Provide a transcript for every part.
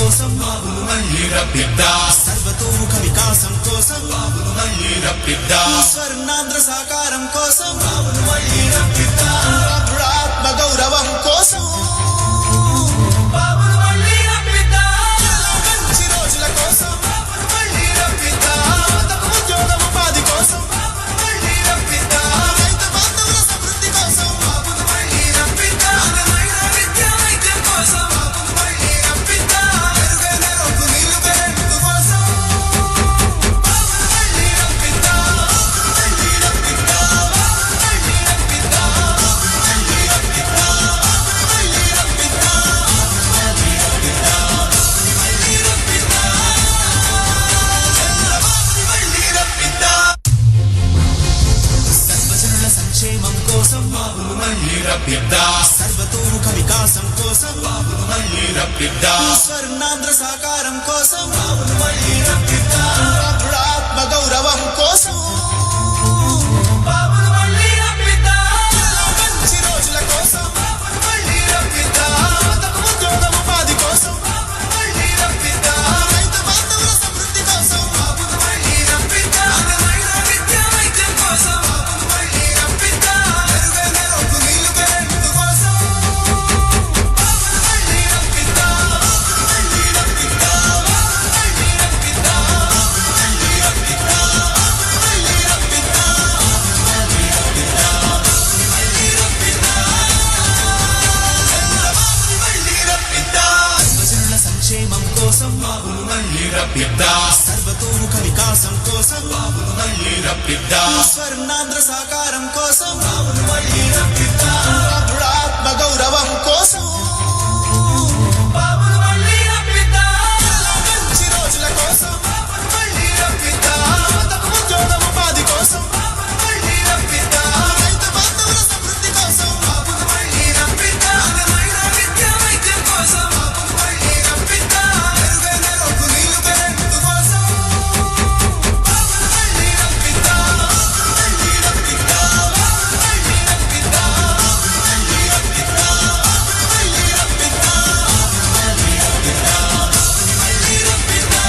కోసం బాబును మళ్ళీ రప్పిద్దా, సర్వతోముఖ వికాసం కోసం బాబును మళ్ళీ రప్పిద్దా, స్వర్ణాంధ్ర సాకారం కోసం బాబును మళ్ళీ రప్పిద్దా, ఆత్మ గౌరవం కోసం బాబును మళ్ళీ రప్పిద్దా, మంచి రోజుల కోసం బాబును మళ్ళీ రప్పిద్దా, యువతకు ఉద్యోగం ఉపాధి కోసం బాబును మళ్ళీ రప్పిద్దా, రైతు బంధువుల సమృద్ధి కోసం బాబును మళ్ళీ రప్పిద్దా, నాణ్యమైన విద్య వైద్యం కోసం బాబును మళ్ళీ రప్పిద్దా, మెరుగైన రోడ్డు నీళ్లు కరెంటు కోసం బాబును మళ్ళీ రప్పిద్దా, మళ్ళీ రప్పిద్దా, మళ్ళీ రప్పిద్దా, మళ్ళీ రప్పిద్దా, మళ్ళీ రప్పిద్దా, మళ్ళీ రప్పిద్దా, మళ్ళీ రప్పిద్దా, చంద్రబాబుని మళ్ళీ రప్పిద్దా, సర్వజనుల సంక్షేమం కోసం బాబును మళ్ళీ రప్పిద్దా, సర్వతోముఖ వికాసం కోసం బాబును మళ్ళీ రప్పిద్దా, స్వర్ణాంధ్ర సాకారం కోసం బాబును మళ్ళీ రప్పిద్దా, ఆత్మ గౌరవం కోసం బాబును మళ్ళీ రప్పిద్దా, మంచి రోజుల కోసం బాబును మళ్ళీ రప్పిద్దా, యువతకు ఉద్యోగం ఉపాధి కోసం బాబును మళ్ళీ రప్పిద్దా, రైతు బంధువుల సమృద్ధి కోసం బాబును మళ్ళీ రప్పిద్దా, నాణ్యమైన విద్య వైద్యం కోసం బాబును మళ్ళీ రప్పిద్దా, మెరుగైన రోడ్డు నీళ్లు కరెంటు కోసం బాబును మళ్ళీ రప్పిద్దా, మళ్ళీ రప్పిద్దా, మళ్ళీ రప్పిద్దా, మళ్ళీ రప్పిద్దా, మళ్ళీ రప్పిద్దా, మళ్ళీ రప్పిద్దా, మళ్ళీ రప్పిద్దా, చంద్రబాబుని మళ్ళీ రప్పిద్దా, సర్వజనుల సంక్షేమం కోసం బాబును మళ్ళీ రప్పిద్దా, సర్వతోముఖ వికాసం కోసం బాబును మళ్ళీ రప్పిద్దా, స్వర్ణాంధ్ర సాకారం కోసం బాబును మళ్ళీ రప్పిద్దా, ఆత్మ గౌరవం కోసం బాబును మళ్ళీ రప్పిద్దా, మంచి రోజుల కోసం బాబును మళ్ళీ రప్పిద్దా, యువతకు ఉద్యోగం ఉపాధి కోసం బాబును మళ్ళీ రప్పిద్దా, రైతు బంధువుల సమృద్ధి కోసం బాబును మళ్ళీ రప్పిద్దా, నాణ్యమైన విద్య వైద్యం కోసం బాబును మళ్ళీ రప్పిద్దా, మెరుగైన రోడ్డు నీళ్లు కరెంటు కోసం బాబును మళ్ళీ రప్పిద్దా, మళ్ళీ రప్పిద్దా, మళ్ళీ రప్పిద్దా, మళ్ళీ రప్పిద్దా, మళ్ళీ రప్పిద్దా, మళ్ళీ రప్పిద్దా, మళ్ళీ రప్పిద్దా,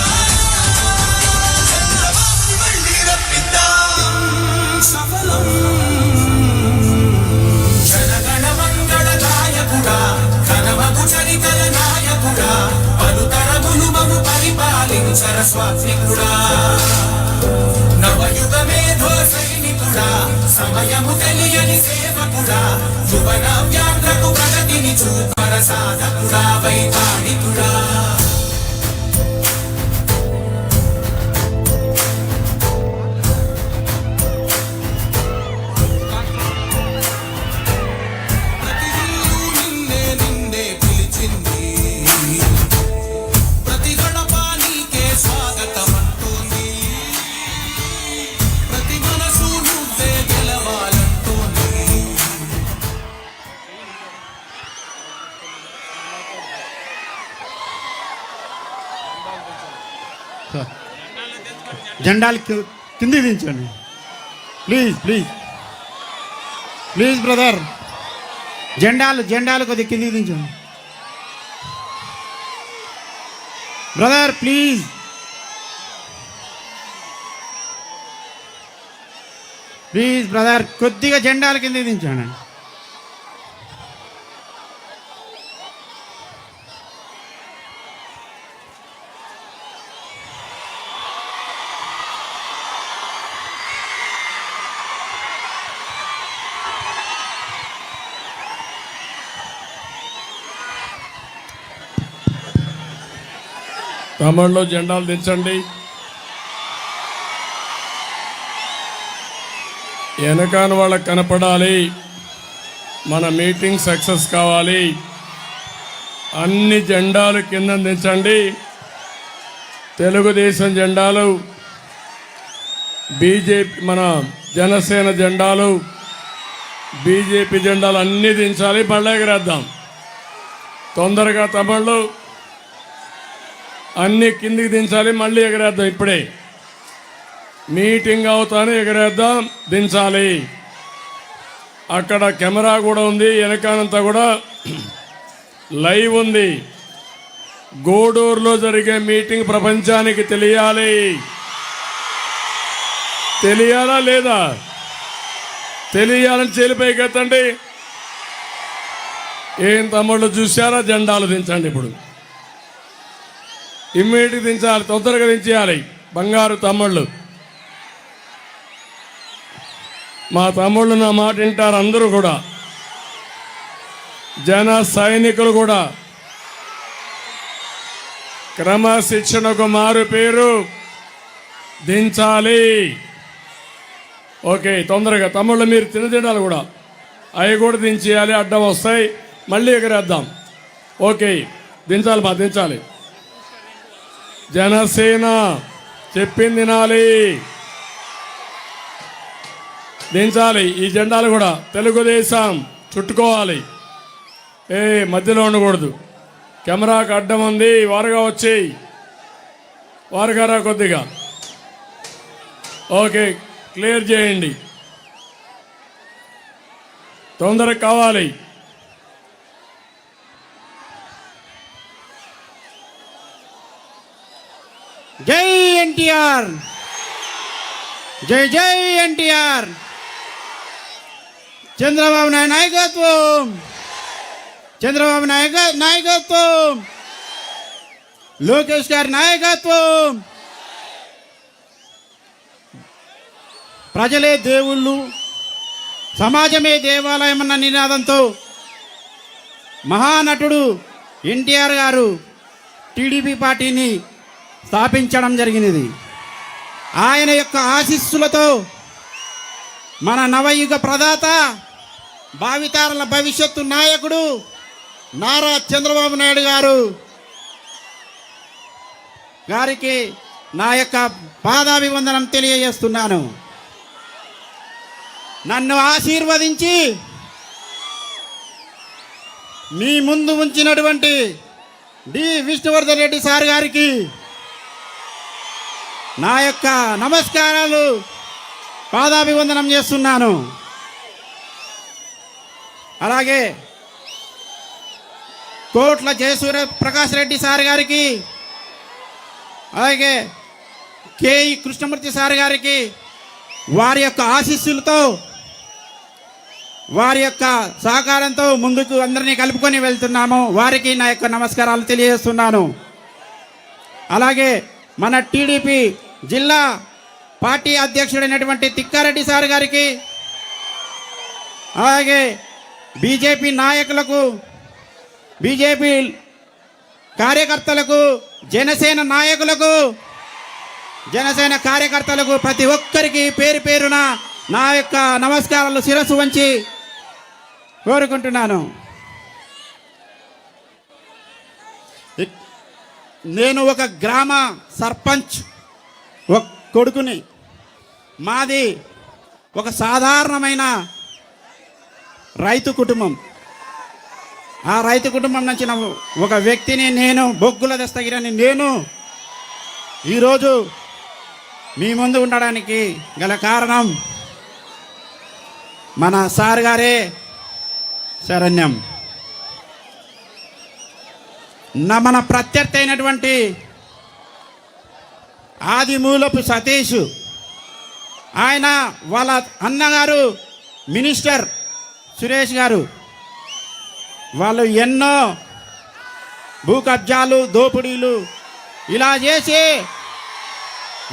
చంద్రబాబుని మళ్ళీ రప్పిద్దా, సఫలం జనగణ మంగళ నాయకుడా, ఘనమగు చరితల నాయకుడా, పలుతరములు మము పరిపాలించర స్వాత్మికుడా, నవయుగ మేధో సైనికుడా, సమయము తెలియని సేవకుడా, యువన వ్యాఘ్రకు ప్రగతిని చూపర సాధకుడా, వైతాళికుడా, ప్రతి ఇల్లు నిన్నే నిన్నే పిలిచింది, ప్రతి గడప నీకే స్వాగతం అంటుంది, ప్రతి మనసు నువ్వే గెలవాలంటుంది, జెండాలు కింది దించండి ప్లీజ్ ప్లీజ్ ప్లీజ్ బ్రదర్, జెండాలు కొద్దిగా కిందికి దించండి బ్రదర్ ప్లీజ్. ప్లీజ్ బ్రదర్, కొద్దిగా జెండాలు కిందికి దించండి. తమిళలో జెండాలు దించండి. వెనకాన వాళ్ళకి కనపడాలి. మన మీటింగ్ సక్సెస్ కావాలి. అన్ని జెండాలు కింద దించండి. తెలుగుదేశం జెండాలు, బీజేపీ, మన జనసేన జెండాలు, బీజేపీ జెండాలు అన్నీ దించాలి. బళ్ళెగరేద్దాం తొందరగా. తమిళలో అన్ని కిందికి దించాలి. మళ్ళీ ఎగరేద్దాం. ఇప్పుడే మీటింగ్ అవుతానే ఎగరేద్దాం, దించాలి. అక్కడ కెమెరా కూడా ఉంది, వెనకానంతా కూడా లైవ్ ఉంది. గూడూరులో జరిగే మీటింగ్ ప్రపంచానికి తెలియాలి. తెలియాలా లేదా? తెలియాలని చేలిపైకి ఎత్తండి. ఏం తమ్ముళ్ళు చూశారా? జెండాలు దించండి. ఇప్పుడు ఇమ్మీడియట్గా దించాలి, తొందరగా దించేయాలి. బంగారు తమ్ముళ్ళు, మా తమ్ముళ్ళు నా మాట వింటారు. అందరూ కూడా, జన సైనికులు కూడా. క్రమశిక్షణకు మారు పేరు దించాలి. ఓకే, తొందరగా తమ్ముళ్ళు మీరు తినజెండాలు కూడా అవి కూడా దించేయాలి. అడ్డం వస్తాయి, మళ్ళీ ఎగరేద్దాం. ఓకే, దించాలి, మా దించాలి. జనసేన చెప్పింది వినాలి, దించాలి. ఈ జెండాలు కూడా తెలుగుదేశం చుట్టుకోవాలి. మధ్యలో ఉండకూడదు. కెమెరాకు అడ్డం ఉంది. వారుగా వచ్చేయి, వారుగా రా కొద్దిగా. ఓకే, క్లియర్ చేయండి, తొందరగా కావాలి. జై ఎన్టీఆర్, జై జై ఎన్టీఆర్. చంద్రబాబు నాయుడు నాయకత్వం, చంద్రబాబు నాయకత్వం, లోకేష్ గారి నాయకత్వం. ప్రజలే దేవుళ్ళు, సమాజమే దేవాలయం అన్న నినాదంతో మహానటుడు ఎన్టీఆర్ గారు టీడీపీ పార్టీని స్థాపించడం జరిగినది. ఆయన యొక్క ఆశీస్సులతో మన నవయుగ ప్రదాత, భావితరాల భవిష్యత్తు నాయకుడు నారా చంద్రబాబు నాయుడు గారికి నా యొక్క పాదాభివందనం తెలియజేస్తున్నాను. నన్ను ఆశీర్వదించి మీ ముందు ఉంచినటువంటి డి విష్ణువర్ధన్ రెడ్డి సార్ గారికి నా యొక్క నమస్కారాలు, పాదాభివందనం చేస్తున్నాను. అలాగే కోట్ల జయసూర్య ప్రకాష్ రెడ్డి సార్ గారికి, అలాగే కేఈ కృష్ణమూర్తి సార్ గారికి వారి యొక్క ఆశీస్సులతో, వారి యొక్క సహకారంతో ముందుకు అందరినీ కలుపుకొని వెళ్తున్నాము. వారికి నా యొక్క నమస్కారాలు తెలియజేస్తున్నాను. అలాగే మన టీడీపీ జిల్లా పార్టీ అధ్యక్షుడైనటువంటి తిక్కారెడ్డి సార్ గారికి, అలాగే బీజేపీ నాయకులకు, బీజేపీ కార్యకర్తలకు, జనసేన నాయకులకు, జనసేన కార్యకర్తలకు ప్రతి ఒక్కరికి పేరు పేరున నా యొక్క నమస్కారాలు శిరస్సు వంచి కోరుకుంటున్నాను. నేను ఒక గ్రామ సర్పంచ్ ఒక కొడుకుని. మాది ఒక సాధారణమైన రైతు కుటుంబం. ఆ రైతు కుటుంబం నుంచి ఒక వ్యక్తిని నేను, బొగ్గుల దస్తగిరిని నేను ఈరోజు మీ ముందు ఉండడానికి గల కారణం మన సార్ గారే శరణ్యం. మన ప్రత్యర్థి అయినటువంటి ఆదిమూలపు సతీష్, ఆయన వాళ్ళ అన్నగారు మినిస్టర్ సురేష్ గారు, వాళ్ళు ఎన్నో భూ కబ్జాలు, దోపిడీలు ఇలా చేసి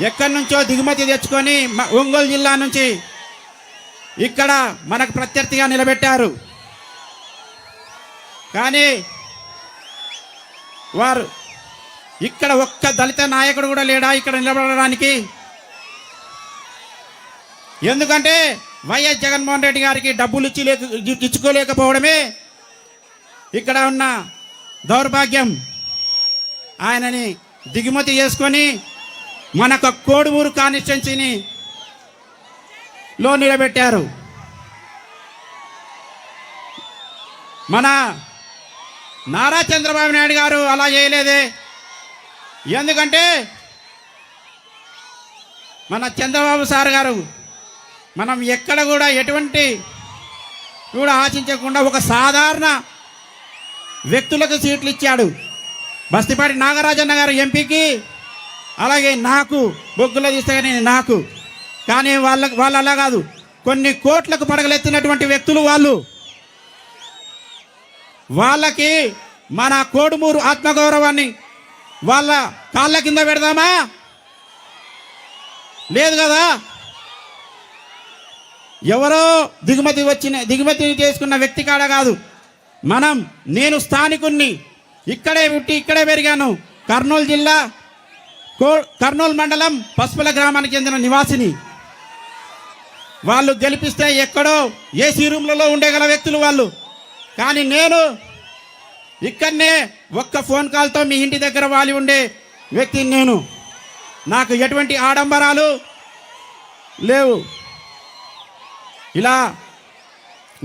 ఎక్కడి నుంచో దిగుమతి తెచ్చుకొని ఒంగోలు జిల్లా నుంచి ఇక్కడ మనకు ప్రత్యర్థిగా నిలబెట్టారు. కానీ వారు ఇక్కడ ఒక్క దళిత నాయకుడు కూడా లేడా ఇక్కడ నిలబడడానికి? ఎందుకంటే వైఎస్ జగన్మోహన్ రెడ్డి గారికి డబ్బులు ఇచ్చుకోలేకపోవడమే ఇక్కడ ఉన్న దౌర్భాగ్యం. ఆయనని దిగుమతి చేసుకొని మనకు కోడుమూరు కాన్స్టిట్యున్సీని లో నిలబెట్టారు. మన నారా చంద్రబాబు నాయుడు గారు అలా చేయలేదే. ఎందుకంటే మన చంద్రబాబు సార్ గారు మనం ఎక్కడ కూడా ఎటువంటి కూడా ఆశించకుండా ఒక సాధారణ వ్యక్తులకు సీట్లు ఇచ్చాడు. బస్తిపాటి నాగరాజన్న గారు ఎంపీకి, అలాగే నాకు బొగ్గులో తీస్తే నాకు. కానీ వాళ్ళు అలా కాదు, కొన్ని కోట్లకు పడగలెత్తినటువంటి వ్యక్తులు వాళ్ళు. వాళ్ళకి మన కోడుమూరు ఆత్మగౌరవాన్ని వాళ్ళ కాళ్ళ కింద పెడదామా? లేదు కదా. ఎవరో దిగుమతి చేసుకున్న వ్యక్తి కాడ కాదు. నేను స్థానికుణ్ణి, ఇక్కడే పుట్టి ఇక్కడే పెరిగాను. కర్నూలు జిల్లా కర్నూలు మండలం పసుపుల గ్రామానికి చెందిన నివాసిని. వాళ్ళు గెలిపిస్తే ఎక్కడో ఏసీ రూమ్లలో ఉండగల వ్యక్తులు వాళ్ళు. కానీ నేను ఇక్కడనే ఒక్క ఫోన్ కాల్తో మీ ఇంటి దగ్గర వాలి ఉండే వ్యక్తిని నేను. నాకు ఎటువంటి ఆడంబరాలు లేవు.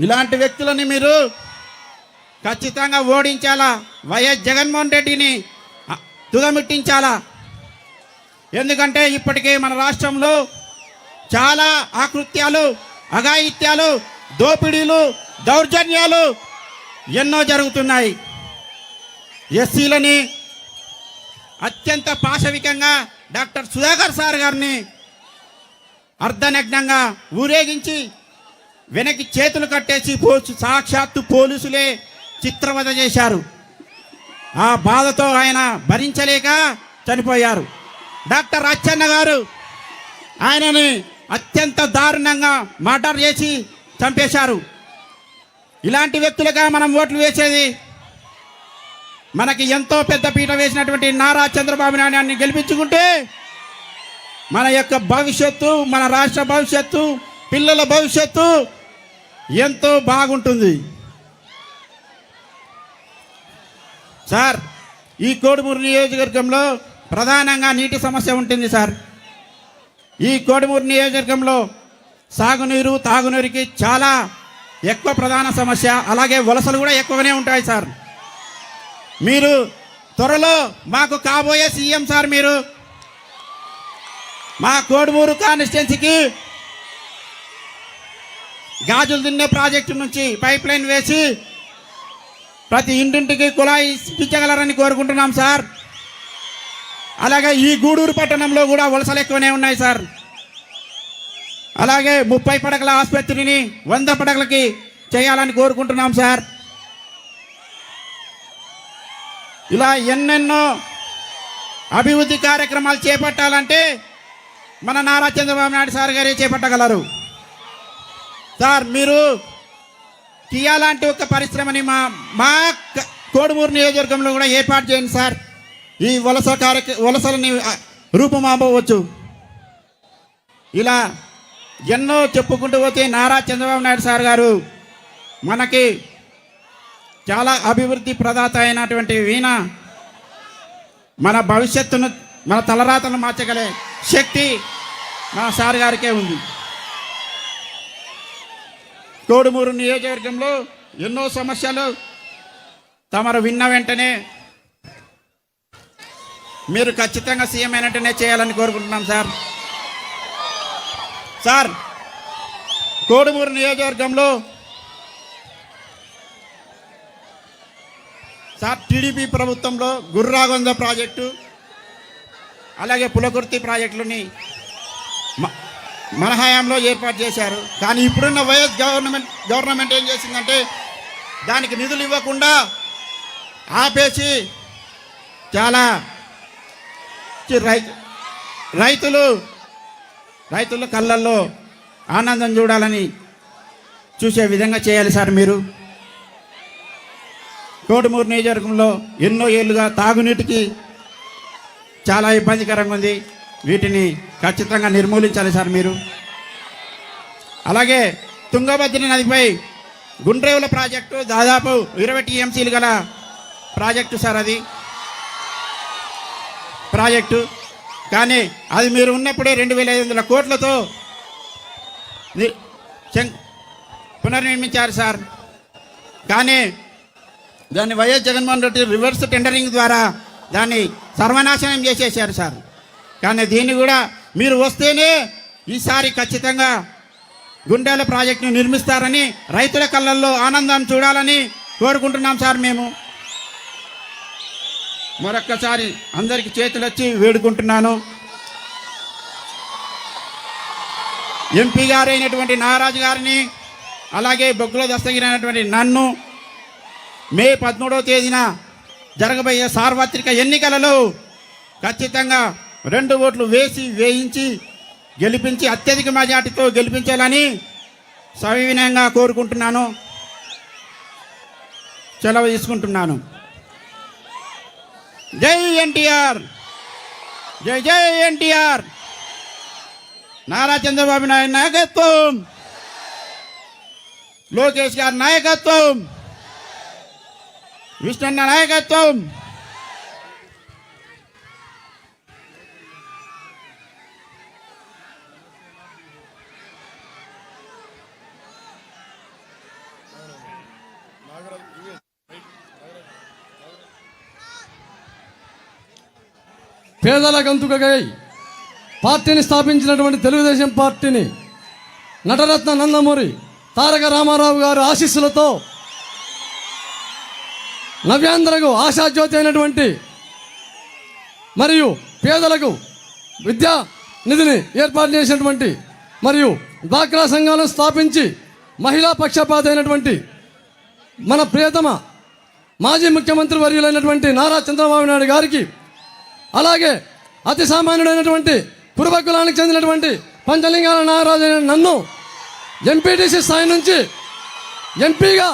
ఇలాంటి వ్యక్తులని మీరు ఖచ్చితంగా ఓడించాలా. వైఎస్ జగన్మోహన్ రెడ్డిని తుదముట్టించాలా. ఎందుకంటే ఇప్పటికే మన రాష్ట్రంలో చాలా ఆకృత్యాలు, అఘాయిత్యాలు, దోపిడీలు, దౌర్జన్యాలు ఎన్నో జరుగుతున్నాయి. ఎస్సీలని అత్యంత పాశవికంగా డాక్టర్ సుధాకర్ సార్ గారిని అర్ధనగ్నంగా ఊరేగించి వెనక్కి చేతులు కట్టేసి సాక్షాత్తు పోలీసులే చిత్రవద చేశారు. ఆ బాధతో ఆయన భరించలేక చనిపోయారు. డాక్టర్ అచ్చెన్న గారు ఆయనని అత్యంత దారుణంగా మర్డర్ చేసి చంపేశారు. ఇలాంటి వ్యక్తులుగా మనం ఓట్లు వేసేది. మనకి ఎంతో పెద్ద పీట వేసినటువంటి నారా చంద్రబాబు నాయుడిని గెలిపించుకుంటే మన యొక్క భవిష్యత్తు, మన రాష్ట్ర భవిష్యత్తు, పిల్లల భవిష్యత్తు ఎంతో బాగుంటుంది. సార్, ఈ కోడుమూరు నియోజకవర్గంలో ప్రధానంగా నీటి సమస్య ఉంటుంది సార్. ఈ కోడుమూరు నియోజకవర్గంలో సాగునీరు, తాగునీరుకి చాలా ఎక్కువ ప్రధాన సమస్య. అలాగే వలసలు కూడా ఎక్కువనే ఉంటాయి సార్. మీరు త్వరలో మాకు కాబోయే సీఎం సార్. మీరు మా కోడుమూరు కాన్స్టిట్యున్సీకి గాజులు దిన్నే ప్రాజెక్టు నుంచి పైప్ లైన్ వేసి ప్రతి ఇంటింటికి కుళాయి ఇప్పించగలరని కోరుకుంటున్నాం సార్. అలాగే ఈ గూడూరు పట్టణంలో కూడా వలసలు ఎక్కువనే ఉన్నాయి సార్. అలాగే 30 పడకల ఆసుపత్రిని 100 పడకలకి చేయాలని కోరుకుంటున్నాం సార్. ఇలా ఎన్నెన్నో అభివృద్ధి కార్యక్రమాలు చేపట్టాలంటే మన నారా చంద్రబాబు నాయుడు సార్ గారే చేపట్టగలరు సార్. మీరు కియా లాంటి ఒక పరిశ్రమని మా కోడుమూరు నియోజకవర్గంలో కూడా ఏర్పాటు చేయండి సార్. ఈ వలసలని రూపుమాపవచ్చు. ఇలా ఎన్నో చెప్పుకుంటూ పోతే నారా చంద్రబాబు నాయుడు సార్ గారు మనకి చాలా అభివృద్ధి ప్రదాత అయినటువంటి వీణ మన భవిష్యత్తును, మన తలరాతను మార్చగలే శక్తి మన సార్ గారికే ఉంది. కోడుమూరు నియోజకవర్గంలో ఎన్నో సమస్యలు తమరు విన్న వెంటనే మీరు ఖచ్చితంగా సీఎం అయిన వెంటనే చేయాలని కోరుకుంటున్నాం సార్. సార్, కోడుమూరు నియోజకవర్గంలో సార్ టీడీపీ ప్రభుత్వంలో గుర్రాగొంద ప్రాజెక్టు, అలాగే పులకుర్తి ప్రాజెక్టులని మన హయాంలో ఏర్పాటు చేశారు. కానీ ఇప్పుడున్న వైఎస్ గవర్నమెంట్ ఏం చేసిందంటే దానికి నిధులు ఇవ్వకుండా ఆపేసి చాలా రైతుల కళ్ళల్లో ఆనందం చూడాలని చూసే విధంగా చేయాలి సార్. మీరు కోడుమూరు నియోజకవర్గంలో ఎన్నో ఏళ్ళుగా తాగునీటికి చాలా ఇబ్బందికరంగా ఉంది. వీటిని ఖచ్చితంగా నిర్మూలించాలి సార్ మీరు. అలాగే తుంగభద్ర నదిపై గుండ్రేవుల ప్రాజెక్టు దాదాపు 20 టీఎంసీలు గల ప్రాజెక్టు సార్. అది ప్రాజెక్టు కానీ అది మీరు ఉన్నప్పుడే 2500 కోట్లతో పునర్నిర్మించారు సార్. కానీ దాన్ని YS Jaganmohan Reddy reverse tendering ద్వారా దాన్ని సర్వనాశనం చేసేసారు సార్. కానీ దీన్ని కూడా మీరు వస్తేనే ఈసారి ఖచ్చితంగా గుండెల ప్రాజెక్టును నిర్మిస్తారని, రైతుల కళ్ళల్లో ఆనందం చూడాలని కోరుకుంటున్నాం సార్. మేము మరొక్కసారి అందరికి చేతులొచ్చి వేడుకుంటున్నాను. ఎంపీ గారైనటువంటి నాగరాజు గారిని, అలాగే బొగ్గుల దస్తగిరి అయినటువంటి నన్ను మే 13వ తేదీన జరగబోయే సార్వత్రిక ఎన్నికలలో ఖచ్చితంగా 2 ఓట్లు వేయించి గెలిపించి అత్యధిక మెజార్టీతో గెలిపించాలని సవినయంగా కోరుకుంటున్నాను. సెలవు తీసుకుంటున్నాను. జై ఎన్టీఆర్, జై జై ఎన్టీఆర్. నారా చంద్రబాబు నాయుడు నాయకత్వం, లోకేష్ గారి నాయకత్వం, విష్ణన్న నాయకత్వం. పేదల గంతుకై పార్టీని స్థాపించినటువంటి తెలుగుదేశం పార్టీని నటరత్న నందమూరి తారక రామారావు గారి ఆశీస్సులతో నవ్యాంధ్రకు ఆశాజ్యోతి అయినటువంటి మరియు పేదలకు విద్యా నిధిని ఏర్పాటు చేసినటువంటి మరియు డ్వాక్రా సంఘాలను స్థాపించి మహిళా పక్షపాత అయినటువంటి మన ప్రియతమ మాజీ ముఖ్యమంత్రి వర్యులైనటువంటి నారా చంద్రబాబు నాయుడు గారికి, అలాగే అతి సామాన్యుడైనటువంటి కురుబ కులానికి చెందినటువంటి పంచలింగాల నాగరాజు అయిన నన్ను ఎంపీటీసీ స్థాయి నుంచి ఎంపీగా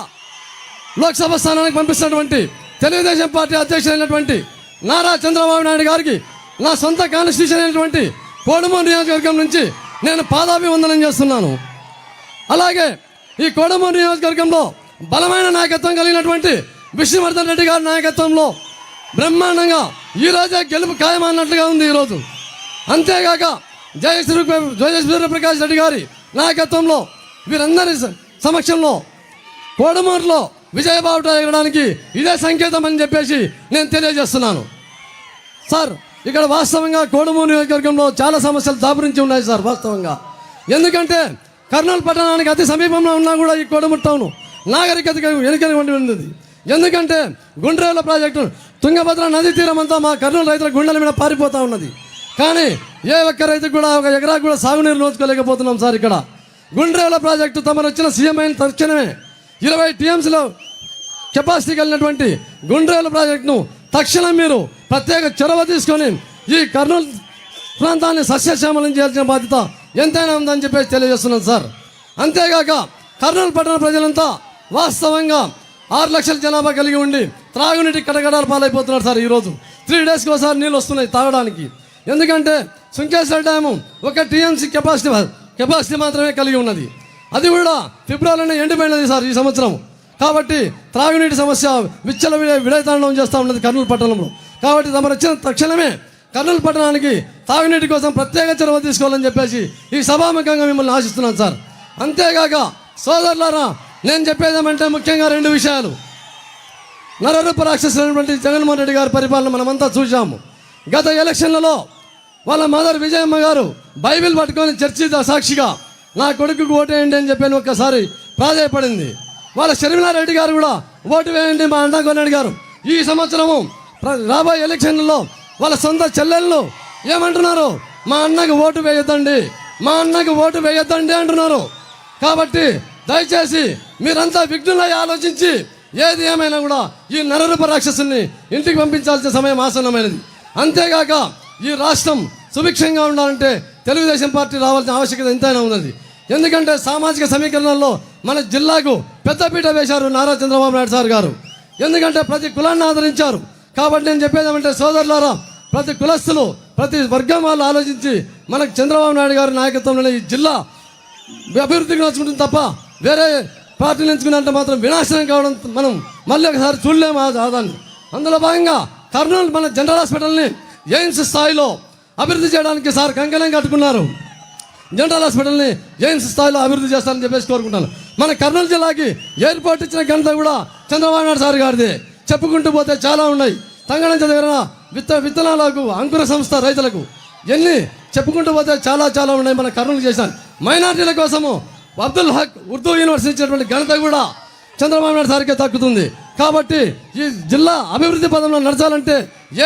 లోక్సభ స్థానానికి పంపిస్తున్నటువంటి తెలుగుదేశం పార్టీ అధ్యక్షుడైనటువంటి నారా చంద్రబాబు నాయుడు గారికి నా సొంత కాన్స్టిట్యూషన్ అయినటువంటి కోడుమూరు నియోజకవర్గం నుంచి నేను పాదాభివందనం చేస్తున్నాను. అలాగే ఈ కోడుమూరు నియోజకవర్గంలో బలమైన నాయకత్వం కలిగినటువంటి విష్ణువర్ధన్ రెడ్డి గారి నాయకత్వంలో బ్రహ్మాండంగా ఈరోజే గెలుపు ఖాయమన్నట్లుగా ఉంది ఈరోజు. అంతేగాక జయసూర్యప్రకాష్ రెడ్డి గారి నాయకత్వంలో వీరందరి సమక్షంలో కోడుమూరులో విజయబావుట ఎగరడానికి ఇదే సంకేతం అని చెప్పేసి నేను తెలియజేస్తున్నాను. సార్, ఇక్కడ వాస్తవంగా కోడుమూరు నియోజకవర్గంలో చాలా సమస్యలు దాపురించి ఉన్నాయి సార్ వాస్తవంగా. ఎందుకంటే కర్నూలు పట్టణానికి అతి సమీపంలో ఉన్నా కూడా ఈ కోడుమూరు టౌన్ నాగరికతగా వెనుకని ఉంది. ఎందుకంటే గుండ్రేల ప్రాజెక్టు తుంగభద్ర నదీ తీరం అంతా మా కర్నూలు రైతుల గుండెల మీద పారిపోతూ ఉన్నది. కానీ ఏ ఒక్క రైతుకు కూడా ఒక ఎకరాకు కూడా సాగునీరు నోచుకోలేకపోతున్నాం సార్. ఇక్కడ గుండ్రేల ప్రాజెక్టు తమరు వచ్చిన సీఎం అయిన తక్షణమే 20 టీఎంసీలో కెపాసిటీ కలిగినటువంటి గుండ్రేల ప్రాజెక్టును తక్షణం మీరు ప్రత్యేక చొరవ తీసుకొని ఈ కర్నూలు ప్రాంతాన్ని సస్యశ్యామలం చేయాల్సిన బాధ్యత ఎంతైనా ఉందని చెప్పేసి తెలియజేస్తున్నాను సార్. అంతేగాక కర్నూలు పట్టణ ప్రజలంతా వాస్తవంగా 6 లక్షల జనాభా కలిగి ఉండి త్రాగునీటి కటకటాలు పాలైపోతున్నారు సార్. ఈరోజు 3 డేస్కి ఒకసారి నీళ్ళు వస్తున్నాయి తాగడానికి. ఎందుకంటే సుంకేశ్వర డ్యాము 1 టీఎంసీ కెపాసిటీ మాత్రమే కలిగి ఉన్నది. అది కూడా ఫిబ్రవరిలోనే ఎండిపోయినది సార్ ఈ సంవత్సరం. కాబట్టి త్రాగునీటి సమస్య విచ్చల విడతాండవం చేస్తూ ఉన్నది కర్నూలు పట్టణంలో. కాబట్టి తమరు వచ్చిన తక్షణమే కర్నూలు పట్టణానికి తాగునీటి కోసం ప్రత్యేక చొరవ తీసుకోవాలని చెప్పేసి ఈ సభాముఖంగా మిమ్మల్ని ఆశిస్తున్నాను సార్. అంతేగాక సోదరులారా, నేను చెప్పేదేమంటే ముఖ్యంగా 2 విషయాలు. నరరూప రాక్షసులైనటువంటి జగన్మోహన్ రెడ్డి గారి పరిపాలన మనమంతా చూసాము. గత ఎలక్షన్లలో వాళ్ళ మదర్ విజయమ్మ గారు బైబిల్ పట్టుకొని చర్చి సాక్షిగా నా కొడుకుకు ఓటేయండి అని చెప్పి ఒక్కసారి ప్రాధాయపడింది. వాళ్ళ షర్మిలారెడ్డి గారు కూడా ఓటు వేయండి మా అన్న కొన్నాడు గారు. ఈ సంవత్సరము రాబోయే ఎలక్షన్లలో వాళ్ళ సొంత చెల్లెళ్ళు ఏమంటున్నారు? మా అన్నకు ఓటు వేయొద్దండి, మా అన్నకు ఓటు వేయొద్దండి అంటున్నారు. కాబట్టి దయచేసి మీరంతా విఘ్నులై ఆలోచించి ఏది ఏమైనా కూడా ఈ నరరూప రాక్షసుల్ని ఇంటికి పంపించాల్సిన సమయం ఆసన్నమైనది. అంతేగాక ఈ రాష్ట్రం సుభిక్షంగా ఉండాలంటే తెలుగుదేశం పార్టీ రావాల్సిన ఆవశ్యకత ఎంతైనా ఉన్నది. ఎందుకంటే సామాజిక సమీకరణల్లో మన జిల్లాకు పెద్దపీట వేశారు నారా చంద్రబాబు నాయుడు సార్ గారు. ఎందుకంటే ప్రతి కులాన్ని ఆదరించారు. కాబట్టి నేను చెప్పేదేమంటే సోదరులారా, ప్రతి కులస్తులు ప్రతి వర్గం వాళ్ళు ఆలోచించి మనకు చంద్రబాబు నాయుడు గారి నాయకత్వంలో ఈ జిల్లా అభివృద్ధికి నచ్చుకుంటుంది తప్ప వేరే పార్టీలు ఎంచుకున్నంటే మాత్రం వినాశనం కావడం మనం మళ్ళీ ఒకసారి చూడలేము ఆదాన్ని. అందులో భాగంగా కర్నూలు మన జనరల్ హాస్పిటల్ని ఎయిమ్స్ స్థాయిలో అభివృద్ధి చేయడానికి సార్ కంకణం కట్టుకున్నారు. జనరల్ హాస్పిటల్ని ఎయిమ్స్ స్థాయిలో అభివృద్ధి చేస్తారని చెప్పేసి కోరుకుంటాను. మన కర్నూలు జిల్లాకి ఎయిర్పోర్ట్ ఇచ్చిన ఘనత కూడా చంద్రబాబు నాయుడు సార్ గారిది. చెప్పుకుంటూ పోతే చాలా ఉన్నాయి. తంగడంచ దగ్గర విత్తనాలకు అంకుర సంస్థ రైతులకు ఎన్ని చెప్పుకుంటూ పోతే చాలా చాలా ఉన్నాయి. మన కర్నూలు చేశాను. మైనార్టీల కోసము అబ్దుల్ హక్ ఉర్దూ యూనివర్సిటీ ఇచ్చినటువంటి ఘనత కూడా చంద్రబాబు నాయుడు సార్కే దక్కుతుంది. కాబట్టి ఈ జిల్లా అభివృద్ధి పదంలో నడచాలంటే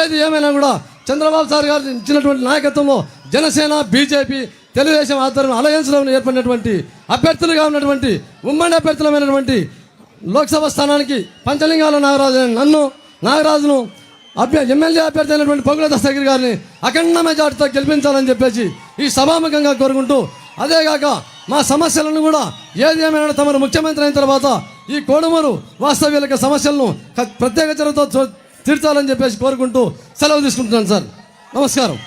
ఏది ఏమైనా కూడా చంద్రబాబు సార్ గారు ఇచ్చినటువంటి నాయకత్వంలో జనసేన, బీజేపీ, తెలుగుదేశం ఆధ్వర్యంలో అలయన్స్లో ఏర్పడినటువంటి అభ్యర్థులుగా ఉన్నటువంటి ఉమ్మడి అభ్యర్థులమైనటువంటి లోక్సభ స్థానానికి పంచలింగాల నాగరాజును ఎమ్మెల్యే అభ్యర్థి అయినటువంటి పొంగుల దస్తగిరి గారిని అఖండ మెజార్టీతో గెలిపించాలని చెప్పేసి ఈ సభాముఖంగా కోరుకుంటూ, అదేగాక మా సమస్యలను కూడా ఏది ఏమైనా తమరు ముఖ్యమంత్రి అయిన తర్వాత ఈ కోడుమూరు వాస్తవ్యుల సమస్యలను ప్రత్యేక చర్యతో తీర్చాలని చెప్పేసి కోరుకుంటూ సెలవు తీసుకుంటున్నాను సార్. నమస్కారం.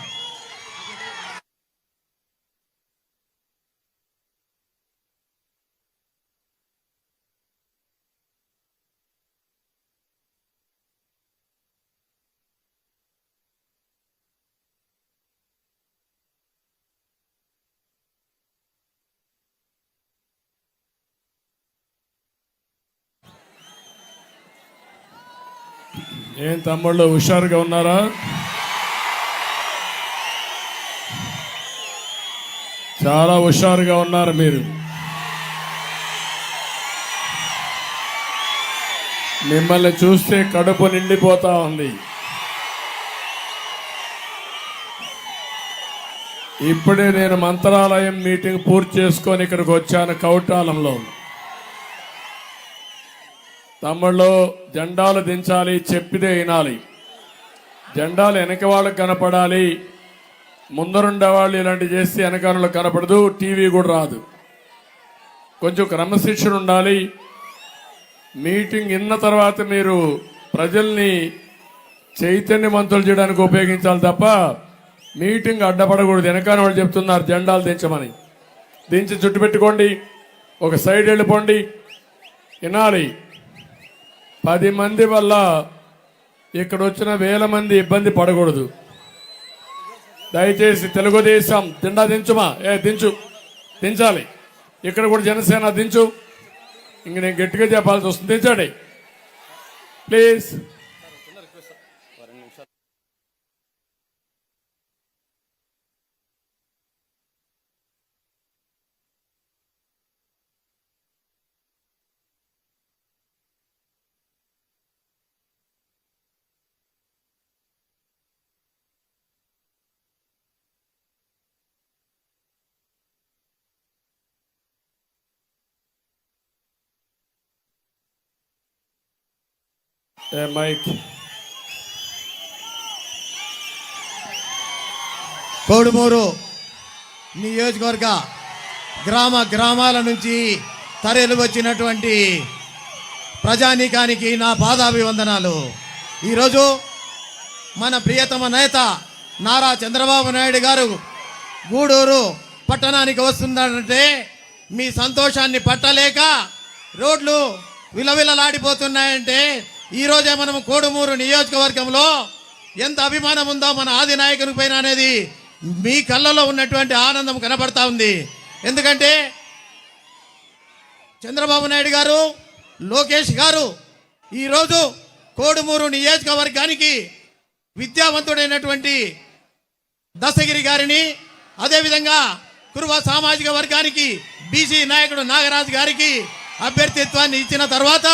ఏం తమ్ముళ్ళు హుషారుగా ఉన్నారా? చాలా హుషారుగా ఉన్నారు మీరు. మిమ్మల్ని చూస్తే కడుపు నిండిపోతా ఉంది. ఇప్పుడే నేను మంత్రాలయం మీటింగ్ పూర్తి చేసుకొని ఇక్కడికి వచ్చాను కౌటాలంలో. తమ్ముళ్ళు జెండాలు దించాలి, చెప్పిదే వినాలి. జెండాలు వెనక వాళ్ళకి కనపడాలి, ముందరుండే వాళ్ళు ఇలాంటి చేస్తే వెనకాలలో కనపడదు, టీవీ కూడా రాదు. కొంచెం క్రమశిక్షణ ఉండాలి. మీటింగ్ ఇన్న తర్వాత మీరు ప్రజల్ని చైతన్యవంతులు చేయడానికి ఉపయోగించాలి తప్ప మీటింగ్ అడ్డపడకూడదు. వెనకాల వాళ్ళు చెప్తున్నారు జెండాలు దించమని, దించి చుట్టు పెట్టుకోండి, ఒక సైడ్ వెళ్ళిపోండి. వినాలి. 10 మంది వల్ల ఇక్కడ వచ్చిన 1000 మంది ఇబ్బంది పడకూడదు. దయచేసి తెలుగుదేశం జెండా దించుమా, దించాలి. ఇక్కడ కూడా జనసేన దించు. ఇంక నేను గట్టిగా చెప్పాల్సి వస్తుంది, దించండి ప్లీజ్. మైక్. కోడుమూరు నియోజకవర్గ గ్రామాల నుంచి తరలి వచ్చినటువంటి ప్రజానీకానికి నా పాదాభివందనాలు. ఈరోజు మన ప్రియతమ నేత నారా చంద్రబాబు నాయుడు గారు గూడూరు పట్టణానికి వస్తున్నాడంటే మీ సంతోషాన్ని పట్టలేక రోడ్లు విలవిలలాడిపోతున్నాయంటే ఈరోజే మనం కోడుమూరు నియోజకవర్గంలో ఎంత అభిమానం ఉందో మన ఆది నాయకుని పైన అనేది మీ కళ్ళలో ఉన్నటువంటి ఆనందం కనబడతా ఉంది. ఎందుకంటే చంద్రబాబు నాయుడు గారు, లోకేష్ గారు ఈరోజు కోడుమూరు నియోజకవర్గానికి విద్యావంతుడైనటువంటి దస్తగిరి గారిని, అదేవిధంగా కురువ సామాజిక వర్గానికి బీసీ నాయకుడు నాగరాజు గారికి అభ్యర్థిత్వాన్ని ఇచ్చిన తర్వాత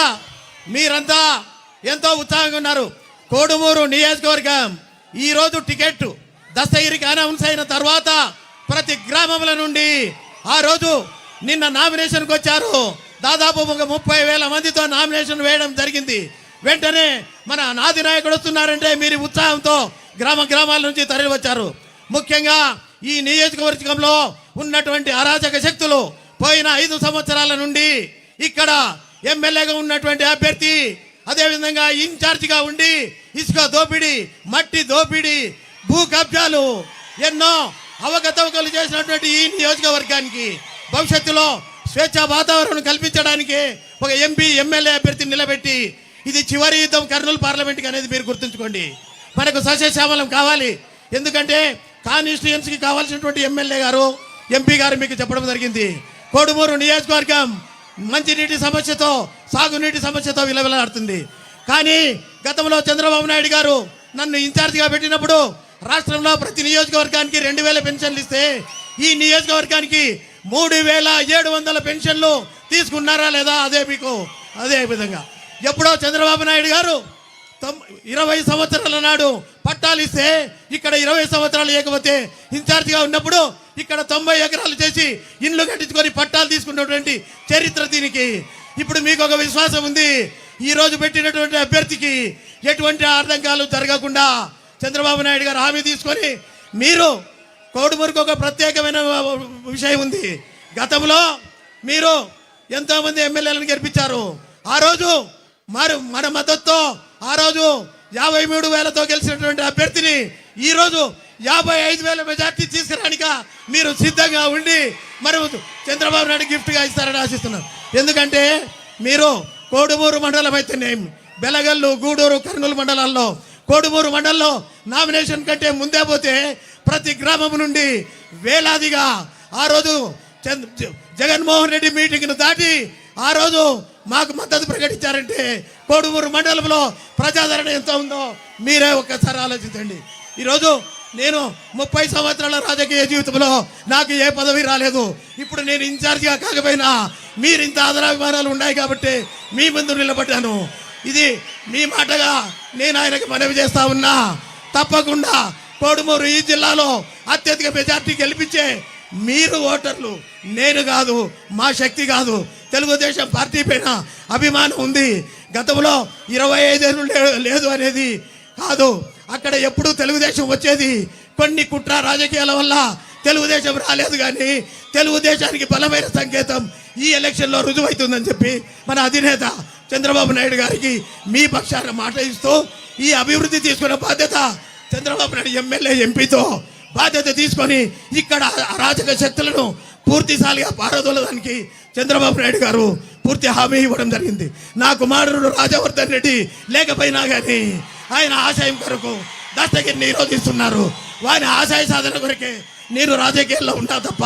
మీరంతా ఎంతో ఉత్సాహంగా ఉన్నారు. కోడుమూరు నియోజకవర్గం ఈరోజు టికెట్ దస్తగిరికి అనౌన్స్ అయిన తర్వాత ప్రతి గ్రామముల నుండి ఆ రోజు నిన్న నామినేషన్కి వచ్చారు. దాదాపు 30,000 మందితో నామినేషన్ వేయడం జరిగింది. వెంటనే మన నాది నాయకుడు వస్తున్నారంటే మీరు ఉత్సాహంతో గ్రామాల నుంచి తరలి వచ్చారు. ముఖ్యంగా ఈ నియోజకవర్గంలో ఉన్నటువంటి అరాచక శక్తులు పోయిన 5 సంవత్సరాల నుండి ఇక్కడ ఎమ్మెల్యేగా ఉన్నటువంటి అభ్యర్థి, అదేవిధంగా ఇన్ఛార్జిగా ఉండి ఇసుక దోపిడీ, మట్టి దోపిడీ, భూ కబ్జాలు, ఎన్నో అవకతవకలు చేసినటువంటి ఈ నియోజకవర్గానికి భవిష్యత్తులో స్వేచ్ఛ వాతావరణం కల్పించడానికి ఒక ఎంపీ ఎమ్మెల్యే అభ్యర్థిని నిలబెట్టి ఇది చివరి యుద్ధం కర్నూలు పార్లమెంట్కి అనేది మీరు గుర్తుంచుకోండి. మనకు సస్యశ్యామలం కావాలి. ఎందుకంటే కాన్స్టిట్యుయెన్సీకి కావాల్సినటువంటి ఎమ్మెల్యే గారు, ఎంపీ గారు మీకు చెప్పడం జరిగింది. కోడుమూరు నియోజకవర్గం మంచినీటి సమస్యతో, సాగునీటి సమస్యతో విలవిలాడుతుంది. కానీ గతంలో చంద్రబాబు నాయుడు గారు నన్ను ఇన్ఛార్జిగా పెట్టినప్పుడు రాష్ట్రంలో ప్రతి నియోజకవర్గానికి 2,000 పెన్షన్లు ఇస్తే ఈ నియోజకవర్గానికి 3,700 పెన్షన్లు తీసుకున్నారా లేదా? అదే విధంగా ఎప్పుడో చంద్రబాబు నాయుడు గారు 20 సంవత్సరాల నాడు పట్టాలు ఇస్తే ఇక్కడ 20 సంవత్సరాలు లేకపోతే ఇన్ఛార్జిగా ఉన్నప్పుడు ఇక్కడ 90 ఎకరాలు చేసి ఇండ్లు కట్టించుకొని పట్టాలు తీసుకున్నటువంటి చరిత్ర దీనికి. ఇప్పుడు మీకు ఒక విశ్వాసం ఉంది, ఈ రోజు పెట్టినటువంటి అభ్యర్థికి ఎటువంటి ఆటంకాలు జరగకుండా చంద్రబాబు నాయుడు గారు హామీ తీసుకొని మీరు కోడుమూరుకు ఒక ప్రత్యేకమైన విషయం ఉంది. గతంలో మీరు ఎంతోమంది ఎమ్మెల్యేలను గెలిపించారు. ఆ రోజు మన మద్దతుతో ఆ రోజు 53,000తో గెలిచినటువంటి అభ్యర్థిని ఈరోజు 55,000 మెజార్టీ తీసుకురానిక మీరు సిద్ధంగా ఉండి మరి చంద్రబాబు నాయుడు గిఫ్ట్గా ఇస్తారని ఆశిస్తున్నాను. ఎందుకంటే మీరు కోడుమూరు మండలం అయితేనే బెలగల్లు, గూడూరు, కర్నూలు మండలాల్లో కోడుమూరు మండలంలో నామినేషన్ కంటే ముందే పోతే ప్రతి గ్రామం నుండి వేలాదిగా ఆ రోజు జగన్మోహన్ రెడ్డి మీటింగ్ను దాటి ఆ రోజు మాకు మద్దతు ప్రకటించారంటే కోడుమూరు మండలంలో ప్రజాదరణ ఎంత ఉందో మీరే ఒక్కసారి ఆలోచించండి. ఈరోజు నేను 30 సంవత్సరాల రాజకీయ జీవితంలో నాకు ఏ పదవి రాలేదు. ఇప్పుడు నేను ఇన్ఛార్జిగా కాకపోయినా మీరు ఇంత ఆదరాభిమానాలు ఉన్నాయి కాబట్టి మీ ముందు నిలబడ్డాను. ఇది మీ మాటగా నేను ఆయనకు మనవి చేస్తా ఉన్నా. తప్పకుండా కోడుమూరు ఈ జిల్లాలో అత్యధిక మెజార్టీ గెలిపించే మీరు ఓటర్లు, నేను కాదు, మా శక్తి కాదు. తెలుగుదేశం పార్టీ పైన అభిమానం ఉంది. గతంలో 25 ఏళ్ళు లేదు అనేది కాదు. అక్కడ ఎప్పుడు తెలుగుదేశం వచ్చేది. కొన్ని కుట్ర రాజకీయాల వల్ల తెలుగుదేశం రాలేదు, కానీ తెలుగుదేశానికి బలమైన సంకేతం ఈ ఎలక్షన్లో రుజువవుతుందని చెప్పి మన అధినేత చంద్రబాబు నాయుడు గారికి మీ పక్షాన మాట ఇస్తూ ఈ అభివృద్ధి తీసుకున్న బాధ్యత చంద్రబాబు నాయుడు ఎమ్మెల్యే ఎంపీతో బాధ్యత తీసుకొని ఇక్కడ అరాచక శక్తులను పూర్తిసారిగా పారదోలడానికి చంద్రబాబు నాయుడు గారు పూర్తి హామీ ఇవ్వడం జరిగింది. నా కుమారుడు రాజవర్ధన్ రెడ్డి లేకపోయినా కానీ ఆయన ఆశయం కొరకు దస్తగిరిని నిరోధిస్తున్నారు. వారి ఆశయ సాధన కొరకే నేను రాజకీయాల్లో ఉన్నా తప్ప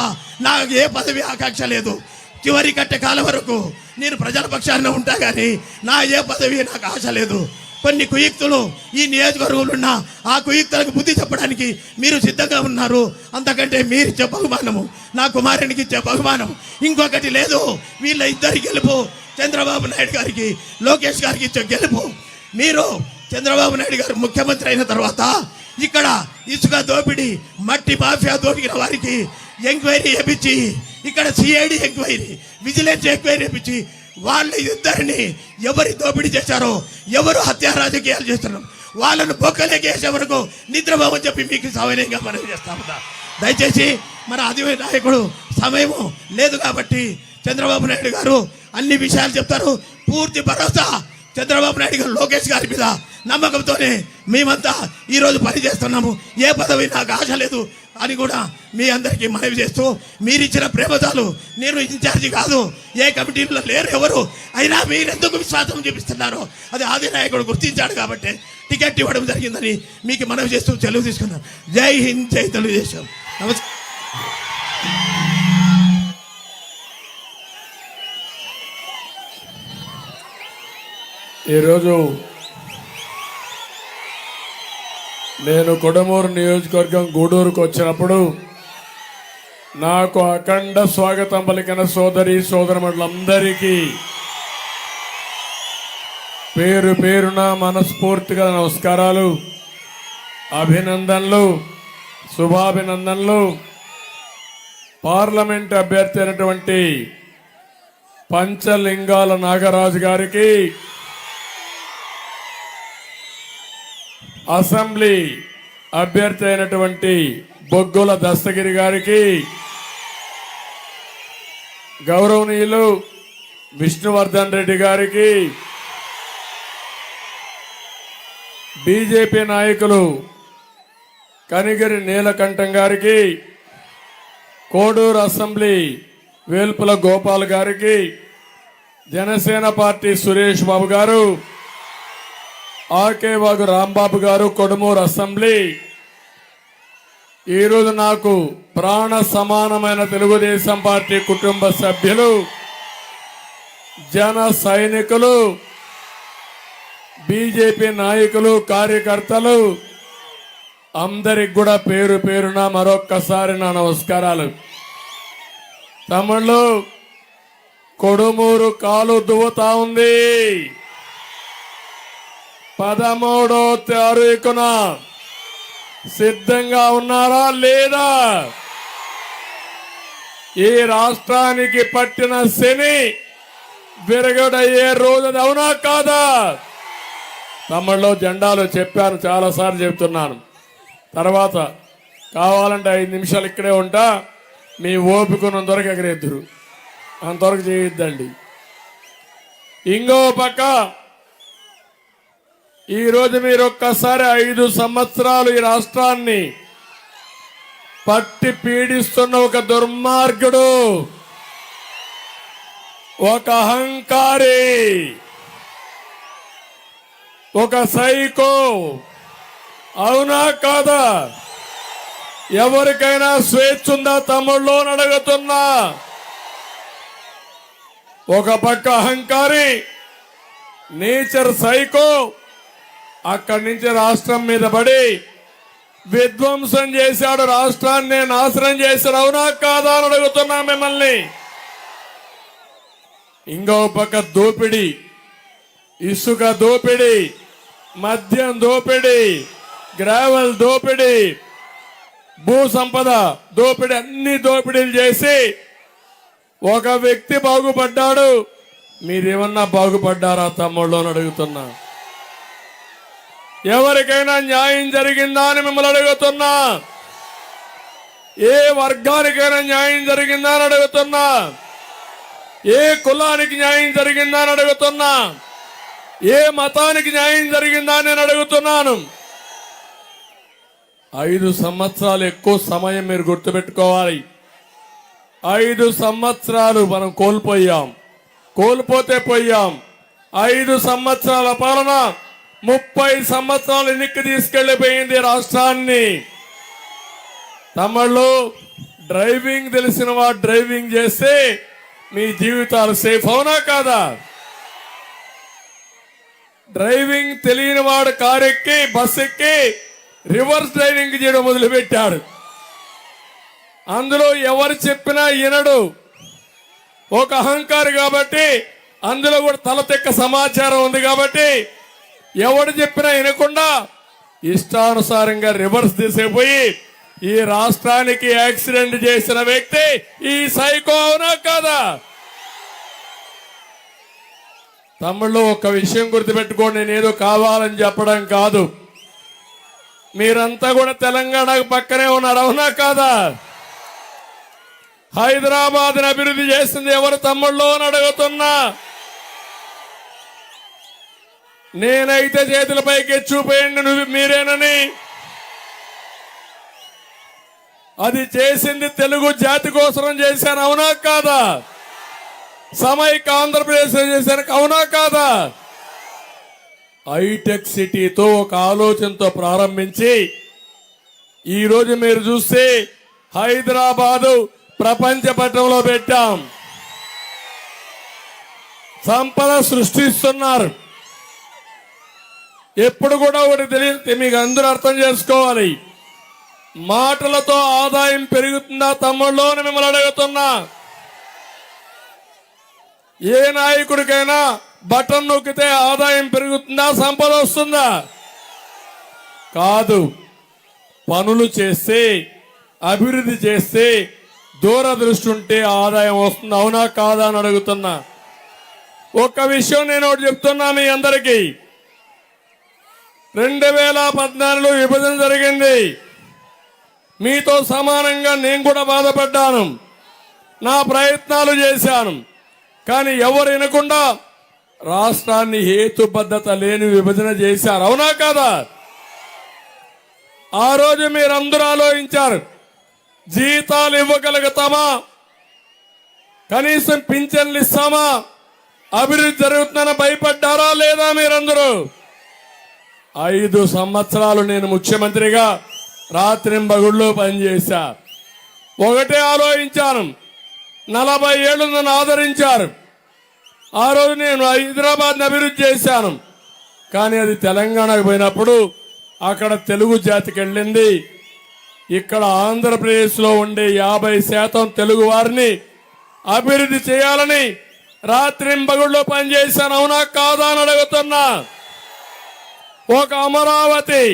నాకు ఏ పదవి ఆకాంక్ష లేదు. చివరి కట్టే కాలం వరకు నేను ప్రజల పక్షాన ఉంటా, కానీ నా ఏ పదవి నాకు ఆశ లేదు. కొన్ని కుయుక్తులు ఈ నియోజకవర్గంలో ఉన్న ఆ కుయుక్తులకు బుద్ధి చెప్పడానికి మీరు సిద్ధంగా ఉన్నారు. అంతకంటే మీరు ఇచ్చే బహుమానము, నా కుమారునికి ఇచ్చే బహుమానం ఇంకొకటి లేదు. వీళ్ళ ఇద్దరి గెలుపు చంద్రబాబు నాయుడు గారికి, లోకేష్ గారికి ఇచ్చే గెలుపు. మీరు చంద్రబాబు నాయుడు గారు ముఖ్యమంత్రి అయిన తర్వాత ఇక్కడ ఇసుక దోపిడీ, మట్టి మాఫియా దోపిడిన వారికి ఎంక్వైరీ చేపించి, ఇక్కడ సిఐడి ఎంక్వైరీ, విజిలెన్స్ ఎంక్వైరీ చేపించి వాళ్ళ ఇద్దరిని ఎవరి దోపిడీ చేశారో, ఎవరు హత్యా రాజకీయాలు చేస్తున్నారో వాళ్ళను బొక్కలేకేసే వరకు నిద్రపోమని చెప్పి మీకు సౌకర్యంగా మనం చేస్తాము. దయచేసి మన అధికార నాయకుడు సమయము లేదు కాబట్టి చంద్రబాబు నాయుడు గారు అన్ని విషయాలు చెప్తారు. పూర్తి భరోసా చంద్రబాబు నాయుడు గారు, లోకేష్ గారి మీద నమ్మకంతోనే మేమంతా ఈరోజు పనిచేస్తున్నాము. ఏ పదవి నాకు ఆశ లేదు అని కూడా మీ అందరికీ మనవి చేస్తూ, మీరిచ్చిన ప్రేమతాలు, నేను ఇన్ఛార్జి కాదు, ఏ కమిటీలో లేరు ఎవరు, అయినా మీరెందుకు విశ్వాసం చూపిస్తున్నారో అది ఆదినాయకుడు గుర్తించాడు కాబట్టి టికెట్ ఇవ్వడం జరిగిందని మీకు మనవి చేస్తూ సెలవు తీసుకున్నాను. జై హింద్, జై తెలుగుదేశం. నమస్కారం. ఈరోజు నేను కొడమూరు నియోజకవర్గం గూడూరుకు వచ్చినప్పుడు నాకు అఖండ స్వాగతం పలికిన సోదరి సోదరమణులందరికీ పేరు పేరున మనస్ఫూర్తిగా నమస్కారాలు, అభినందనలు, శుభాభినందనలు. పార్లమెంట్ అభ్యర్థి అయినటువంటి పంచలింగాల నాగరాజు గారికి, అసెంబ్లీ అభ్యర్థి అయినటువంటి బొగ్గుల దస్తగిరి గారికి, గౌరవనీయులు విష్ణువర్ధన్ రెడ్డి గారికి, బీజేపీ నాయకులు కనిగిరి నీలకంఠం గారికి, కోడూరు అసెంబ్లీ వేల్పుల గోపాల్ గారికి, జనసేన పార్టీ సురేష్ బాబు గారు, ఆర్కే వాగు రాంబాబు గారు, కొడుమూరు అసెంబ్లీ. ఈరోజు నాకు ప్రాణ సమానమైన తెలుగుదేశం పార్టీ కుటుంబ సభ్యులు, జన సైనికులు, బీజేపీ నాయకులు, కార్యకర్తలు అందరికి కూడా పేరు పేరున మరొక్కసారి నా నమస్కారాలు. తమిళలో కొడుమూరు కాలు దువ్వుతా ఉంది. 13వ తారీఖున సిద్ధంగా ఉన్నారా లేదా? ఈ రాష్ట్రానికి పట్టిన శని విరగడయ్యే రోజు అది, అవునా కాదా? తమిళలో జెండాలు చెప్పాను, చాలాసార్లు చెప్తున్నాను. తర్వాత కావాలంటే 5 నిమిషాలు ఇక్కడే ఉంటా, మీ ఓపికనంతవరకు ఎగరేద్దరు, అంతవరకు చేయొద్దండి. ఇంకో పక్క ఈరోజు మీరు ఒక్కసారి 5 సంవత్సరాలు ఈ రాష్ట్రాన్ని పట్టి పీడిస్తున్న ఒక దుర్మార్గుడు, ఒక అహంకారి, ఒక సైకో, అవునా కాదా? ఎవరికైనా స్వేచ్ఛ ఉందా తమ్ముళ్ళు అని అడుగుతున్నా. ఒక పక్క అహంకారి, నేచర్ సైకో, అక్కడి నుంచి రాష్ట్రం మీద పడి విధ్వంసం చేశాడు, రాష్ట్రాన్ని నాశనం చేశాడు, అవునా కాదా అని అడుగుతున్నా మిమ్మల్ని. ఇంకో పక్క దోపిడీ, ఇసుక దోపిడీ, మద్యం దోపిడీ, గ్రావెల్ దోపిడీ, భూ సంపద దోపిడీ, అన్ని దోపిడీలు చేసి ఒక వ్యక్తి బాగుపడ్డాడు. మీరేమన్నా బాగుపడ్డారా తమ్ముళ్ళు అని అడుగుతున్నా. ఎవరికైనా న్యాయం జరిగిందా అని మిమ్మల్ని అడుగుతున్నా. ఏ వర్గానికైనా న్యాయం జరిగిందా అని అడుగుతున్నా. ఏ కులానికి న్యాయం జరిగిందా అని అడుగుతున్నా. ఏ మతానికి న్యాయం జరిగిందా అని నేను అడుగుతున్నాను. 5 సంవత్సరాలు ఎక్కువ సమయం మీరు గుర్తుపెట్టుకోవాలి. 5 సంవత్సరాలు మనం కోల్పోతే పోయాం. 5 సంవత్సరాల పాలన 30 సంవత్సరాలు వెనక్కి తీసుకెళ్లిపోయింది రాష్ట్రాన్ని. తమిళలో డ్రైవింగ్ తెలిసిన వాడు డ్రైవింగ్ చేస్తే మీ జీవితాలు సేఫ్, అవునా కాదా? డ్రైవింగ్ తెలియని వాడు కారు ఎక్కి బస్ ఎక్కి రివర్స్ డ్రైవింగ్ చేయడం మొదలుపెట్టాడు. అందులో ఎవరు చెప్పినా వినడు, ఒక అహంకారి కాబట్టి. అందులో కూడా తలతెక్క సమాచారం ఉంది కాబట్టి ఎవడు చెప్పినా వినకుండా ఇష్టానుసారంగా రివర్స్ తీసేపోయి ఈ రాష్ట్రానికి యాక్సిడెంట్ చేసిన వ్యక్తి ఈ సైకో, అవునా కాదా? తమ్ముళ్ళు ఒక విషయం గుర్తుపెట్టుకోండి, నేను ఏదో కావాలని చెప్పడం కాదు. మీరంతా కూడా తెలంగాణకు పక్కనే ఉన్నారు, అవునా కాదా? హైదరాబాద్ అభివృద్ధి చేసింది ఎవరు తమ్ముళ్ళు అని అడుగుతున్నా. నేనైతే చేతులపైకి చూపేయండి నువ్వు మీరేనని. అది చేసింది తెలుగు జాతి కోసం చేశాను, అవునా కాదా? సమైక్య ఆంధ్రప్రదేశ్ చేశాను, అవునా కాదా? హైటెక్ సిటీతో ఒక ఆలోచనతో ప్రారంభించి ఈరోజు మీరు చూస్తే హైదరాబాదు ప్రపంచ పటంలో పెట్టాం. సంపద సృష్టిస్తున్నారు. ఎప్పుడు కూడా ఒకటి తెలియదు, మీకు అందరూ అర్థం చేసుకోవాలి. మాటలతో ఆదాయం పెరుగుతుందా తమ్ముళ్ళు అని మిమ్మల్ని అడుగుతున్నా. ఏ నాయకుడికైనా బటన్ నొక్కితే ఆదాయం పెరుగుతుందా, సంపద వస్తుందా? కాదు. పనులు చేస్తే, అభివృద్ధి చేస్తే, దూరదృష్టి ఉంటే ఆదాయం వస్తుంది, అవునా కాదా అని అడుగుతున్నా. ఒక్క విషయం నేను ఒకటి చెప్తున్నా మీ అందరికీ. 2014లో విభజన జరిగింది. మీతో సమానంగా నేను కూడా బాధపడ్డాను, నా ప్రయత్నాలు చేశాను. కానీ ఎవరు వినకుండా రాష్ట్రాన్ని హేతుబద్ధత లేని విభజన చేశారు, అవునా కాదా? ఆ రోజు మీరందరూ ఆలోచించారు, జీతాలు ఇవ్వగలుగుతామా, కనీసం పింఛన్లు ఇస్తామా, అభివృద్ధి జరుగుతుందని భయపడ్డారా లేదా మీరందరూ? 5 సంవత్సరాలు నేను ముఖ్యమంత్రిగా రాత్రింబగుళ్ళు పనిచేశా. ఒకటే ఆలోచించాను, 40 ఏళ్లు నన్ను ఆదరించారు. ఆ రోజు నేను హైదరాబాద్ని అభివృద్ధి చేశాను. కానీ అది తెలంగాణకు పోయినప్పుడు అక్కడ తెలుగు జాతికి వెళ్ళింది. ఇక్కడ ఆంధ్రప్రదేశ్లో ఉండే 50% తెలుగు వారిని అభివృద్ధి చేయాలని రాత్రింబగుళ్ళు పనిచేశాను, అవునా కాదా అని అడుగుతున్నా. ఒక అమరావతి,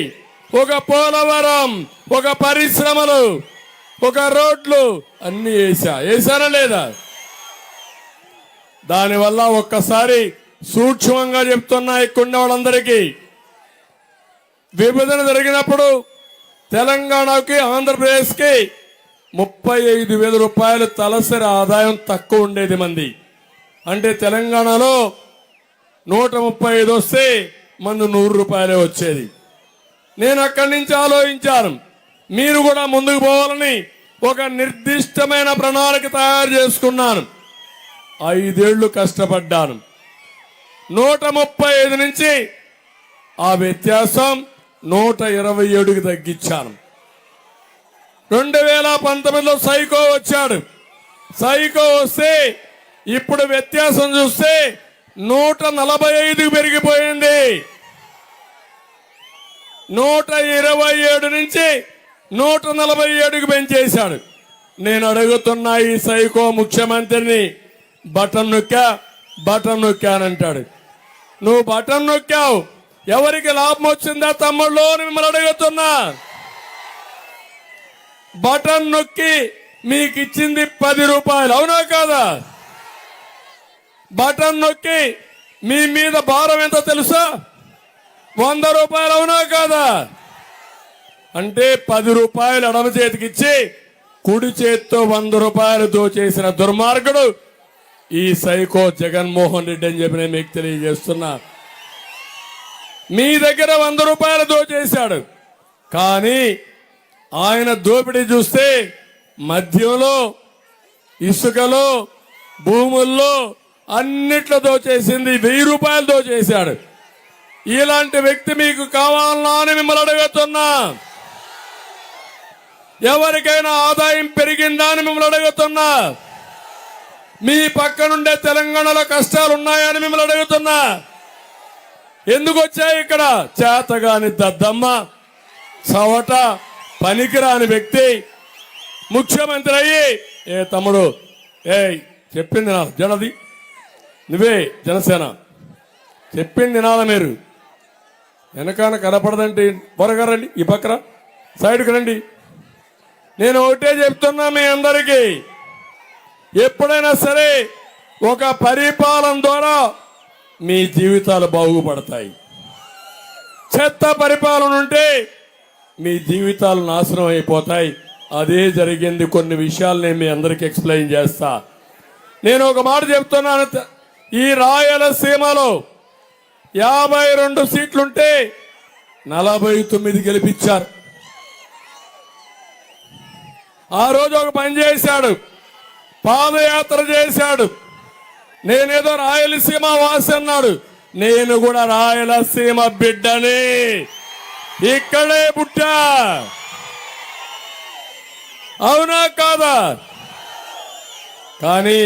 ఒక పోలవరం, ఒక పరిశ్రమలు, ఒక రోడ్లు అన్ని వేసానా లేదా? దానివల్ల ఒక్కసారి సూక్ష్మంగా చెప్తున్నా ఇక్కడ వాళ్ళందరికీ, విభజన జరిగినప్పుడు తెలంగాణకి ఆంధ్రప్రదేశ్కి 35,000 రూపాయలు తలసరి ఆదాయం తక్కువ ఉండేది మంది. అంటే తెలంగాణలో 135 వస్తే మంది 100 రూపాయలే వచ్చేది. నేను అక్కడి నుంచి ఆలోచించాను, మీరు కూడా ముందుకు పోవాలని ఒక నిర్దిష్టమైన ప్రణాళిక తయారు చేసుకున్నాను. 5 ఏళ్లు కష్టపడ్డాను. 135 నుంచి ఆ వ్యత్యాసం 127కి తగ్గించాను. 2019లో సైకో వచ్చాడు. సైకో వస్తే ఇప్పుడు వ్యత్యాసం చూస్తే 145కి పెరిగిపోయింది. 127 నుంచి 147కి పెంచేశాడు. నేను అడుగుతున్నా ఈ సైకో ముఖ్యమంత్రిని, బటన్ నొక్కానంటాడు. నువ్వు బటన్ నొక్కావు, ఎవరికి లాభం వచ్చిందా తమ్ముళ్ళు అని మిమ్మల్ని అడుగుతున్నా. బటన్ నొక్కి మీకు ఇచ్చింది 10 రూపాయలు, అవునా కాదా? బటన్ నొక్కి మీ మీద భారం ఎంత తెలుసా? 100 రూపాయలు, అవునా కాదా? అంటే 10 రూపాయలు ఎడమ చేతికిచ్చి కుడి చేత్తో 100 రూపాయలు దోచేసిన దుర్మార్గుడు ఈ సైకో జగన్మోహన్ రెడ్డి అని చెప్పి నేను మీకు తెలియజేస్తున్నా. మీ దగ్గర 100 రూపాయలు దోచేశాడు, కానీ ఆయన దోపిడీ చూస్తే మద్యంలో, ఇసుకలో, భూముల్లో అన్నిట్లో దోచేసింది 1000 రూపాయలు దోచేశాడు. ఇలాంటి వ్యక్తి మీకు కావాలన్నా అని మిమ్మల్ని అడుగుతున్నా. ఎవరికైనా ఆదాయం పెరిగిందా అని మిమ్మల్ని అడుగుతున్నా. మీ పక్కనుండే తెలంగాణలో కష్టాలు ఉన్నాయని మిమ్మల్ని అడుగుతున్నా. ఎందుకు వచ్చాయి ఇక్కడ? చేతగాని దద్దమ్మ, చవట, పనికిరాని వ్యక్తి ముఖ్యమంత్రి అయ్యి, ఏ తమ్ముడు, చెప్పింది నా జనది, నువ్వే జనసేన చెప్పింది వినాల. మీరు వెనకాల కనపడదంటే త్వరగా రండి, ఈ పక్కన సైడ్కి రండి. నేను ఒకటే చెప్తున్నా మీ అందరికీ, ఎప్పుడైనా సరే ఒక పరిపాలన ద్వారా మీ జీవితాలు బాగుపడతాయి. చెత్త పరిపాలన ఉంటే మీ జీవితాలు నాశనం అయిపోతాయి. అదే జరిగింది. కొన్ని విషయాలు నేను మీ అందరికీ ఎక్స్ప్లెయిన్ చేస్తా. నేను ఒక మాట చెప్తున్నాను, ఈ రాయలసీమలో 52 సీట్లుంటే 49 గెలిపించారు. ఆ రోజు ఒక పని చేశాడు, పాదయాత్ర చేశాడు. నేనేదో రాయలసీమ వాసి అన్నాడు, నేను కూడా రాయలసీమ బిడ్డని, ఇక్కడే పుట్టా, అవునా కాదా? కానీ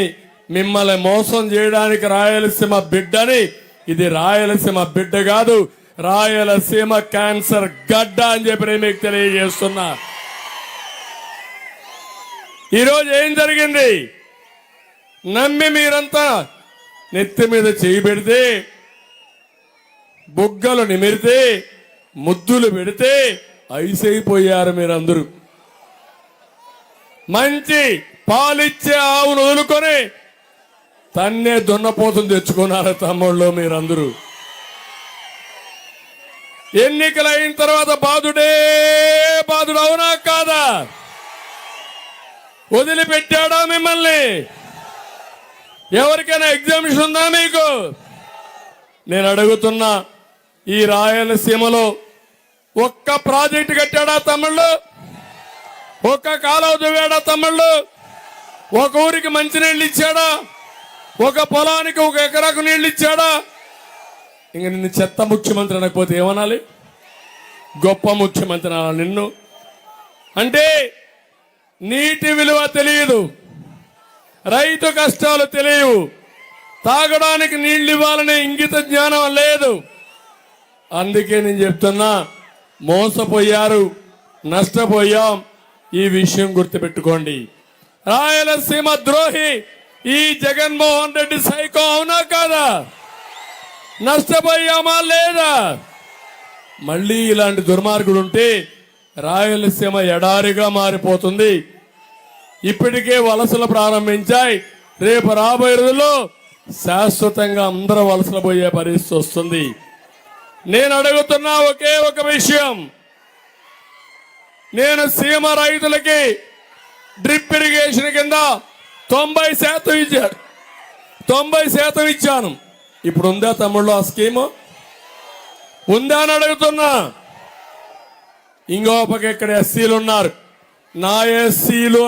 మిమ్మల్ని మోసం చేయడానికి రాయలసీమ బిడ్డని, ఇది రాయలసీమ బిడ్డ కాదు, రాయలసీమ క్యాన్సర్ గడ్డ అని చెప్పి నేను మీకు తెలియజేస్తున్నా. ఈరోజు ఏం జరిగింది? నమ్మి మీరంతా నెత్తి మీద చేయి పెడితే, బుగ్గలు నిమిరితే, ముద్దులు పెడితే ఐసైపోయారు మీరందరూ. మంచి పాలిచ్చే ఆవును వదులుకొని తన్నే దున్నపోతులు తెచ్చుకున్నారు తమ్ముళ్ళు మీరందరూ. ఎన్నికలు అయిన తర్వాత బాధుడే బాధుడు, అవునా కాదా? వదిలిపెట్టాడా మిమ్మల్ని? ఎవరికైనా ఎగ్జామిషన్ ఉందా మీకు? నేను అడుగుతున్నా, ఈ రాయలసీమలో ఒక్క ప్రాజెక్టు కట్టాడా తమ్ముళ్ళు? ఒక్క కాలువ దువ్వాడా తమ్ముళ్ళు? ఒక ఊరికి మంచినీళ్ళు ఇచ్చాడా? ఒక పొలానికి 1 ఎకరాకు నీళ్లు ఇచ్చాడా? ఇంక నిన్ను చెత్త ముఖ్యమంత్రి అనకపోతే ఏమనాలి? గొప్ప ముఖ్యమంత్రి అనాలి నిన్ను. అంటే నీటి విలువ తెలియదు, రైతు కష్టాలు తెలియవు, తాగడానికి నీళ్లు ఇవ్వాలనే ఇంగిత జ్ఞానం లేదు. అందుకే నేను చెప్తున్నా, మోసపోయారు, నష్టపోయాం. ఈ విషయం గుర్తుపెట్టుకోండి. రాయలసీమ ద్రోహి ఈ జగన్మోహన్ రెడ్డి సైకో, అవునా కాదా? నష్టపోయామా లేదా? మళ్ళీ ఇలాంటి దుర్మార్గుడు ఉంటే రాయలసీమ ఎడారిగా మారిపోతుంది. ఇప్పటికే వలసలు ప్రారంభించాయి. రేపు రాబోయే రోజుల్లో శాశ్వతంగా అందరూ వలసలు పోయే పరిస్థితి వస్తుంది. నేను అడుగుతున్నా ఒకే ఒక విషయం, నేను సీమ రైతులకి డ్రిప్ ఇరిగేషన్ కింద 90% ఇచ్చాడు, 90% ఇచ్చాను. ఇప్పుడు ఉందా తమ్ముళ్ళు ఆ స్కీము? ఉందా అని అడుగుతున్నా. ఇంకో పక్క ఇక్కడ ఎస్సీలు ఉన్నారు. నా ఎస్సీలు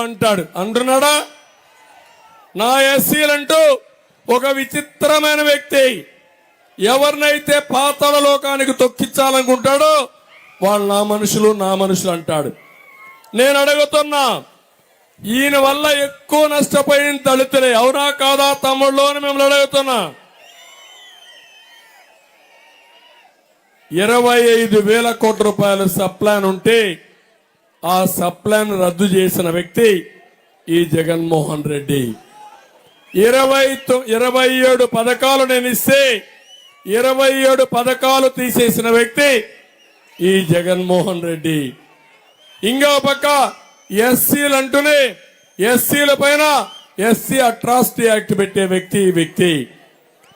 అంటున్నాడా? నా ఎస్సీలు అంటూ ఒక విచిత్రమైన వ్యక్తి ఎవరినైతే పాతాళ లోకానికి తొక్కించాలనుకుంటాడో వాళ్ళు నా మనుషులు అంటాడు. నేను అడుగుతున్నా, ఈయన వల్ల ఎక్కువ నష్టపోయిన దళితులే, అవునా కాదా తమ్ముళ్ళు అని మిమ్మల్ని అడుగుతున్నా. 25,000 కోట్ల రూపాయల సప్లాన్ ఉంటే ఆ సప్లాన్ రద్దు చేసిన వ్యక్తి ఈ జగన్మోహన్ రెడ్డి. 27 పథకాలు నేను ఇస్తే 27 పథకాలు తీసేసిన వ్యక్తి ఈ జగన్మోహన్ రెడ్డి. ఇంకో పక్క ఎస్సీలు అంటూనే ఎస్సీల పైన ఎస్సీ అట్రాసిటీ యాక్ట్ పెట్టే వ్యక్తి ఈ వ్యక్తి.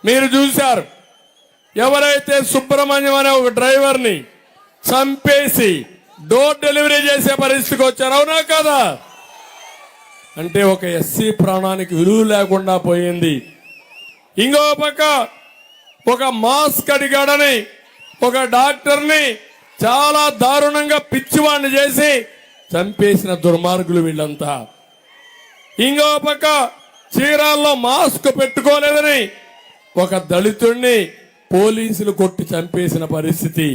మీరు చూశారు, ఎవరైతే సుబ్రహ్మణ్యం అనే ఒక డ్రైవర్ని చంపేసి డోర్ డెలివరీ చేసే పరిస్థితికి వచ్చారు, అవునా కదా? అంటే ఒక ఎస్సీ ప్రాణానికి విలువ లేకుండా పోయింది. ఇంకో పక్క ఒక మాస్క్ అడిగాడని ఒక డాక్టర్ని చాలా దారుణంగా పిచ్చివాడిని చేసి చంపేసిన దుర్మార్గులు వీళ్ళంతా. ఇంకో పక్క చీరాల్లో మాస్క్ పెట్టుకోలేదని ఒక దళితుడిని పోలీసులు కొట్టి చంపేసిన పరిస్థితి.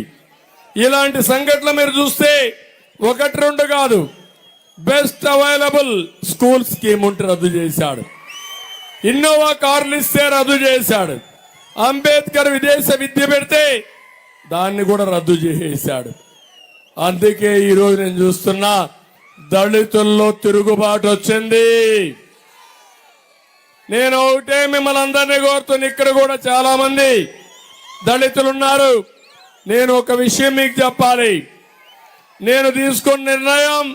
ఇలాంటి సంఘటనలు మీరు చూస్తే 1-2 కాదు. బెస్ట్ అవైలబుల్ స్కూల్ స్కీమ్ ఉంటే రద్దు చేశాడు. ఇన్నోవా కార్లు ఇస్తే రద్దు చేశాడు. అంబేద్కర్ విదేశ విద్య పెడితే దాన్ని కూడా రద్దు చేసేశాడు. అందుకే ఈరోజు నేను చూస్తున్నా దళితుల్లో తిరుగుబాటు వచ్చింది. నేను ఒకటే మిమ్మల్ని అందరినీ కోరుతున్నా, ఇక్కడ కూడా చాలా మంది దళితులు ఉన్నారు. నేను ఒక విషయం మీకు చెప్పాలి. నేను తీసుకున్న నిర్ణయం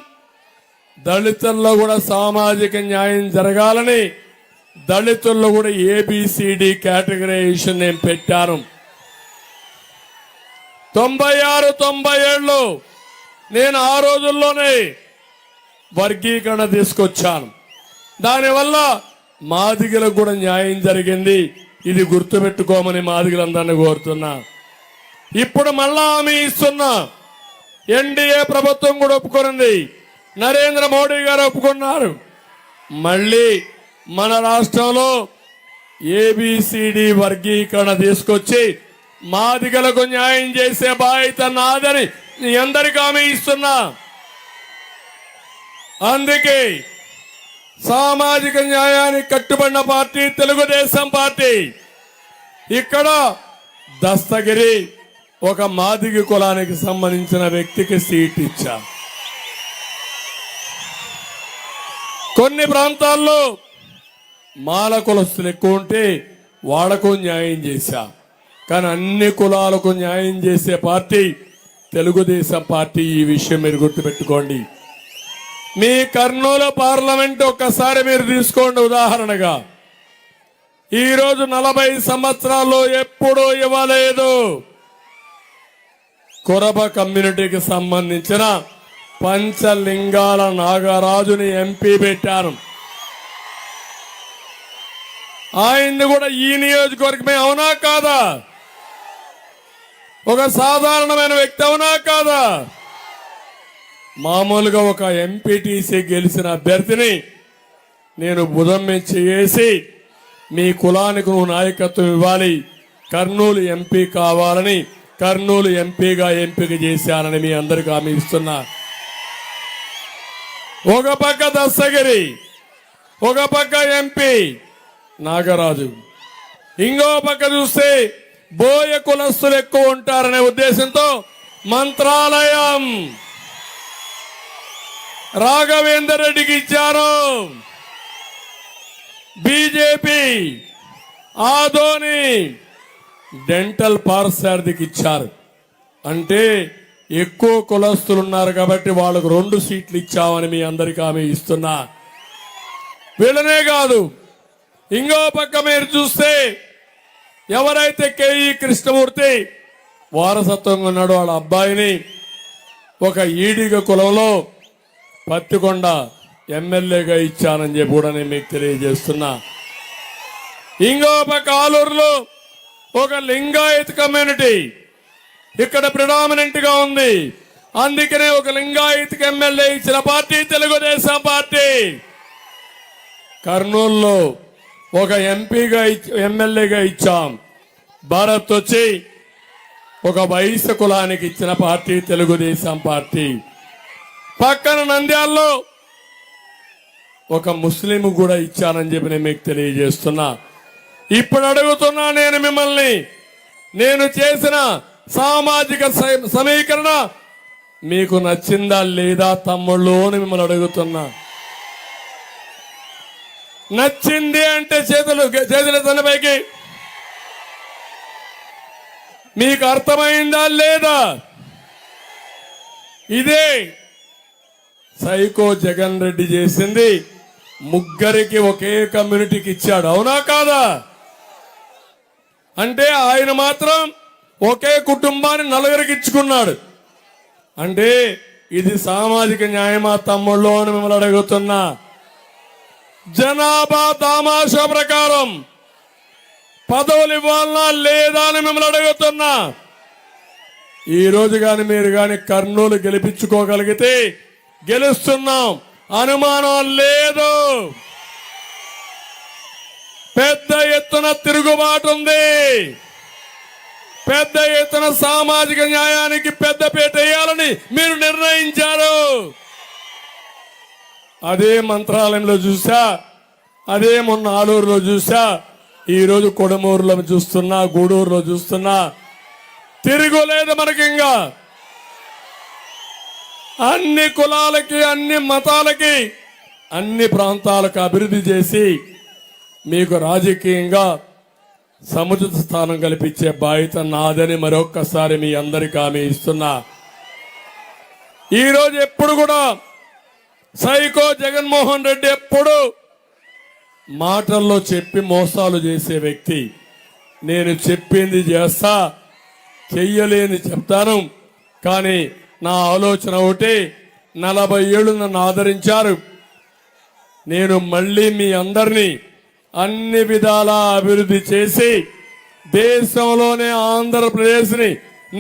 దళితుల్లో కూడా సామాజిక న్యాయం జరగాలని, దళితుల్లో కూడా ఏబిసిడి కేటగరైజేషన్ నేను పెట్టాను. 96-97లో నేను ఆ రోజుల్లోనే వర్గీకరణ తీసుకొచ్చాను. దానివల్ల మాదిగలకు కూడా న్యాయం జరిగింది. ఇది గుర్తుపెట్టుకోమని మాదిగలందరినీ కోరుతున్నా. ఇప్పుడు మళ్ళా హామీ ఇస్తున్నా, ఎన్డీఏ ప్రభుత్వం కూడా ఒప్పుకున్నది, నరేంద్ర మోడీ గారు ఒప్పుకున్నారు. మళ్ళీ మన రాష్ట్రంలో ఏబిసిడి వర్గీకరణ తీసుకొచ్చి మాదిగలకు న్యాయం చేసే బాధ్యత నాదని మీ అందరికీ హామీ ఇస్తున్నా. అందుకే సామాజిక న్యాయానికి కట్టుబడిన పార్టీ తెలుగుదేశం పార్టీ. ఇక్కడ దస్తగిరి ఒక మాదిగ కులానికి సంబంధించిన వ్యక్తికి సీట్ ఇచ్చా. కొన్ని ప్రాంతాల్లో మాల కులస్తులు ఎక్కువ ఉంటే వాళ్లకు న్యాయం చేశా. కానీ అన్ని కులాలకు న్యాయం చేసే పార్టీ తెలుగుదేశం పార్టీ. ఈ విషయం మీరు గుర్తుపెట్టుకోండి. మీ కర్నూలు పార్లమెంట్ ఒక్కసారి మీరు తీసుకోండి ఉదాహరణగా. ఈరోజు 40 సంవత్సరాల్లో ఎప్పుడూ ఇవ్వలేదు. కొరబ కమ్యూనిటీకి సంబంధించిన పంచలింగాల నాగరాజుని ఎంపీ పెట్టారు. ఆయన్ని కూడా ఈ నియోజకవర్గమే, అవునా కాదా? ఒక సాధారణమైన వ్యక్తి, అవునా కాదా? మామూలుగా ఒక ఎంపీటీసీ గెలిచిన అభ్యర్థిని నేను బుధం మీద చేసి మీ కులానికి నువ్వు నాయకత్వం ఇవ్వాలి, కర్నూలు ఎంపీ కావాలని కర్నూలు ఎంపీగా ఎంపిక చేశానని మీ అందరికీ హామీ ఇస్తున్నా. ఒక పక్క దస్తగిరి, ఒక పక్క ఎంపీ నాగరాజు, ఇంకో పక్క చూస్తే బోయ కులస్తులు ఎక్కువ ఉంటారనే ఉద్దేశంతో మంత్రాలయం రాఘవేందర్ రెడ్డికి ఇచ్చారు. బీజేపీ ఆదోని డెంటల్ పార్సారథికి ఇచ్చారు. అంటే ఎక్కువ కులస్తులు ఉన్నారు కాబట్టి వాళ్ళకు 2 సీట్లు ఇచ్చామని మీ అందరికీ హామీ ఇస్తున్నా. వీళ్ళనే కాదు, ఇంకో పక్క మీరు చూస్తే ఎవరైతే కేఈ కృష్ణమూర్తి వారసత్వంగా ఉన్నాడో వాళ్ళ అబ్బాయిని ఒక ఈడిగ కులంలో పత్తికొండ ఎమ్మెల్యేగా ఇచ్చానని చెప్పి కూడా నేను మీకు తెలియజేస్తున్నా. ఇంకో పక్క ఆలూరులో ఒక లింగాయత్ కమ్యూనిటీ ఇక్కడ ప్రిడామినెంట్ గా ఉంది. అందుకనే ఒక లింగాయత్ ఎమ్మెల్యే ఇచ్చిన పార్టీ తెలుగుదేశం పార్టీ. కర్నూలులో ఒక ఎంపీగా ఎమ్మెల్యేగా ఇచ్చాం. భారత్ వచ్చి ఒక వైశ్య కులానికి ఇచ్చిన పార్టీ తెలుగుదేశం పార్టీ. పక్కన నంద్యాలలో ఒక ముస్లిం కూడా ఇచ్చానని చెప్పి నేను మీకు తెలియజేస్తున్నా. ఇప్పుడు అడుగుతున్నా నేను మిమ్మల్ని, నేను చేసిన సామాజిక సమీకరణ మీకు నచ్చిందా లేదా తమ్ముళ్ళు అని మిమ్మల్ని అడుగుతున్నా. నచ్చింది అంటే చేతుల తనపైకి. మీకు అర్థమైందా లేదా? ఇదే సైకో జగన్ రెడ్డి చేసింది. ముగ్గురికి ఒకే కమ్యూనిటీకి ఇచ్చాడు, అవునా కాదా? అంటే ఆయన మాత్రం ఒకే కుటుంబాన్ని 4 ఇచ్చుకున్నాడు. అంటే ఇది సామాజిక న్యాయమా తమ్ముళ్ళు అని మిమ్మల్ని అడుగుతున్నా. జనాభా దామాషా ప్రకారం పదవులు ఇవ్వాలనా లేదా అని మిమ్మల్ని అడుగుతున్నా. ఈ రోజు గాని మీరు గాని కర్నూలు గెలిపించుకోగలిగితే గెలుస్తున్నాం, అనుమానం లేదు. పెద్ద ఎత్తున తిరుగుబాటు ఉంది. పెద్ద ఎత్తున సామాజిక న్యాయానికి పెద్దపీట వేయాలని మీరు నిర్ణయించారు. అదే మంత్రాలయంలో చూసా, అదే మొన్న ఆలూరులో చూసా, ఈ రోజు కొడమూరులో చూస్తున్నా, గూడూరులో చూస్తున్నా. తిరుగులేదు మనకి. ఇంకా అన్ని కులాలకి, అన్ని మతాలకి, అన్ని ప్రాంతాలకు అభివృద్ధి చేసి మీకు రాజకీయంగా సముచిత స్థానం కల్పించే బాధ్యత నాదని మరొక్కసారి మీ అందరికీ హామీ ఇస్తున్నా. ఈరోజు ఎప్పుడు కూడా సైకో జగన్మోహన్ రెడ్డి ఎప్పుడు మాటల్లో చెప్పి మోసాలు చేసే వ్యక్తి. నేను చెప్పింది చేస్తా, చెయ్యలేని చెప్తాను. కానీ నా ఆలోచన ఒకటి, 40 ఏళ్ళు నన్ను ఆదరించారు. నేను మళ్ళీ మీ అందరినీ అన్ని విధాలా అభివృద్ధి చేసి దేశంలోనే ఆంధ్రప్రదేశ్ని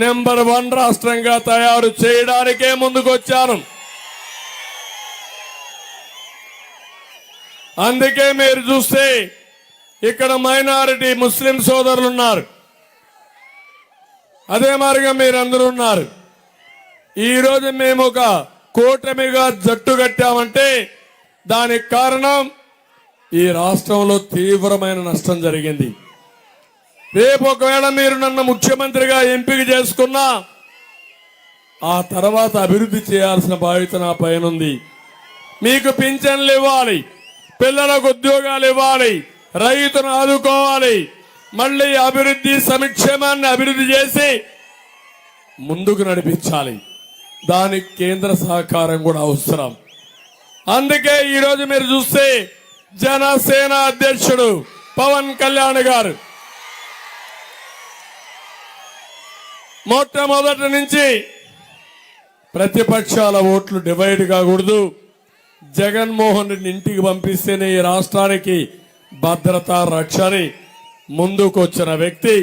నెంబర్ 1 రాష్ట్రంగా తయారు చేయడానికే ముందుకొచ్చాను. అందుకే మీరు చూస్తే ఇక్కడ మైనారిటీ ముస్లిం సోదరులు ఉన్నారు, అదే మార్గం మీరందరూ ఉన్నారు. ఈరోజు మేము ఒక కూటమిగా జట్టు కట్టామంటే దానికి కారణం ఈ రాష్ట్రంలో తీవ్రమైన నష్టం జరిగింది. రేపు ఒకవేళ మీరు నన్ను ముఖ్యమంత్రిగా ఎంపిక చేసుకున్నా ఆ తర్వాత అభివృద్ధి చేయాల్సిన బాధ్యత నా పైన ఉంది. మీకు పింఛన్లు ఇవ్వాలి, పిల్లలకు ఉద్యోగాలు ఇవ్వాలి, రైతును ఆదుకోవాలి, మళ్ళీ అభివృద్ధి సంక్షేమాన్ని అభివృద్ధి చేసి ముందుకు నడిపించాలి. దానికి కేంద్ర సహకారం కూడా అవసరం. అందుకే ఈరోజు మీరు చూస్తే జనసేన అధ్యక్షుడు పవన్ కళ్యాణ్ గారు మొట్టమొదటి నుంచి ప్రతిపక్షాల ఓట్లు డివైడ్ కాకూడదు, జగన్మోహన్ రెడ్డి ఇంటికి పంపిస్తేనే ఈ రాష్ట్రానికి భద్రత రక్షని ముందుకు వచ్చిన వ్యక్తి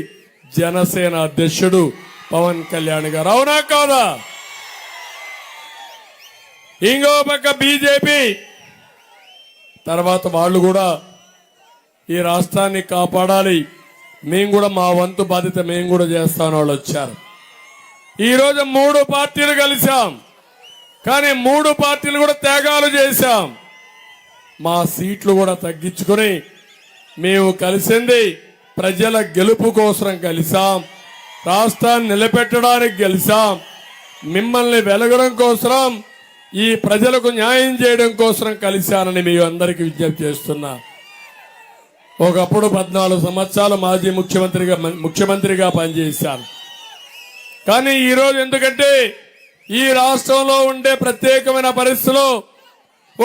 జనసేన అధ్యక్షుడు పవన్ కళ్యాణ్ గారు, అవునా కాదా? ఇంకో పక్క బీజేపీ తర్వాత వాళ్ళు కూడా ఈ రాష్ట్రాన్ని కాపాడాలి, మేము కూడా మా వంతు బాధ్యత మేము కూడా చేస్తామని వాళ్ళు వచ్చారు. ఈరోజు 3 పార్టీలు కలిశాం, కానీ 3 పార్టీలు కూడా త్యాగాలు చేశాం. మా సీట్లు కూడా తగ్గించుకుని మేము కలిసింది ప్రజల గెలుపు కోసం కలిసాం, రాష్ట్రాన్ని నిలబెట్టడానికి గెలిచాం, మిమ్మల్ని వెలగడం కోసం, ఈ ప్రజలకు న్యాయం చేయడం కోసం కలిశానని మీ అందరికీ విజ్ఞప్తి చేస్తున్నా. ఒకప్పుడు 14 సంవత్సరాలు మాజీ ముఖ్యమంత్రిగా పనిచేశాను. కానీ ఈరోజు ఎందుకంటే ఈ రాష్ట్రంలో ఉండే ప్రత్యేకమైన పరిస్థితుల్లో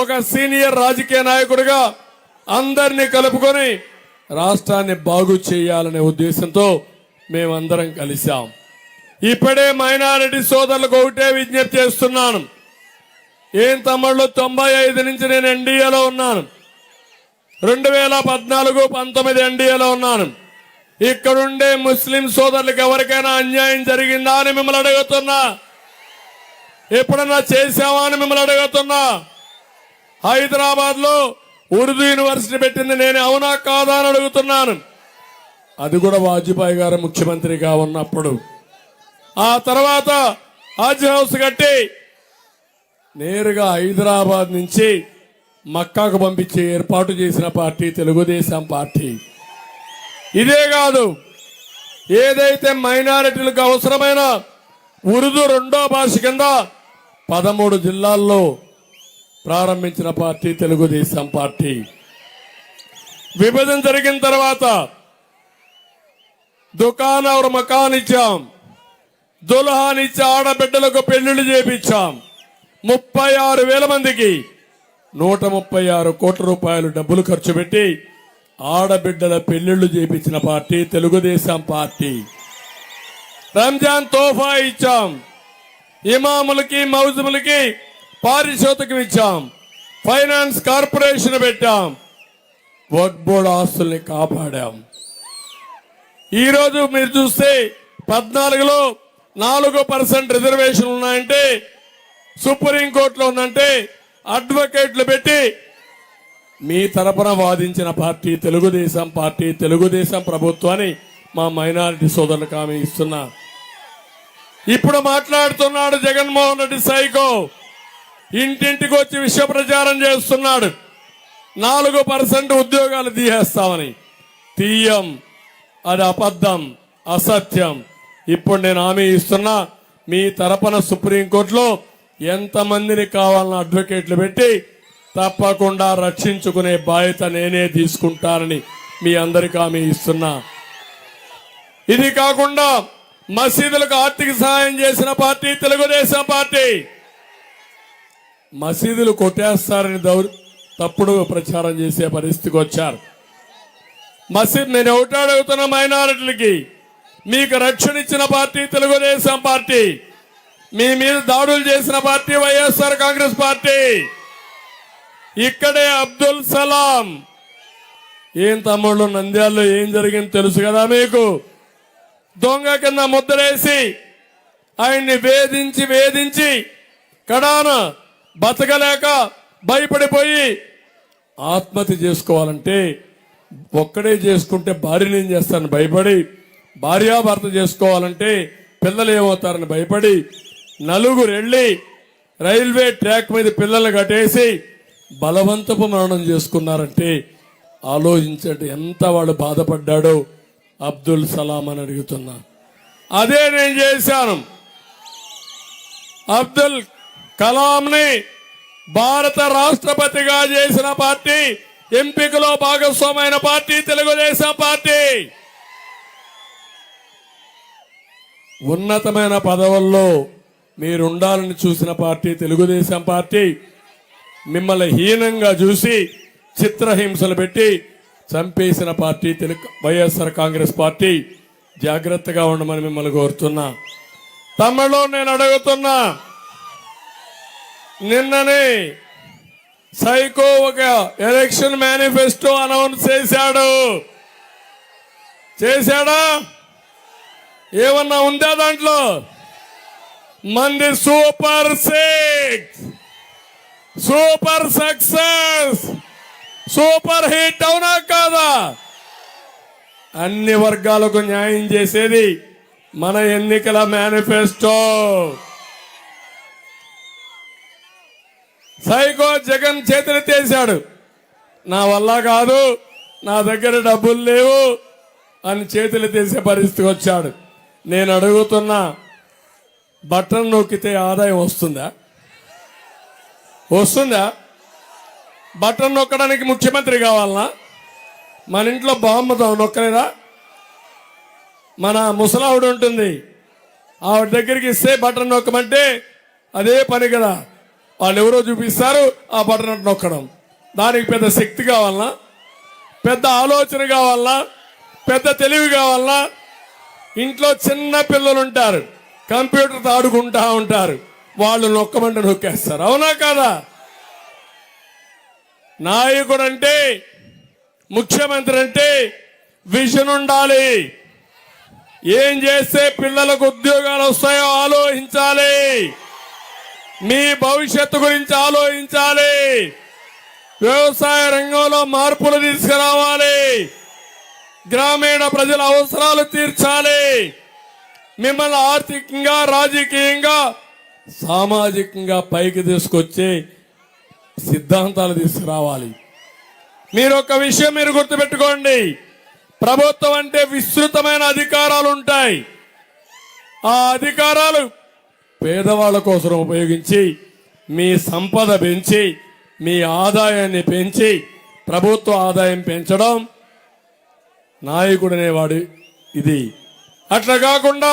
ఒక సీనియర్ రాజకీయ నాయకుడిగా అందరినీ కలుపుకొని రాష్ట్రాన్ని బాగు చేయాలనే ఉద్దేశంతో మేమందరం కలిశాం. ఇప్పుడే మైనారిటీ సోదరులకు ఒకటే విజ్ఞప్తి చేస్తున్నాను. ఏం తమ్ముళ్ళు, 95 నుంచి నేను ఎన్డీఏలో ఉన్నాను. 2014-19 ఎన్డీఏలో ఉన్నాను. ఇక్కడుండే ముస్లిం సోదరులకు ఎవరికైనా అన్యాయం జరిగిందా అని మిమ్మల్ని అడుగుతున్నా. ఎప్పుడన్నా చేశావా అని మిమ్మల్ని అడుగుతున్నా. హైదరాబాద్ లో ఉర్దూ యూనివర్సిటీ పెట్టింది నేను, అవునా కాదా అని అడుగుతున్నాను. అది కూడా వాజ్పేయి గారు ముఖ్యమంత్రిగా ఉన్నప్పుడు. ఆ తర్వాత హజ్ హౌస్ కట్టి నేరుగా హైదరాబాద్ నుంచి మక్కాకు పంపించి ఏర్పాటు చేసిన పార్టీ తెలుగుదేశం పార్టీ. ఇదే కాదు, ఏదైతే మైనారిటీలకు అవసరమైన ఉర్దూ 2వ భాష కింద 13 జిల్లాల్లో ప్రారంభించిన పార్టీ తెలుగుదేశం పార్టీ. విభజన జరిగిన తర్వాత దుకాన్ और మకాన్ ఇచ్చాం, దుల్హాన్ ఇచ్చి ఆడబిడ్డలకు పెళ్లిళ్లు చేపించాం. 36,000 మందికి 136 కోట్ల రూపాయలు డబ్బులు ఖర్చు పెట్టి ఆడబిడ్డల పెళ్లిళ్లు చేపించిన పార్టీ తెలుగుదేశం పార్టీ. రంజాన్ తోఫా ఇచ్చాం, ఇమాములకి మౌజుములకి పారితోషికం ఇచ్చాం, ఫైనాన్స్ కార్పొరేషన్ పెట్టాం, వక్ఫ్ బోర్డు ఆస్తుల్ని కాపాడాం. ఈరోజు మీరు చూస్తే 14లో 4% రిజర్వేషన్ ఉన్నాయంటే, సుప్రీంకోర్టులో ఉందంటే అడ్వకేట్లు పెట్టి మీ తరపున వాదించిన పార్టీ తెలుగుదేశం పార్టీ, తెలుగుదేశం ప్రభుత్వాన్ని మా మైనారిటీ సోదరులకు హామీ ఇస్తున్నా. ఇప్పుడు మాట్లాడుతున్నాడు జగన్మోహన్ రెడ్డి సైకో. ఇంటింటికి వచ్చి విష ప్రచారం చేస్తున్నాడు. 4% ఉద్యోగాలు తీసేస్తామని. తీయం, అది అబద్ధం, అసత్యం. ఇప్పుడు నేను హామీ ఇస్తున్నా, మీ తరపున సుప్రీంకోర్టులో ఎంతమందిని కావాలన్న అడ్వకేట్లు పెట్టి తప్పకుండా రక్షించుకునే బాధ్యత నేనే తీసుకుంటానని మీ అందరికీ హామీ ఇస్తున్నా. ఇది కాకుండా మసీదులకు ఆర్థిక సహాయం చేసిన పార్టీ తెలుగుదేశం పార్టీ. మసీదులు కొట్టేస్తారని తప్పుడు ప్రచారం చేసే పరిస్థితికి వచ్చారు. మసీద్ నేను ఒకటి అడుగుతున్న మైనారిటీలకి, మీకు రక్షణ ఇచ్చిన పార్టీ తెలుగుదేశం పార్టీ. మీ మీద దాడులు చేసిన పార్టీ వైఎస్ఆర్ కాంగ్రెస్ పార్టీ. ఇక్కడే అబ్దుల్ సలాం, ఏం తమ్ముళ్ళు నంద్యాలలో ఏం జరిగింది తెలుసు కదా మీకు. దొంగ కింద ముద్రేసి ఆయన్ని వేధించి కడాన బతకలేక భయపడిపోయి ఆత్మహత్య చేసుకోవాలంటే, ఒక్కడే చేసుకుంటే భార్యను ఏం చేస్తారని భయపడి, భార్యాభర్త చేసుకోవాలంటే పిల్లలు ఏమవుతారని భయపడి, నలుగురు వెళ్ళి రైల్వే ట్రాక్ మీద పిల్లలు కట్టేసి బలవంతపు మరణం చేసుకున్నారంటే ఆలోచించండి ఎంత వాడు బాధపడ్డాడో అబ్దుల్ సలాం అని అడుగుతున్నా. అదే నేను చేశాను. అబ్దుల్ కలాంని భారత రాష్ట్రపతిగా చేసిన పార్టీ, ఎంపికలో భాగస్వామైన పార్టీ తెలుగుదేశం పార్టీ. ఉన్నతమైన పదవుల్లో మీరుండాలని చూసిన పార్టీ తెలుగుదేశం పార్టీ. మిమ్మల్ని హీనంగా చూసి చిత్రహింసలు పెట్టి చంపేసిన పార్టీ వైఎస్ఆర్ కాంగ్రెస్ పార్టీ. జాగ్రత్తగా ఉండమని మిమ్మల్ని కోరుతున్నా. తమిళలో నేను అడుగుతున్నా, నిన్ననే సైకో ఒక ఎలక్షన్ మేనిఫెస్టో అనౌన్స్ చేశాడా? ఏమన్నా ఉందా దాంట్లో? మంది super 6, super success, super hit, అవునా కాదా? అన్ని వర్గాలకు న్యాయం చేసేది మన ఎన్నికల మేనిఫెస్టో. సైకో జగన్ చేతులెత్తేశాడు. నా వల్ల కాదు, నా దగ్గర డబ్బులు లేవు అని చేతులెత్తేసే పరిస్థితికి వచ్చాడు. నేను అడుగుతున్నా, బటన్ నొక్కితే ఆదాయం వస్తుందా? బటన్ నొక్కడానికి ముఖ్యమంత్రి కావాలనా? మన ఇంట్లో బాంబు నొక్కలేదా? మన ముసలావిడ ఉంటుంది, ఆవిడ దగ్గరికి ఇస్తే బటన్ నొక్కమంటే అదే పని కదా, వాళ్ళు ఎవరో చూపిస్తారు, ఆ బటన్ నొక్కడం. దానికి పెద్ద శక్తి కావాలనా, పెద్ద ఆలోచన కావాలనా, పెద్ద తెలివి కావాలనా? ఇంట్లో చిన్న పిల్లలు ఉంటారు, కంప్యూటర్తో ఆడుకుంటా ఉంటారు, వాళ్ళు నొక్కమంటే నొక్కేస్తారు. అవునా కాదా? నాయకుడు అంటే, ముఖ్యమంత్రి అంటే విజన్ ఉండాలి. ఏం చేస్తే పిల్లలకు ఉద్యోగాలు వస్తాయో ఆలోచించాలి. మీ భవిష్యత్తు గురించి ఆలోచించాలి. వ్యవసాయ రంగంలో మార్పులు తీసుకురావాలి. గ్రామీణ ప్రజల అవసరాలు తీర్చాలి. మిమ్మల్ని ఆర్థికంగా, రాజకీయంగా, సామాజికంగా పైకి తీసుకొచ్చే సిద్ధాంతాలు తీసుకురావాలి. మీరు ఒక విషయం మీరు గుర్తుపెట్టుకోండి, ప్రభుత్వం అంటే విస్తృతమైన అధికారాలు ఉంటాయి. ఆ అధికారాలు పేదవాళ్ళ కోసం ఉపయోగించి మీ సంపద పెంచి, మీ ఆదాయాన్ని పెంచి, ప్రభుత్వ ఆదాయం పెంచడం నాయకుడు అనేవాడు ఇది. అట్లా కాకుండా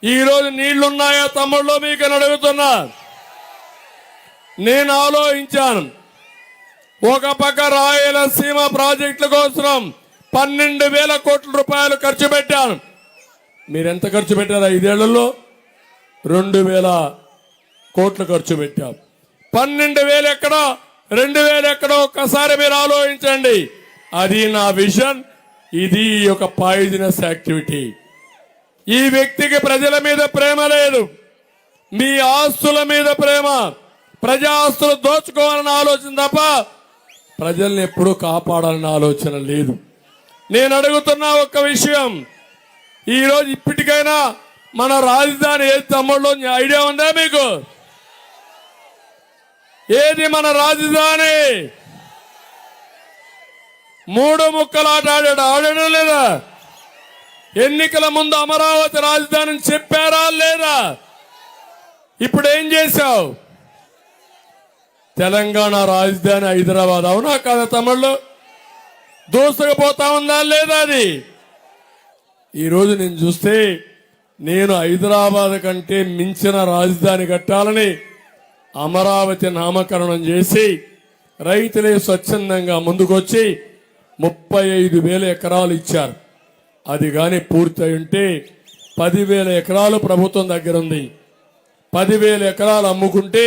ఈరోజు నీళ్లున్నాయా తమ్ముళ్ళు మీకు అని అడుగుతున్నా. నేను ఆలోచించాను, ఒక పక్క రాయలసీమ ప్రాజెక్టుల కోసం 12,000 కోట్ల రూపాయలు ఖర్చు పెట్టాను. మీరెంత ఖర్చు పెట్టారు? 5 ఏళ్లలో 2,000 కోట్లు ఖర్చు పెట్టాం. 12,000 ఎక్కడ, 2,000 ఎక్కడ? ఒక్కసారి మీరు ఆలోచించండి. అది నా విజన్. ఇది ఒక పాయిజనస్ యాక్టివిటీ. ఈ వ్యక్తికి ప్రజల మీద ప్రేమ లేదు, మీ ఆస్తుల మీద ప్రేమ. ప్రజా ఆస్తులు దోచుకోవాలన్న ఆలోచన తప్ప ప్రజల్ని ఎప్పుడూ కాపాడాలన్న ఆలోచన లేదు. నేను అడుగుతున్నా ఒక్క విషయం, ఈరోజు ఇప్పటికైనా మన రాజధాని ఏది తమ్ముళ్ళు? ఐడియా ఉందా మీకు? ఏది మన రాజధాని? 3 ముక్కలాట ఆడాడు లేదా? ఎన్నికల ముందు అమరావతి రాజధాని చెప్పారా లేదా? ఇప్పుడు ఏం చేశావు? తెలంగాణ రాజధాని హైదరాబాద్. అవునా కాదా తమ్ముళ్ళు? దూసుకుపోతా ఉందా లేదా? అది ఈరోజు నేను చూస్తే, నేను హైదరాబాద్ కంటే మించిన రాజధాని కట్టాలని అమరావతి నామకరణం చేసి రైతులే స్వచ్ఛందంగా ముందుకొచ్చి 35,000 ఎకరాలు ఇచ్చారు. అది కానీ పూర్తయి ఉంటే 10,000 ఎకరాలు ప్రభుత్వం దగ్గర ఉంది. 10,000 ఎకరాలు అమ్ముకుంటే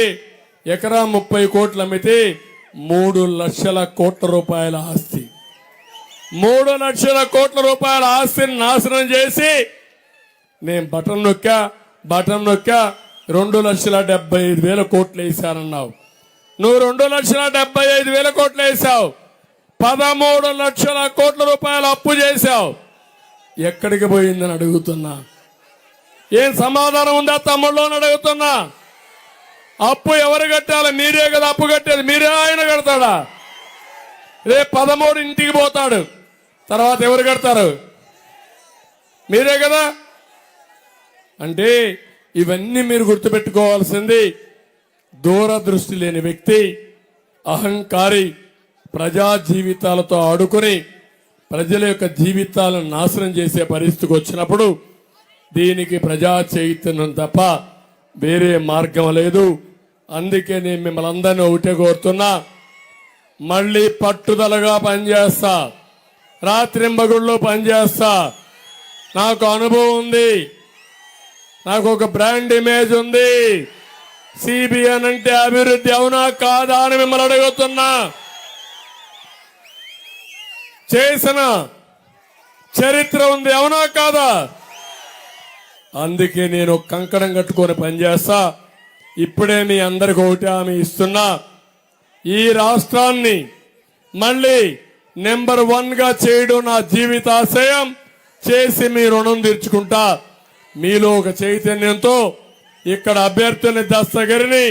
ఎకరా 30 కోట్లు అమ్మితే 3 లక్షల కోట్ల రూపాయల ఆస్తి. 3 లక్షల కోట్ల రూపాయల ఆస్తిని నాశనం చేసి నేను బటన్ నొక్కా 2,75,000 కోట్లు వేశానన్నావు. నువ్వు 2,75,000 కోట్లు వేశావు, 13 లక్షల కోట్ల రూపాయలు అప్పు చేశావు. ఎక్కడికి పోయిందని అడుగుతున్నా. ఏం సమాధానం ఉందా తమ్ముళ్ళు అని అడుగుతున్నా. అప్పు ఎవరు కట్టాలి? మీరే కదా అప్పు కట్టేది. మీరే ఆయన కడతాడా? రేపు 13 ఇంటికి పోతాడు, తర్వాత ఎవరు కడతారు? మీరే కదా. అంటే ఇవన్నీ మీరు గుర్తుపెట్టుకోవాల్సింది. దూరదృష్టి లేని వ్యక్తి, అహంకారి, ప్రజా జీవితాలతో ఆడుకొని ప్రజల యొక్క జీవితాలను నాశనం చేసే పరిస్థితికి వచ్చినప్పుడు దీనికి ప్రజా చైతన్యం తప్ప వేరే మార్గం లేదు. అందుకే నేను మిమ్మల్ని అందరినీ ఒకటే కోరుతున్నా, మళ్ళీ పట్టుదలగా పనిచేస్తా, రాత్రింబగుళ్ళు పనిచేస్తా. నాకు అనుభవం ఉంది, నాకు ఒక బ్రాండ్ ఇమేజ్ ఉంది. సిబిఎన్ అంటే అభివృద్ధి, అవునా కాదా అని మిమ్మల్ని అడుగుతున్నా. చేసిన చరిత్ర ఉంది, అవునా కాదా? అందుకే నేను కంకణం కట్టుకొని పనిచేస్తా. ఇప్పుడే మీ అందరికి ఒకటి హామీ ఇస్తున్నా, ఈ రాష్ట్రాన్ని మళ్ళీ నెంబర్ 1గా చేయడం నా జీవితాశయం. చేసి మీ రుణం తీర్చుకుంటా. మీలో ఒక చైతన్యంతో ఇక్కడ అభ్యర్థుని దస్తగిరిని,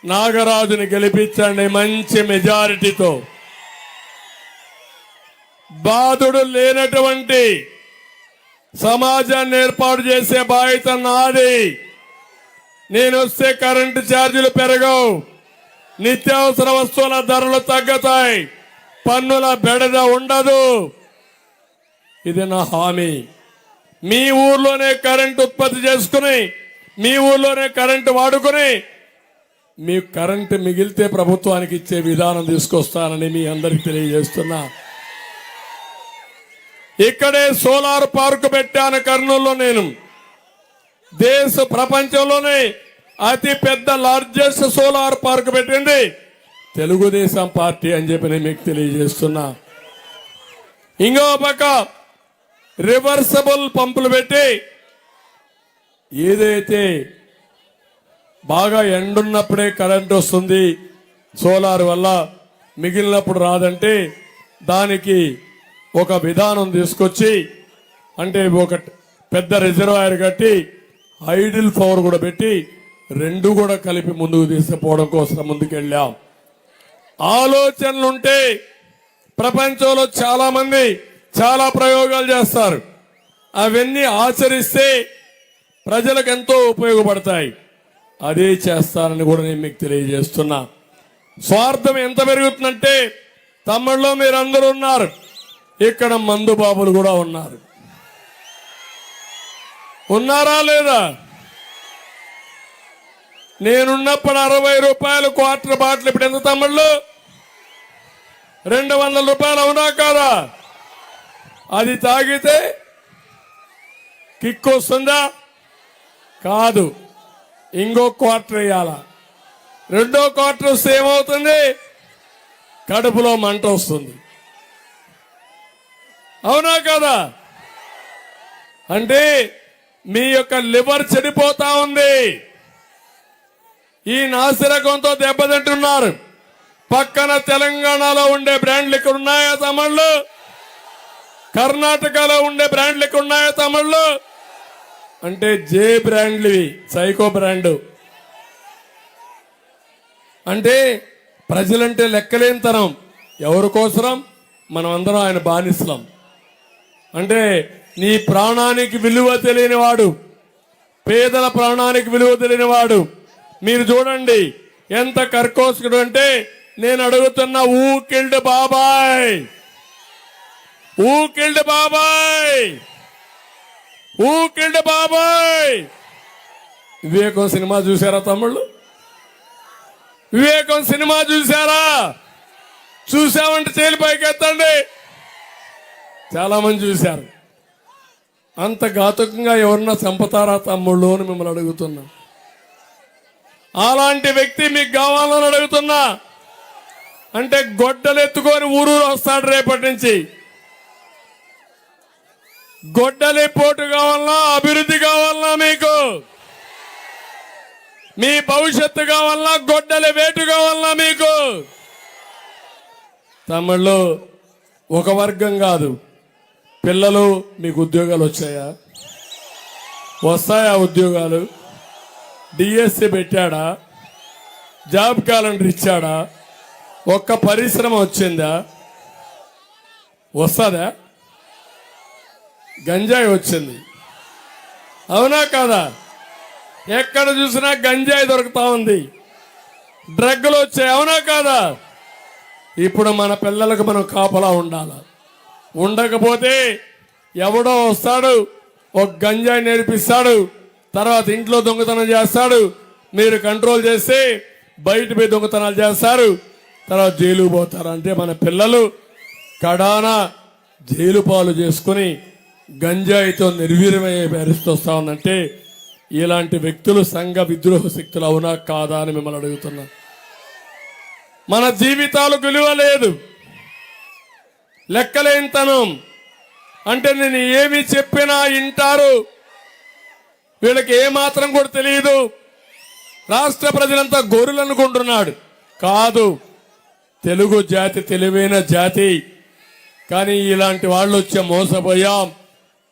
నాగరాజుని గెలిపించండి మంచి మెజారిటీతో. బాధుడు లేనటువంటి సమాజాన్ని ఏర్పాటు చేసే బాధ్యత నాది. నేను వస్తే కరెంటు ఛార్జీలు పెరగవు, నిత్యావసర వస్తువుల ధరలు తగ్గుతాయి, పన్నుల బెడద ఉండదు. ఇది నా హామీ. మీ ఊర్లోనే కరెంటు ఉత్పత్తి చేసుకుని మీ ఊళ్ళోనే కరెంటు వాడుకొని మీకు కరెంటు మిగిలితే ప్రభుత్వానికి ఇచ్చే విధానం తీసుకొస్తానని మీ అందరికి తెలియజేస్తున్నా. ఇక్కడే సోలార్ పార్క్ పెట్టాను కర్నూలులో. నేను ప్రపంచంలోనే అతి పెద్ద లార్జెస్ట్ సోలార్ పార్క్ పెట్టింది తెలుగుదేశం పార్టీ అని చెప్పి నేను మీకు తెలియజేస్తున్నా. ఇంకో పక్క రివర్సబుల్ పంపులు పెట్టి ఏదైతే బాగా ఎండున్నప్పుడే కరెంట్ వస్తుంది సోలార్ వల్ల, మిగిలినప్పుడు రాదంటే దానికి ఒక విధానం తీసుకొచ్చి, అంటే ఒక పెద్ద రిజర్వాయర్ కట్టి ఐడిల్ పవర్ కూడా పెట్టి రెండు కూడా కలిపి ముందుకు తీసుకుపోవడం కోసం ముందుకెళ్ళాం. ఆలోచనలుంటే ప్రపంచంలో చాలా మంది చాలా ప్రయోగాలు చేస్తారు. అవన్నీ ఆచరిస్తే ప్రజలకు ఎంతో ఉపయోగపడతాయి. అదే చేస్తానని కూడా నేను మీకు తెలియజేస్తున్నా. స్వార్థం ఎంత పెరుగుతుందంటే తమ్ముళ్ళు మీరందరూ ఉన్నారు, ఇక్కడ మందు బాబులు కూడా ఉన్నారు. ఉన్నారా లేదా? నేనున్నప్పుడు 60 రూపాయలు క్వార్టర్ బాటిల్, ఇప్పుడు ఎంత తమ్ముళ్ళు? 200 రూపాయలు, అవునా కాదా? అది తాగితే కిక్ వస్తుందా? కాదు. ఇంకో క్వార్టర్ వేయాల. రెండో క్వార్టర్ వస్తే ఏమవుతుంది? కడుపులో మంట వస్తుంది, అవునా కదా? అంటే మీ యొక్క లివర్ చెడిపోతా ఉంది. ఈ నాసిరకంతో దెబ్బతింటున్నారు. పక్కన తెలంగాణలో ఉండే బ్రాండ్లు ఇక్కడ ఉన్నాయా తమిళ్ళు? కర్ణాటకలో ఉండే బ్రాండ్లు ఇక్కడ ఉన్నాయా తమిళ్ళు? అంటే జే బ్రాండ్లు, సైకో బ్రాండ్. అంటే ప్రజలంటే లెక్కలేనితనం. ఎవరి కోసరం? మనం అందరం ఆయన బానిసలం. అంటే నీ ప్రాణానికి విలువ తెలియనివాడు, పేదల ప్రాణానికి విలువ తెలియనివాడు. మీరు చూడండి ఎంత కర్కోశకుడు అంటే, నేను అడుగుతున్న ఊ కిల్డ్ బాబాయ్, ఊ కిల్డ్ బాబాయ్, ఊ కిల్డ్ బాబాయ్. వివేకం సినిమా చూసారా తమ్ముళ్ళు? వివేకం సినిమా చూసారా? చూసామంటే చేలి పైకి ఎత్తండి. చాలా మంది చూశారు. అంత ఘాతుకంగా ఎవరన్నా చంపుతారా తమ్ముళ్ళు అని మిమ్మల్ని అడుగుతున్నా. అలాంటి వ్యక్తి మీకు కావాలని అడుగుతున్నా. అంటే గొడ్డలు ఎత్తుకొని ఊరూరు వస్తాడు రేపటి నుంచి. గొడ్డలి పోటు కావాలన్నా, అభివృద్ధి కావాలన్నా, మీకు మీ భవిష్యత్తు కావాలన్నా, గొడ్డలి వేటు కావాలన్నా మీకు. తమిళ్ళు ఒక వర్గం కాదు. పిల్లలు మీకు ఉద్యోగాలు వచ్చాయా? వస్తాయా ఉద్యోగాలు? డిఎస్సి పెట్టాడా? జాబ్ క్యాలెండర్ ఇచ్చాడా? ఒక్క పరిశ్రమ వచ్చిందా? వస్తుందా? గంజాయి వచ్చింది, అవునా కాదా? ఎక్కడ చూసినా గంజాయి దొరుకుతా ఉంది, డ్రగ్గులు వచ్చాయి, అవునా కాదా? ఇప్పుడు మన పిల్లలకు మనం కాపలా ఉండాలి. ఉండకపోతే ఎవడో వస్తాడు, ఒక గంజాయి నేర్పిస్తాడు, తర్వాత ఇంట్లో దొంగతనం చేస్తాడు. మీరు కంట్రోల్ చేస్తే బయట పోయి దొంగతనాలు చేస్తారు, తర్వాత జైలు పోతారు. అంటే మన పిల్లలు కడాన జైలు పాలు చేసుకుని గంజాయితో నిర్వీర్యమయ్యే పరిస్థితి వస్తా ఉందంటే ఇలాంటి వ్యక్తులు సంఘ విద్రోహ శక్తులు అవునా కాదా అని మిమ్మల్ని అడుగుతున్నా. మన జీవితాలకు విలువ లేదు, లెక్కలేనితనం. అంటే నేను ఏమి చెప్పినా వింటారు, వీళ్ళకి ఏమాత్రం కూడా తెలియదు. రాష్ట్ర ప్రజలంతా గొర్రెలు అనుకుంటున్నాడు. కాదు, తెలుగు జాతి తెలివైన జాతి. కానీ ఇలాంటి వాళ్ళు వచ్చే మోసపోయాం.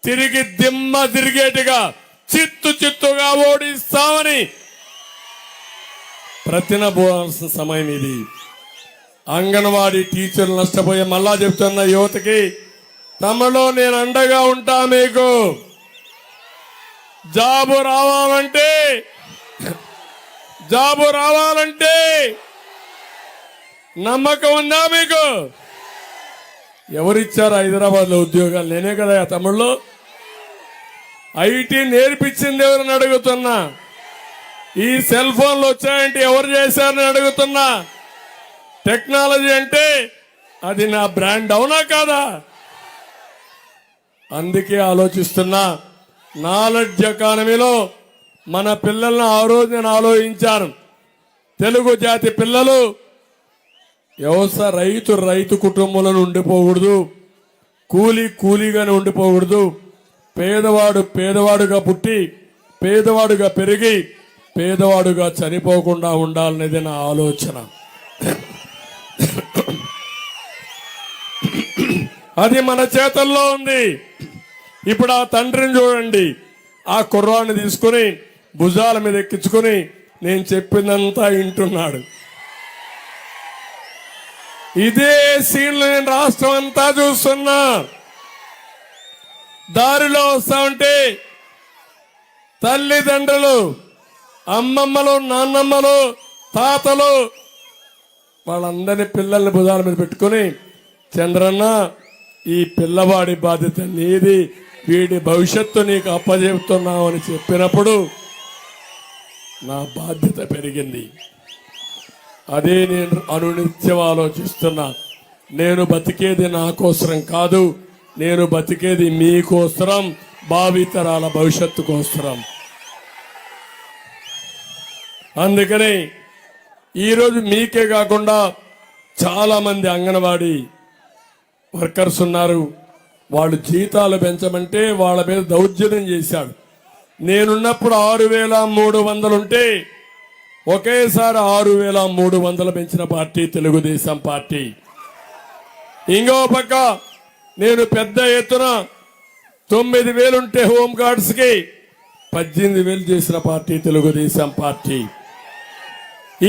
తిరిగి దిమ్మ తిరిగేట్టుగా చిత్తుగా ఓడిస్తామని ప్రతినబోవాల్సిన సమయం ఇది. అంగన్వాడీ టీచర్లు నష్టపోయే మళ్ళా చెప్తున్న యువతకి, తమలో నేను అండగా ఉంటా. మీకు జాబు రావాలంటే నమ్మకం ఉందా మీకు? ఎవరిచ్చారు హైదరాబాద్లో ఉద్యోగాలు? నేనే కదా తమ్ముళ్ళు. ఐటీ నేర్పించింది ఎవరని అడుగుతున్నా. ఈ సెల్ ఫోన్లు వచ్చాయంటే ఎవరు చేశారని అడుగుతున్నా. టెక్నాలజీ అంటే అది నా బ్రాండ్, అవునా కాదా? అందుకే ఆలోచిస్తున్నా. నాలెడ్జ్ ఎకానమీలో మన పిల్లల్ని ఆ రోజు నేను ఆలోచించాను. తెలుగు జాతి పిల్లలు రైతు కుటుంబంలో ఉండిపోకూడదు, కూలీగానే ఉండిపోకూడదు. పేదవాడుగా పుట్టి పేదవాడుగా పెరిగి పేదవాడుగా చనిపోకుండా ఉండాలనేది నా ఆలోచన. అది మన చేతల్లో ఉంది. ఇప్పుడు ఆ తండ్రిని చూడండి, ఆ కుర్రాన్ని తీసుకుని భుజాల మీద ఎక్కించుకుని నేను చెప్పిందంతా వింటున్నాడు. ఇదే సీన్లు నేను రాష్ట్రం అంతా చూస్తున్నా. దారిలో వస్తా ఉంటే తల్లిదండ్రులు, అమ్మమ్మలు, నాన్నమ్మలు, తాతలు వాళ్ళందరినీ పిల్లల్ని భుజాల మీద పెట్టుకుని, చంద్రన్న ఈ పిల్లవాడి బాధ్యత నీది, వీడి భవిష్యత్తు నీకు అప్పచెప్తున్నావు అని చెప్పినప్పుడు నా బాధ్యత పెరిగింది. అదే నేను అనునిత్యం ఆలోచిస్తున్నా. నేను బతికేది నా కోసరం కాదు, నేను బతికేది మీకోసరం, భావితరాల భవిష్యత్తు కోసరం. అందుకని ఈరోజు మీకే కాకుండా చాలా మంది అంగన్వాడీ వర్కర్స్ ఉన్నారు. వాళ్ళు జీతాలు పెంచమంటే వాళ్ళ మీద దౌర్జన్యం చేశాడు. నేనున్నప్పుడు 6,300 ఉంటే ఒకేసారి 6,300 పెంచిన పార్టీ తెలుగుదేశం పార్టీ. ఇంకో పక్క నేను పెద్ద ఎత్తున 9,000 ఉంటే హోంగార్డ్స్ కి 18,000 చేసిన పార్టీ తెలుగుదేశం పార్టీ.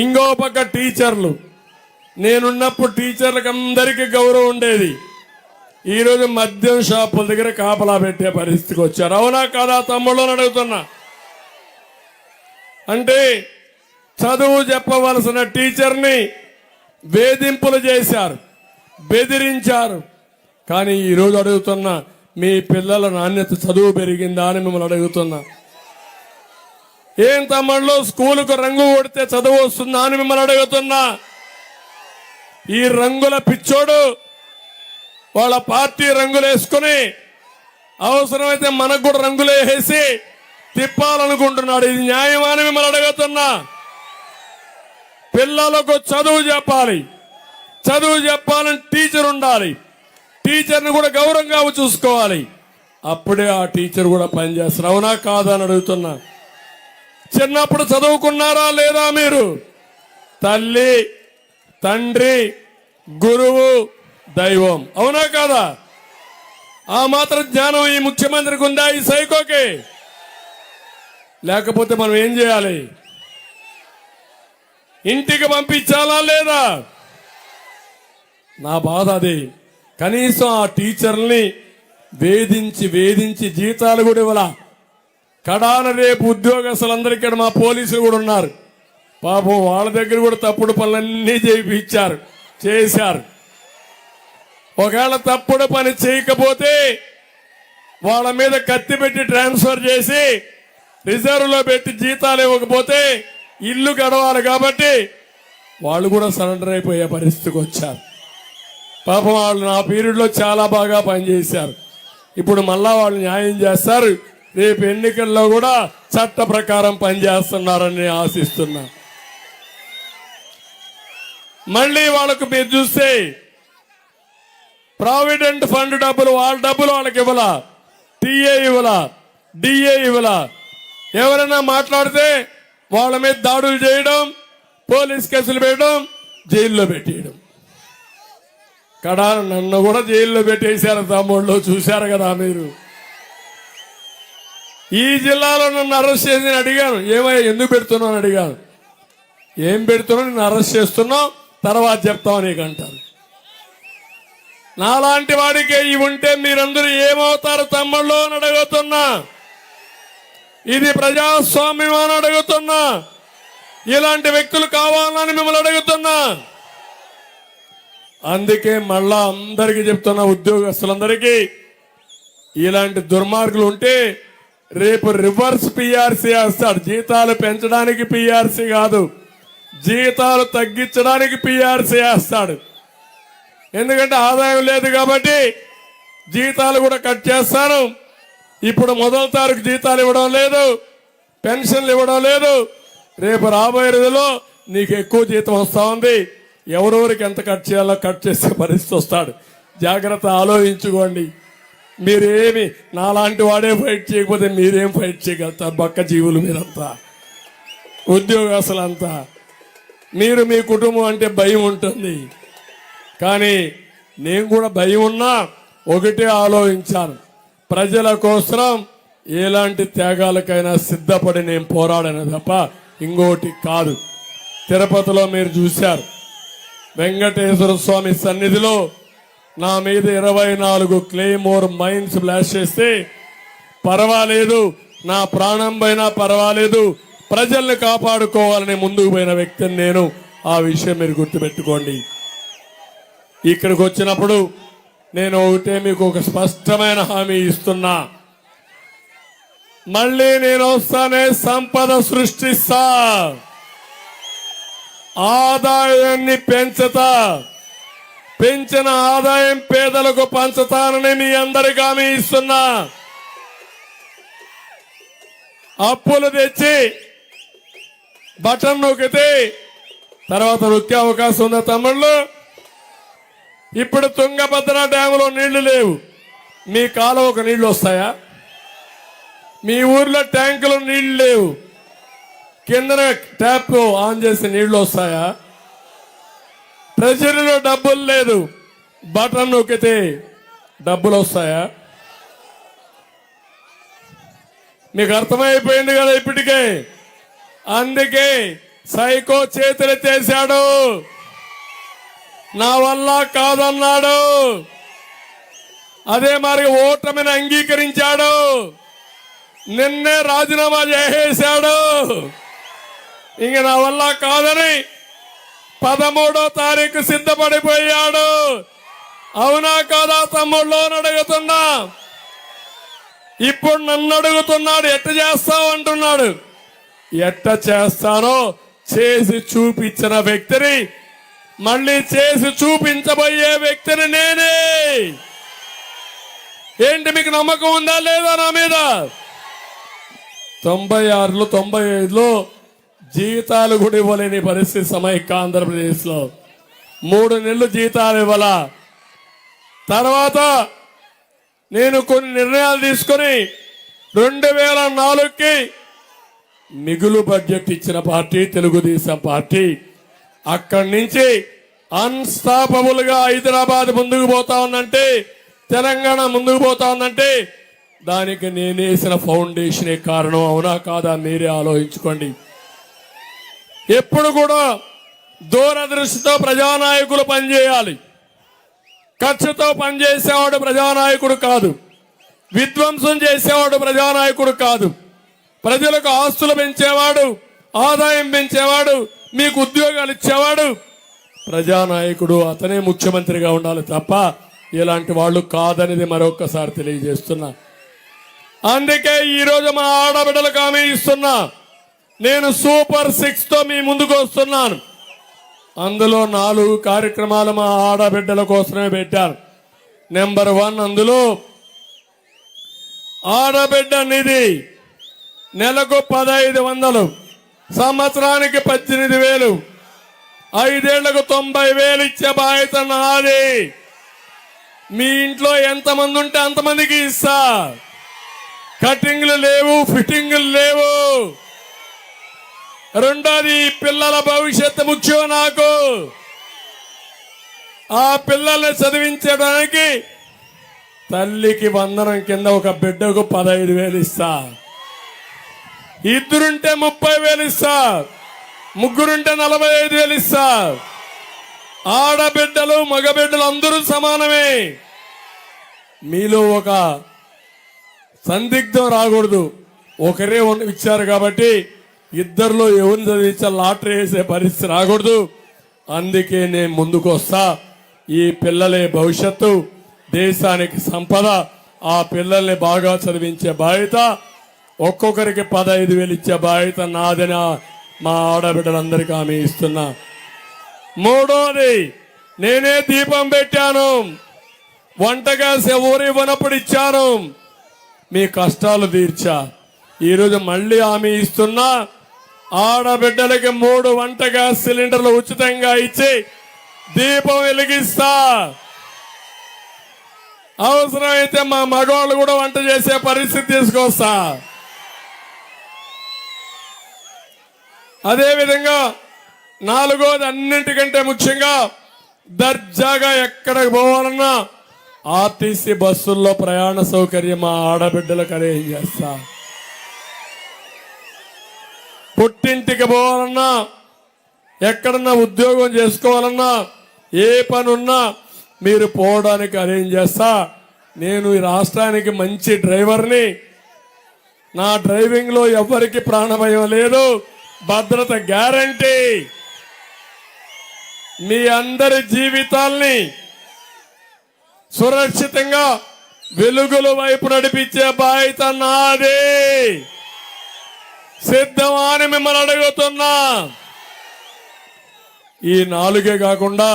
ఇంకో పక్క టీచర్లు, నేనున్నప్పుడు టీచర్లకు అందరికీ గౌరవం ఉండేది. ఈరోజు మద్యం షాపుల దగ్గర కాపలా పెట్టే పరిస్థితికి వచ్చారు, అవునా కాదా తమ్ముళ్ళు అని అడుగుతున్నా. అంటే చదువు చెప్పవలసిన టీచర్ని వేధింపులు చేశారు, బెదిరించారు. కానీ ఈరోజు అడుగుతున్నా, మీ పిల్లల నాణ్యత చదువు పెరిగిందా అని మిమ్మల్ని అడుగుతున్నా. ఏం తమ్ముళ్ళు స్కూలుకు రంగు కొడితే చదువు వస్తుందా అని మిమ్మల్ని అడుగుతున్నా. ఈ రంగుల పిచ్చోడు వాళ్ళ పార్టీ రంగులు వేసుకుని అవసరమైతే మనకు కూడా రంగులు వేసి తిప్పాలనుకుంటున్నాడు. ఇది న్యాయమా అని మిమ్మల్ని అడుగుతున్నా. పిల్లలకు చదువు చెప్పాలి, చదువు చెప్పాలని టీచర్ ఉండాలి, టీచర్ని కూడా గౌరవంగా చూసుకోవాలి. అప్పుడే ఆ టీచర్ కూడా పనిచేస్తారు, అవునా కాదా అని అడుగుతున్నా. చిన్నప్పుడు చదువుకున్నారా లేదా మీరు? తల్లి, తండ్రి, గురువు, దైవం, అవునా కాదా? ఆ మాత్రం జ్ఞానం ఈ ముఖ్యమంత్రికి ఉందా, ఈ సైకోకి? లేకపోతే మనం ఏం చేయాలి? ఇంటికి పంపించాలా లేదా? నా బాధ అది. కనీసం ఆ టీచర్ని వేధించి జీతాలు కూడా ఇవ్వాల. కడాన రేపు ఉద్యోగస్తులందరికీ మా పోలీసులు కూడా ఉన్నారు. పాపం వాళ్ళ దగ్గర కూడా తప్పుడు పనులన్నీ చేశారు. ఒకవేళ తప్పుడు పని చేయకపోతే వాళ్ళ మీద కత్తి పెట్టి ట్రాన్స్ఫర్ చేసి రిజర్వ్ లో పెట్టి జీతాలు ఇవ్వకపోతే ఇల్లు గడవాలి కాబట్టి వాళ్ళు కూడా సరెండర్ అయిపోయే పరిస్థితికి వచ్చారు. పాపం వాళ్ళు నా పీరియడ్ లో చాలా బాగా పనిచేశారు. ఇప్పుడు మళ్ళా వాళ్ళు న్యాయం చేస్తారు. రేపు ఎన్నికల్లో కూడా చట్ట ప్రకారం పనిచేస్తున్నారని ఆశిస్తున్నా. మళ్ళీ వాళ్ళకు మీరు చూస్తే ప్రావిడెంట్ ఫండ్ డబ్బులు, వాళ్ళ డబ్బులు వాళ్ళకి ఇవ్వాల, టీఏ ఇవ్వాల, డిఏ ఇవ్వాల. ఎవరైనా మాట్లాడితే వాళ్ళ మీద దాడులు చేయడం, పోలీస్ కేసులు పెట్టడం, జైల్లో పెట్టేయడం. కడా నన్ను కూడా జైల్లో పెట్టేశారు తమ్ముళ్ళు, చూశారు కదా మీరు. ఈ జిల్లాలో నన్ను అరెస్ట్ చేసి నేను అడిగాను, ఏమయ్యా ఎందుకు పెడుతున్నావు అని అడిగాను. ఏం పెడుతున్నావు, నిన్ను అరెస్ట్ చేస్తున్నావు, తర్వాత చెప్తావు నీకు అంటారు. నాలాంటి వాడికే ఇవి ఉంటే మీరందరూ ఏమవుతారు తమ్ముళ్ళు అని అడుగుతున్నా. ఇది ప్రజాస్వామ్యం అని అడుగుతున్నా. ఇలాంటి వ్యక్తులు కావాలని మిమ్మల్ని అడుగుతున్నా. అందుకే మళ్ళా అందరికీ చెప్తున్నా, ఉద్యోగస్తులందరికీ ఇలాంటి దుర్మార్గులు ఉంటే రేపు రివర్స్ పిఆర్సీ వేస్తాడు. జీతాలు పెంచడానికి పిఆర్సీ కాదు, జీతాలు తగ్గించడానికి పిఆర్సీ వేస్తాడు. ఎందుకంటే ఆదాయం లేదు కాబట్టి జీతాలు కూడా కట్ చేస్తాను. ఇప్పుడు 1వ తారీఖు జీతాలు ఇవ్వడం లేదు, పెన్షన్లు ఇవ్వడం లేదు. రేపు రాబోయే రోజుల్లో నీకు ఎక్కువ జీతం వస్తా ఉంది. ఎవరెవరికి ఎంత కట్ చేయాలో కట్ చేసే పరిస్థితి వస్తాడు. జాగ్రత్త ఆలోచించుకోండి. మీరేమి నాలాంటి వాడే ఫైట్ చేయకపోతే మీరేం ఫైట్ చేయగలుగుతారు? బక్క జీవులు మీరంతా, ఉద్యోగస్తులంతా. మీరు మీ కుటుంబం అంటే భయం ఉంటుంది, కానీ నేను కూడా భయం ఉన్నా ఒకటే ఆలోచించాను, ప్రజల కోసం ఎలాంటి త్యాగాలకైనా సిద్ధపడి నేను పోరాడను తప్ప ఇంకోటి కాదు. తిరుపతిలో మీరు చూశారు, వెంకటేశ్వర స్వామి సన్నిధిలో నా మీద 24 క్లెయిమోర్ మైన్స్ బ్లాస్ట్ చేస్తే పర్వాలేదు, నా ప్రాణం పోయినా పర్వాలేదు, ప్రజల్ని కాపాడుకోవాలని ముందుకు పోయిన వ్యక్తిని నేను. ఆ విషయం మీరు గుర్తుపెట్టుకోండి. ఇక్కడికి వచ్చినప్పుడు నేను ఒకటే మీకు ఒక స్పష్టమైన హామీ ఇస్తున్నా, మళ్ళీ నేను వస్తానే సంపద సృష్టిస్తా, ఆదాయాన్ని పెంచుతా, పెంచిన ఆదాయం పేదలకు పంచుతానని మీ అందరికీ హామీ ఇస్తున్నా. అప్పులు తెచ్చి బటన్ నొక్కితే తర్వాత నొక్కే అవకాశం ఉందా తమ్ముళ్ళు? ఇప్పుడు తుంగభద్ర డ్యాములో నీళ్లు లేవు, మీ కాలువకు నీళ్లు వస్తాయా? మీ ఊర్లో ట్యాంకులో నీళ్లు లేవు, కిందన ట్యాప్ ఆన్ చేసి నీళ్లు వస్తాయా? ట్రెజరీలో డబ్బులు లేదు, బటన్ నొక్కితే డబ్బులు వస్తాయా? మీకు అర్థమైపోయింది కదా ఇప్పటికే. అందుకే సైకో చేతులు చేశాడు, నా వల్ల కాదన్నాడు. అదే మరి ఓటమిని అంగీకరించాడు, నిన్నే రాజీనామా చేసేశాడు. ఇంక నా వల్ల కాదని 13వ తారీఖు సిద్ధపడిపోయాడు. అవునా కాదా తమ్ముళ్ళు అని అడుగుతున్నా. ఇప్పుడు నన్ను అడుగుతున్నాడు, ఎట్ట చేస్తావు అంటున్నాడు. ఎట్ట చేస్తానో చేసి చూపించిన వ్యక్తిని, మళ్ళీ చేసి చూపించబోయే వ్యక్తిని నేనే. ఏంటి మీకు నమ్మకం ఉందా లేదా నా మీద? 96లో 95లో జీతాలు కూడా ఇవ్వలేని పరిస్థితి సమైక్య ఆంధ్రప్రదేశ్ లో 3 నెలలు జీతాలు ఇవ్వాల. తర్వాత నేను కొన్ని నిర్ణయాలు తీసుకుని 2004కి మిగులు బడ్జెట్ ఇచ్చిన పార్టీ తెలుగుదేశం పార్టీ. అక్కడి నుంచి అన్స్టాపబుల్ గా హైదరాబాద్ ముందుకు పోతా ఉందంటే, తెలంగాణ ముందుకు పోతా ఉందంటే దానికి నేనేసిన ఫౌండేషనే కారణం. అవునా కాదా మీరే ఆలోచించుకోండి. ఎప్పుడు కూడా దూరదృష్టితో ప్రజానాయకులు పనిచేయాలి. ఖర్చుతో పనిచేసేవాడు ప్రజానాయకుడు కాదు, విధ్వంసం చేసేవాడు ప్రజానాయకుడు కాదు. ప్రజలకు ఆస్తులు పెంచేవాడు, ఆదాయం పెంచేవాడు, మీకు ఉద్యోగాలు ఇచ్చేవాడు ప్రజానాయకుడు. అతనే ముఖ్యమంత్రిగా ఉండాలి తప్ప ఇలాంటి వాళ్ళు కాదనేది మరొకసారి తెలియజేస్తున్నా. అందుకే ఈరోజు మా ఆడబిడ్డలకు హామీ ఇస్తున్నా, నేను సూపర్ 6 తో మీ ముందుకు వస్తున్నాను. అందులో 4 కార్యక్రమాలు మా ఆడబిడ్డల కోసమే పెట్టాను. నెంబర్ 1, అందులో ఆడబిడ్డ నిధి నెలకు 1500, సంవత్సరానికి 18,000, 5 ఏళ్లకు 90,000 ఇచ్చే బాధ్యత నాది. మీ ఇంట్లో ఎంతమంది ఉంటే అంతమందికి ఇస్తా. కటింగ్లు లేవు, ఫిట్టింగ్లు లేవు. రెండోది, పిల్లల భవిష్యత్తు ముఖ్యం నాకు. ఆ పిల్లల్ని చదివించడానికి తల్లికి వందనం కింద ఒక బిడ్డకు 15,000 ఇస్తా. ఇద్దరుంటే 30,000 ఇస్తా, ముగ్గురుంటే 45,000 ఇస్తా. ఆడబిడ్డలు మగబిడ్డలు అందరూ సమానమే. మీలో ఒక సందిగ్ధం రాకూడదు. ఒకరే ఇచ్చారు కాబట్టి ఇద్దరిలో ఎవరిని చదివించా లాటరీ వేసే పరిస్థితి రాకూడదు. అందుకే నేను ముందుకు వస్తా. ఈ పిల్లలే భవిష్యత్తు, దేశానికి సంపద. ఆ పిల్లల్ని బాగా చదివించే బాధ్యత ఒక్కొక్కరికి 15,000 ఇచ్చే బాధ్యత నాదని మా ఆడబిడ్డలందరికీ హామీ ఇస్తున్నా. మూడోది, నేనే దీపం పెట్టాను, వంట గ్యాస్ ఎవరు ఇవ్వనప్పుడు ఇచ్చాను, మీ కష్టాలు తీర్చా. ఈరోజు మళ్ళీ హామీ ఇస్తున్నా, ఆడబిడ్డలకి 3 వంట గ్యాస్ సిలిండర్లు ఉచితంగా ఇచ్చి దీపం వెలిగిస్తా. అవసరమైతే మా మగవాళ్ళు కూడా వంట చేసే పరిస్థితి తీసుకొస్తా. అదేవిధంగా నాలుగోది, అన్నింటికంటే ముఖ్యంగా దర్జాగా ఎక్కడికి పోవాలన్నా ఆర్టీసీ బస్సుల్లో ప్రయాణ సౌకర్యం మా ఆడబిడ్డలకు అరేంజ్ చేస్తా. పుట్టింటికి పోవాలన్నా, ఎక్కడన్నా ఉద్యోగం చేసుకోవాలన్నా, ఏ పని ఉన్నా మీరు పోవడానికి అరేంజ్ చేస్తా. నేను ఈ రాష్ట్రానికి మంచి డ్రైవర్ని. నా డ్రైవింగ్ లో ఎవరికి ప్రాణభయం లేదు, భద్రత గ్యారంటీ. మీ అందరి జీవితాల్ని సురక్షితంగా వెలుగుల వైపు నడిపించే బాధ్యత నాదే. సిద్ధమా అని మిమ్మల్ని అడుగుతున్నా. ఈ 4 కాకుండా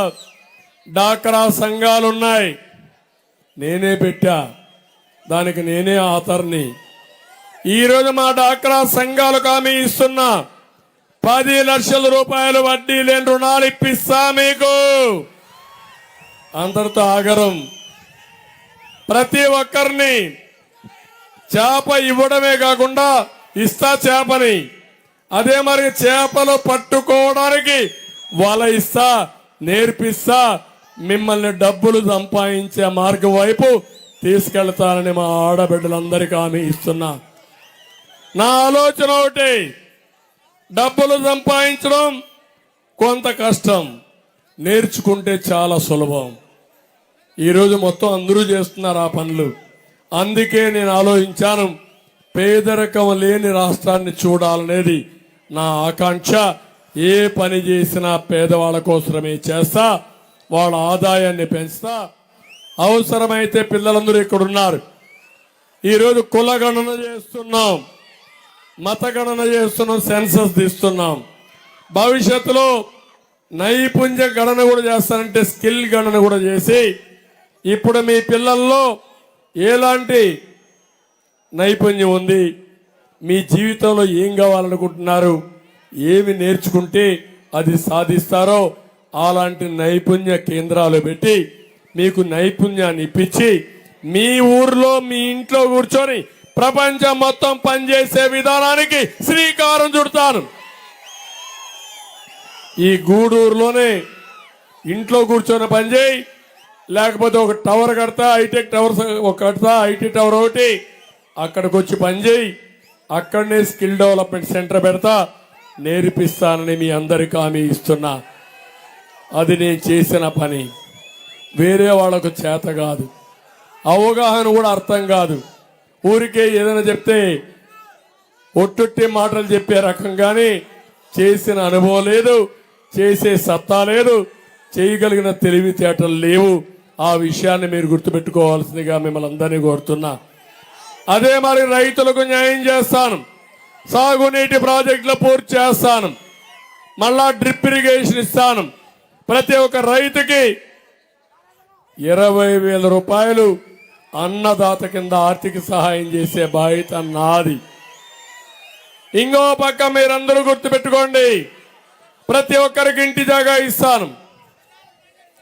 డాక్రా సంఘాలున్నాయి, నేనే పెట్టా, దానికి నేనే ఆథర్ని. ఈరోజు మా డాక్రా సంఘాలకు హామీ ఇస్తున్నా, 10 లక్షల రూపాయలు వడ్డీ లేని రుణాలు ఇప్పిస్తా మీకు. అందరితో ఆగరం. ప్రతి ఒక్కరిని చేప ఇవ్వడమే కాకుండా ఇస్తా చేపని. అదే మరి చేపలు పట్టుకోవడానికి వల ఇస్తా, నేర్పిస్తా, మిమ్మల్ని డబ్బులు సంపాదించే మార్గం వైపు తీసుకెళ్తానని మా ఆడబిడ్డలందరికీ హామీ ఇస్తున్నా. నా ఆలోచన ఒకటి, డబ్బులు సంపాదించడం కొంత కష్టం, నేర్చుకుంటే చాలా సులభం. ఈరోజు మొత్తం అందరూ చేస్తున్నారు ఆ పనులు. అందుకే నేను ఆలోచించాను, పేదరికం లేని రాష్ట్రాన్ని చూడాలనేది నా ఆకాంక్ష. ఏ పని చేసినా పేదవాళ్ళ కోసమే చేస్తా, వాళ్ళ ఆదాయాన్ని పెంచుతా. అవసరమైతే పిల్లలందరూ ఇక్కడ ఉన్నారు. ఈరోజు కులగణన చేస్తున్నాం, మతగణన చేస్తున్నాం, సెన్సస్ తీస్తున్నాం. భవిష్యత్తులో నైపుణ్య గణన కూడా చేస్తానంటే స్కిల్ గణన కూడా చేసి, ఇప్పుడు మీ పిల్లల్లో ఎలాంటి నైపుణ్యం ఉంది, మీ జీవితంలో ఏం కావాలనుకుంటున్నారు, ఏమి నేర్చుకుంటే అది సాధిస్తారో అలాంటి నైపుణ్య కేంద్రాలు పెట్టి మీకు నైపుణ్యాన్ని ఇప్పించి మీ ఊర్లో మీ ఇంట్లో కూర్చొని ప్రపంచం మొత్తం పనిచేసే విధానానికి శ్రీకారం చుడతాను. ఈ గూడూరులోనే ఇంట్లో కూర్చొని పనిచేయి, లేకపోతే ఒక టవర్ కడతా, హైటెక్ టవర్ కడతా, ఐటీ టవర్ ఒకటి, అక్కడికి వచ్చి పనిచేయి, అక్కడనే స్కిల్ డెవలప్మెంట్ సెంటర్ పెడతా, నేర్పిస్తానని మీ అందరికీ హామీ ఇస్తున్నా. అది నేను చేసిన పని, వేరే వాళ్ళకు చేత కాదు, అవగాహన కూడా అర్థం కాదు. ఊరికే ఏదైనా చెప్తే ఒట్టుట్టి మాటలు చెప్పే రకంగానే చేసిన అనుభవం లేదు, చేసే సత్తా లేదు, చేయగలిగిన తెలివితేటలు లేవు. ఆ విషయాన్ని మీరు గుర్తుపెట్టుకోవాల్సిందిగా మిమ్మల్ని అందరినీ కోరుతున్నా. అదే మరి రైతులకు న్యాయం చేస్తాను, సాగునీటి ప్రాజెక్టులు పూర్తి చేస్తాను, మళ్ళా డ్రిప్ ఇరిగేషన్ ఇస్తాను. ప్రతి ఒక్క రైతుకి 20,000 రూపాయలు అన్నదాత కింద ఆర్థిక సహాయం చేసే బాధ్యత నాది. ఇంకో పక్క మీరందరూ గుర్తుపెట్టుకోండి, ప్రతి ఒక్కరికి ఇంటి జాగా ఇస్తాను,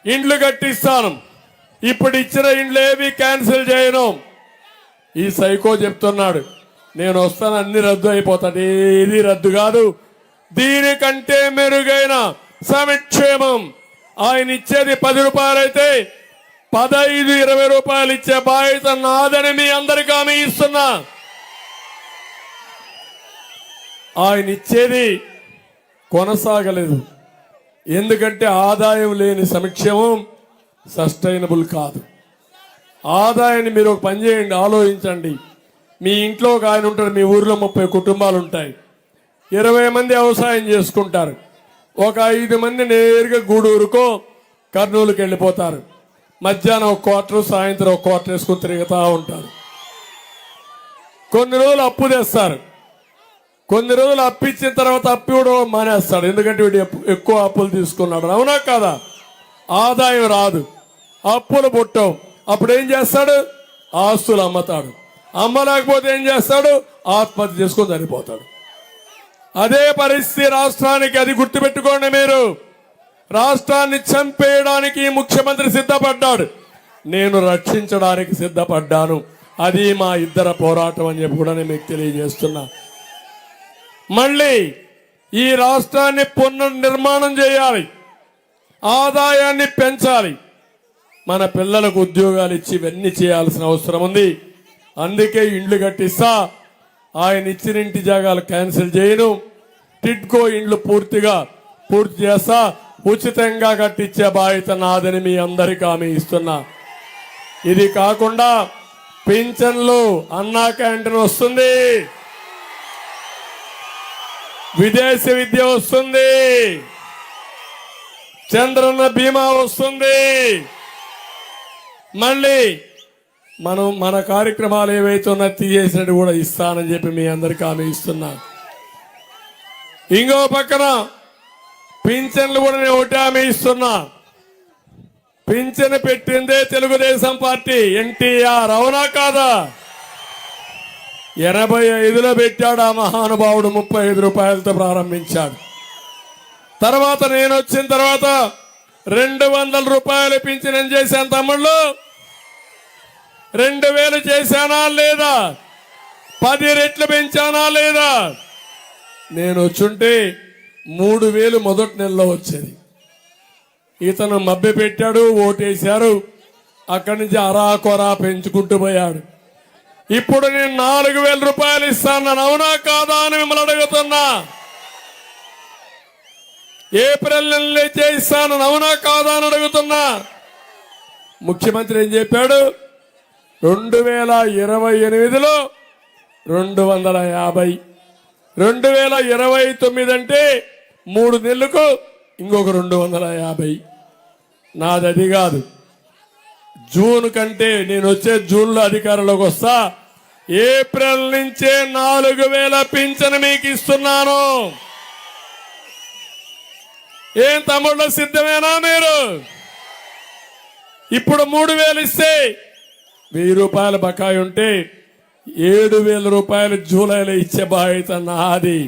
ఇండ్లు కట్టిస్తాను. ఇప్పుడు ఇచ్చిన ఇండ్లు ఏవి క్యాన్సిల్ చేయను. ఈ సైకో చెప్తున్నాడు నేను వస్తాను అన్ని రద్దు అయిపోతాడు, ఏది రద్దు కాదు. దీనికంటే మెరుగైన సంక్షేమం ఆయన ఇచ్చేది 10 రూపాయలు అయితే 15-20 రూపాయలు ఇచ్చే బాధ్యత నాదని మీ అందరికీ హామీ ఇస్తున్నా. ఆయన ఇచ్చేది కొనసాగలేదు, ఎందుకంటే ఆదాయం లేని సంక్షేమం సస్టైనబుల్ కాదు. ఆదాయాన్ని మీరు ఒక పని చేయండి, ఆలోచించండి. మీ ఇంట్లో ఒక ఆయన ఉంటారు, మీ ఊర్లో 30 కుటుంబాలు ఉంటాయి, 20 మంది వ్యవసాయం చేసుకుంటారు, ఒక 5 మంది నేరుగా గూడూరుకో కర్నూలుకి వెళ్ళిపోతారు. మధ్యాహ్నం 1 క్వార్టర్, సాయంత్రం 1 క్వార్టర్ వేసుకుని తిరుగుతూ ఉంటారు. కొన్ని రోజులు అప్పు తెస్తారు, కొన్ని రోజులు అప్పిచ్చిన తర్వాత అప్పు ఇవ్వడం మానేస్తాడు. ఎందుకంటే వీడు ఎక్కువ అప్పులు తీసుకున్నాడు. అవునా కాదా? ఆదాయం రాదు, అప్పులు పుట్టవు. అప్పుడు ఏం చేస్తాడు? ఆస్తులు అమ్మతాడు. అమ్మలేకపోతే ఏం చేస్తాడు? ఆత్మహత్య చేసుకొని చనిపోతాడు. అదే పరిస్థితి రాష్ట్రానికి. అది గుర్తుపెట్టుకోండి మీరు. రాష్ట్రాన్ని చంపేయడానికి ముఖ్యమంత్రి సిద్ధపడ్డాడు, నేను రక్షించడానికి సిద్ధపడ్డాను. అది మా ఇద్దర పోరాటం అని చెప్పి కూడా నేను మీకు తెలియజేస్తున్నా. మళ్ళీ ఈ రాష్ట్రాన్ని పునర్నిర్మాణం చేయాలి, ఆదాయాన్ని పెంచాలి, మన పిల్లలకు ఉద్యోగాలు ఇచ్చి ఇవన్నీ చేయాల్సిన అవసరం ఉంది. అందుకే ఇండ్లు కట్టిస్తా, ఆయన ఇచ్చిన ఇంటి జాగాలు క్యాన్సిల్ చేయను, టిడ్కో ఇండ్లు పూర్తి చేస్తా, ఉచితంగా కట్టించే బాధ్యత నాదని మీ అందరికీ హామీ ఇస్తున్నా. ఇది కాకుండా పింఛన్లు, అన్నా క్యాంటీన్ వస్తుంది, విదేశీ విద్య వస్తుంది, చంద్రన్న బీమా వస్తుంది. మళ్ళీ మన కార్యక్రమాలు ఏవైతే ఉన్నా తీసేసినట్టు కూడా ఇస్తానని చెప్పి మీ అందరికీ హామీ ఇస్తున్నా. ఇంకో పక్కన పింఛన్లు కూడా నేను ఒకటి హామీ ఇస్తున్నా. పింఛన్ పెట్టిందే తెలుగుదేశం పార్టీ, ఎన్టీఆర్. అవునా కాదా? 85లో పెట్టాడు ఆ మహానుభావుడు, 35 రూపాయలతో ప్రారంభించాడు. తర్వాత నేను వచ్చిన తర్వాత 200 రూపాయలు పింఛన్ చేశాను తమ్ముళ్ళు. 2000 చేశానా లేదా? 10 రెట్లు పెంచానా లేదా? నేను వచ్చుంటే 3000 మొదటి నెలలో వచ్చేది. ఇతను మభ్య పెట్టాడు, ఓటేశారు, అక్కడి నుంచి అరాకొరా పెంచుకుంటూ పోయాడు. ఇప్పుడు నేను 4000 రూపాయలు ఇస్తాను. అవునా కాదా అని మిమ్మల్ని అడుగుతున్నా. ఏప్రిల్ నెలలో చేయిస్తాను. అవునా కాదా అని అడుగుతున్నా. ముఖ్యమంత్రి ఏం చెప్పాడు? 2028లో 250, 2029 అంటే 3 నెలలకు ఇంకొక 250. నాది అది కాదు. జూన్ కంటే నేను వచ్చే జూన్లో అధికారంలోకి వస్తా. ఏప్రిల్ నుంచే 4000 పింఛను మీకు ఇస్తున్నాను. ఏం తమ్ముళ్ళు, సిద్ధమేనా మీరు? ఇప్పుడు 3000 ఇస్తే 1000 రూపాయల బకాయి ఉంటే 7000 రూపాయలు జూలైలో ఇచ్చే బాధ్యత నాది.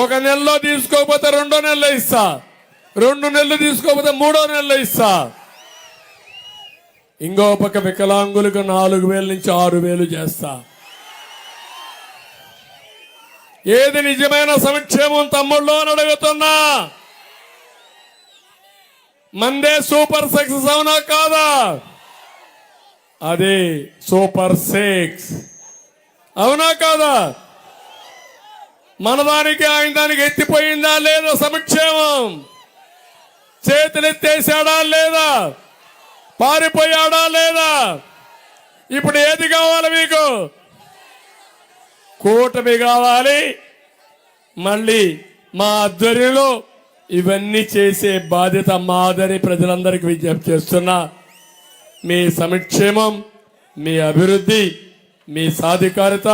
ఒక నెలలో తీసుకోకపోతే 2వ నెలలో ఇస్తా, 2 నెలలు తీసుకోకపోతే 3వ నెలలో ఇస్తా. ఇంకో పక్క వికలాంగులకు 4000 నుంచి 6000 చేస్తా. ఏది నిజమైన సంక్షేమం తమ్ముళ్ళు అని అడుగుతున్నా. మందే సూపర్ సక్సెస్. అవునా కాదా? అదే సూపర్ 6. అవునా కాదా? మన దానికి ఆయన దానికి ఎత్తిపోయిందా లేదా? సంక్షేమం చేతులెత్తేసాడా లేదా? పారిపోయాడా లేదా? ఇప్పుడు ఏది కావాలి మీకు? కూటమి కావాలి. మళ్ళీ మా ఆధ్వర్యంలో ఇవన్నీ చేసే బాధ్యత మాదని ప్రజలందరికీ విజ్ఞప్తి చేస్తున్నా. మీ సంక్షేమం, మీ అభివృద్ధి, మీ సాధికారత,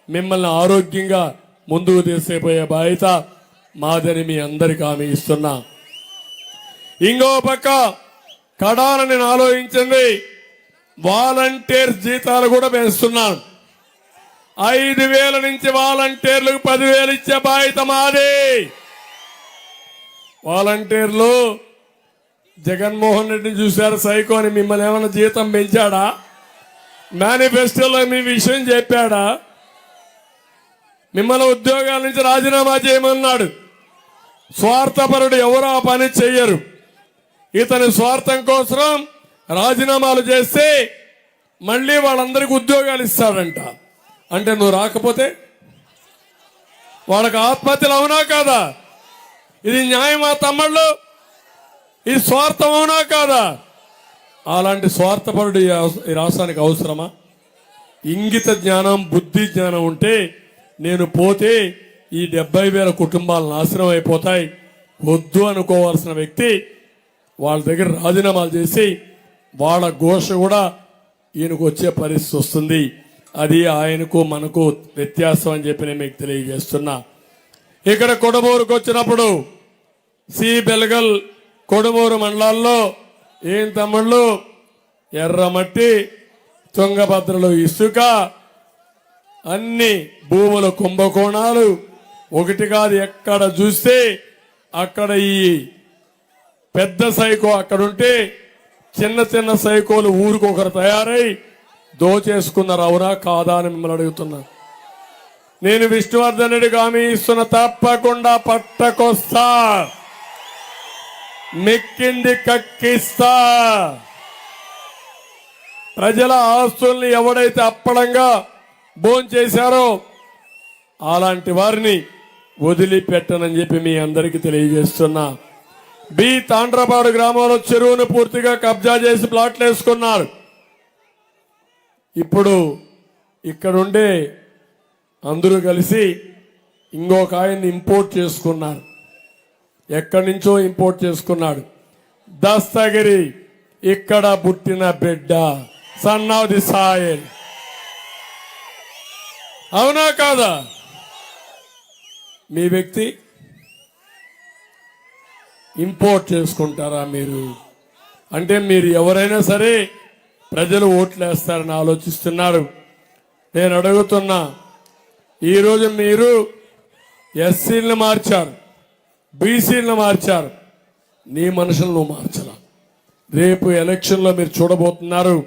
మిమ్మల్ని ఆరోగ్యంగా ముందుకు తీసుకుపోయే బాధ్యత మాదని మీ అందరికీ హామీ ఇస్తున్నా. ఇంకో పక్క కడాన నేను ఆలోచించింది, వాలంటీర్ జీతాలు కూడా పెంచుతున్నాను. 5000 నుంచి వాలంటీర్లకు 10,000 ఇచ్చే బాధ్యత మాది. వాలంటీర్లు జగన్మోహన్ రెడ్డిని చూశారు సైకో అని. మిమ్మల్ని ఏమైనా జీతం పెంచాడా? మేనిఫెస్టోలో మీ విషయం చెప్పాడా? మిమ్మల్ని ఉద్యోగాల నుంచి రాజీనామా చేయమన్నాడు. స్వార్థపరుడు ఎవరు ఆ పని చెయ్యరు. ఇతని స్వార్థం కోసం రాజీనామాలు చేస్తే మళ్ళీ వాళ్ళందరికీ ఉద్యోగాలు ఇస్తాడంట. అంటే నువ్వు రాకపోతే వాళ్ళకి ఆత్మహత్యలు. అవునా కాదా? ఇది న్యాయమా తమ్ముళ్ళు? ఇది స్వార్థం. అవునా కాదా? అలాంటి స్వార్థపరుడు ఈ రాష్ట్రానికి అవసరమా? ఇంగిత జ్ఞానం, బుద్ధి జ్ఞానం ఉంటే నేను పోతే ఈ 70,000 కుటుంబాలు నాశనం అయిపోతాయి. వద్దు అనుకోవాల్సిన వ్యక్తి వాళ్ళ దగ్గర రాజీనామాలు చేసి వాళ్ళ ఘోష కూడా ఈయనకు వచ్చే పరిస్థితి వస్తుంది. అది ఆయనకు మనకు వ్యత్యాసం అని చెప్పి నేను మీకు తెలియజేస్తున్నా. ఇక్కడ కొడమూరుకు వచ్చినప్పుడు సి బెలగల్ కొడమూరు మండలాల్లో ఏం తమ్ముళ్ళు ఎర్రమట్టి, తుంగభద్రలో ఇసుక, అన్ని భూముల కుంభకోణాలు, ఒకటి కాదు ఎక్కడ చూస్తే అక్కడ ఈ పెద్ద సైకో అక్కడుంటే చిన్న చిన్న సైకోలు ఊరికొకరు తయారై దోచేసుకున్నారు. అవునా కాదా అని మిమ్మల్ని అడుగుతున్నా. నేను విష్ణువర్ధన్ రెడ్డికి హామీ ఇస్తున్న, తప్పకుండా పట్టకొస్తా, మెక్కింది కక్కిస్తా. ప్రజల ఆస్తుల్ని ఎవడైతే అప్పడంగా భోంచేశారో అలాంటి వారిని వదిలిపెట్టనని చెప్పి మీ అందరికీ తెలియజేస్తున్నా. బి తాండ్రపాడు గ్రామంలో చెరువును పూర్తిగా కబ్జా చేసి ప్లాట్లు వేసుకున్నారు. ఇప్పుడు ఇక్కడుండే అందరూ కలిసి ఇంకొక ఆయన్ని ఇంపోర్ట్ చేసుకున్నారు. ఎక్కడి నుంచో ఇంపోర్ట్ చేసుకున్నాడు. దస్తగిరి ఇక్కడ పుట్టిన బిడ్డ, సన్ ఆఫ్ ది సాయిల్. అవునా కాదా? మీ వ్యక్తి ఇంపోర్ట్ చేసుకుంటారా మీరు? అంటే మీరు ఎవరైనా సరే ప్రజలు ఓట్లు వేస్తారని ఆలోచిస్తున్నారు. నేను అడుగుతున్నా, ఈరోజు మీరు ఎస్సీలను మార్చారు, బీసీలను మార్చారు, నీ మనుషులను నువ్వు మార్చలా. రేపు ఎలక్షన్లో మీరు చూడబోతున్నారు,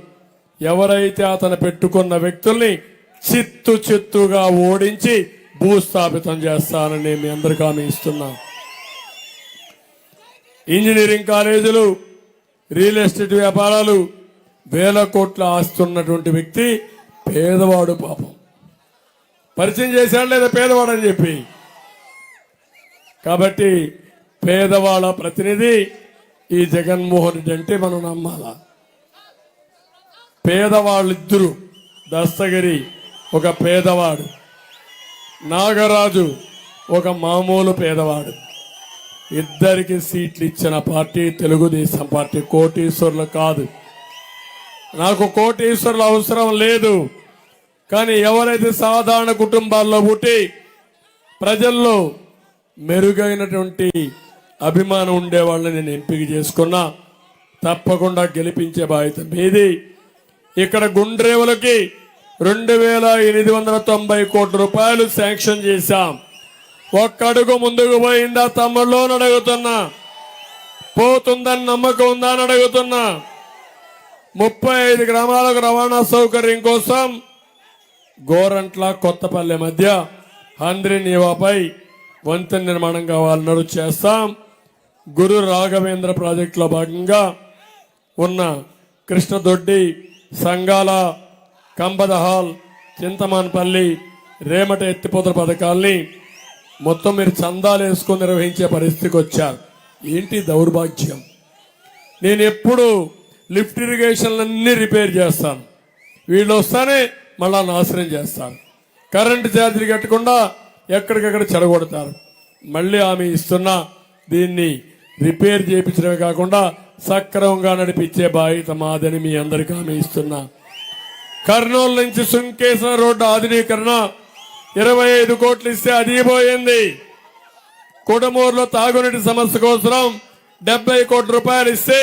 ఎవరైతే అతను పెట్టుకున్న వ్యక్తుల్ని చిత్తు చిత్తుగా ఓడించి భూస్థాపితం చేస్తానని మీ అందరికీ హామీ ఇస్తున్నా. ఇంజనీరింగ్ కాలేజీలు, రియల్ ఎస్టేట్ వ్యాపారాలు, వేల కోట్ల ఆస్తున్నటువంటి వ్యక్తి పేదవాడు. పాపం పరిచయం చేశాడు లేదా పేదవాడు అని చెప్పి. కాబట్టి పేదవాళ్ళ ప్రతినిధి ఈ జగన్మోహన్ రెడ్డి అంటే మనం నమ్మాలా. పేదవాళ్ళిద్దరు, దస్తగిరి ఒక పేదవాడు, నాగరాజు ఒక మామూలు పేదవాడు. ఇద్దరికి సీట్లు ఇచ్చిన పార్టీ తెలుగుదేశం పార్టీ. కోటీశ్వరులు కాదు. నాకు కోటీశ్వరులు అవసరం లేదు. కానీ ఎవరైతే సాధారణ కుటుంబాల్లో పుట్టి ప్రజల్లో మెరుగైనటువంటి అభిమానం ఉండేవాళ్ళని నేను ఎంపిక చేసుకున్నా. తప్పకుండా గెలిపించే బాధ్యత మీది. ఇక్కడ గుండ్రేవులకి 2,890 కోట్ల రూపాయలు శాంక్షన్ చేశాం. ఒక్కడుగు ముందుకు పోయిందా తమ్ముళ్ళు అని అడుగుతున్నా. పోతుందని నమ్మకం ఉందా అని అడుగుతున్నా. 35 గ్రామాలకు రవాణా సౌకర్యం కోసం గోరంట్ల కొత్తపల్లె మధ్య హంద్రి నీవాపై వంతెన నిర్మాణం కావాలన్నారు, చేస్తాం. గురు రాఘవేంద్ర ప్రాజెక్టులో భాగంగా ఉన్న కృష్ణదొడ్డి, సంగాల, కంబదహాల్, చింతమాన్పల్లి, రేమట ఎత్తిపోతల పథకాల్ని మొత్తం మీరు చందాలు వేసుకొని నిర్వహించే పరిస్థితికి వచ్చారు. ఏంటి దౌర్భాగ్యం? నేను ఎప్పుడు లిఫ్ట్ ఇరిగేషన్లన్నీ రిపేర్ చేస్తాను, వీళ్ళు వస్తానే మళ్ళా నాశనం చేస్తాను. కరెంటు ఛార్జీలు కట్టకుండా ఎక్కడికక్కడ చెడగొడతారు. మళ్ళీ ఆమె ఇస్తున్నా, దీన్ని రిపేర్ చేయించడమే కాకుండా సక్రమంగా నడిపించే బాధ్యత మాదని మీ అందరికీ ఆమె ఇస్తున్నా. కర్నూలు నుంచి సుంకేశ్వర రోడ్డు ఆధునీకరణ 25 కోట్లు ఇస్తే అది పోయింది. కొడమూరులో తాగునీటి సమస్య కోసం 70 కోట్ల రూపాయలు ఇస్తే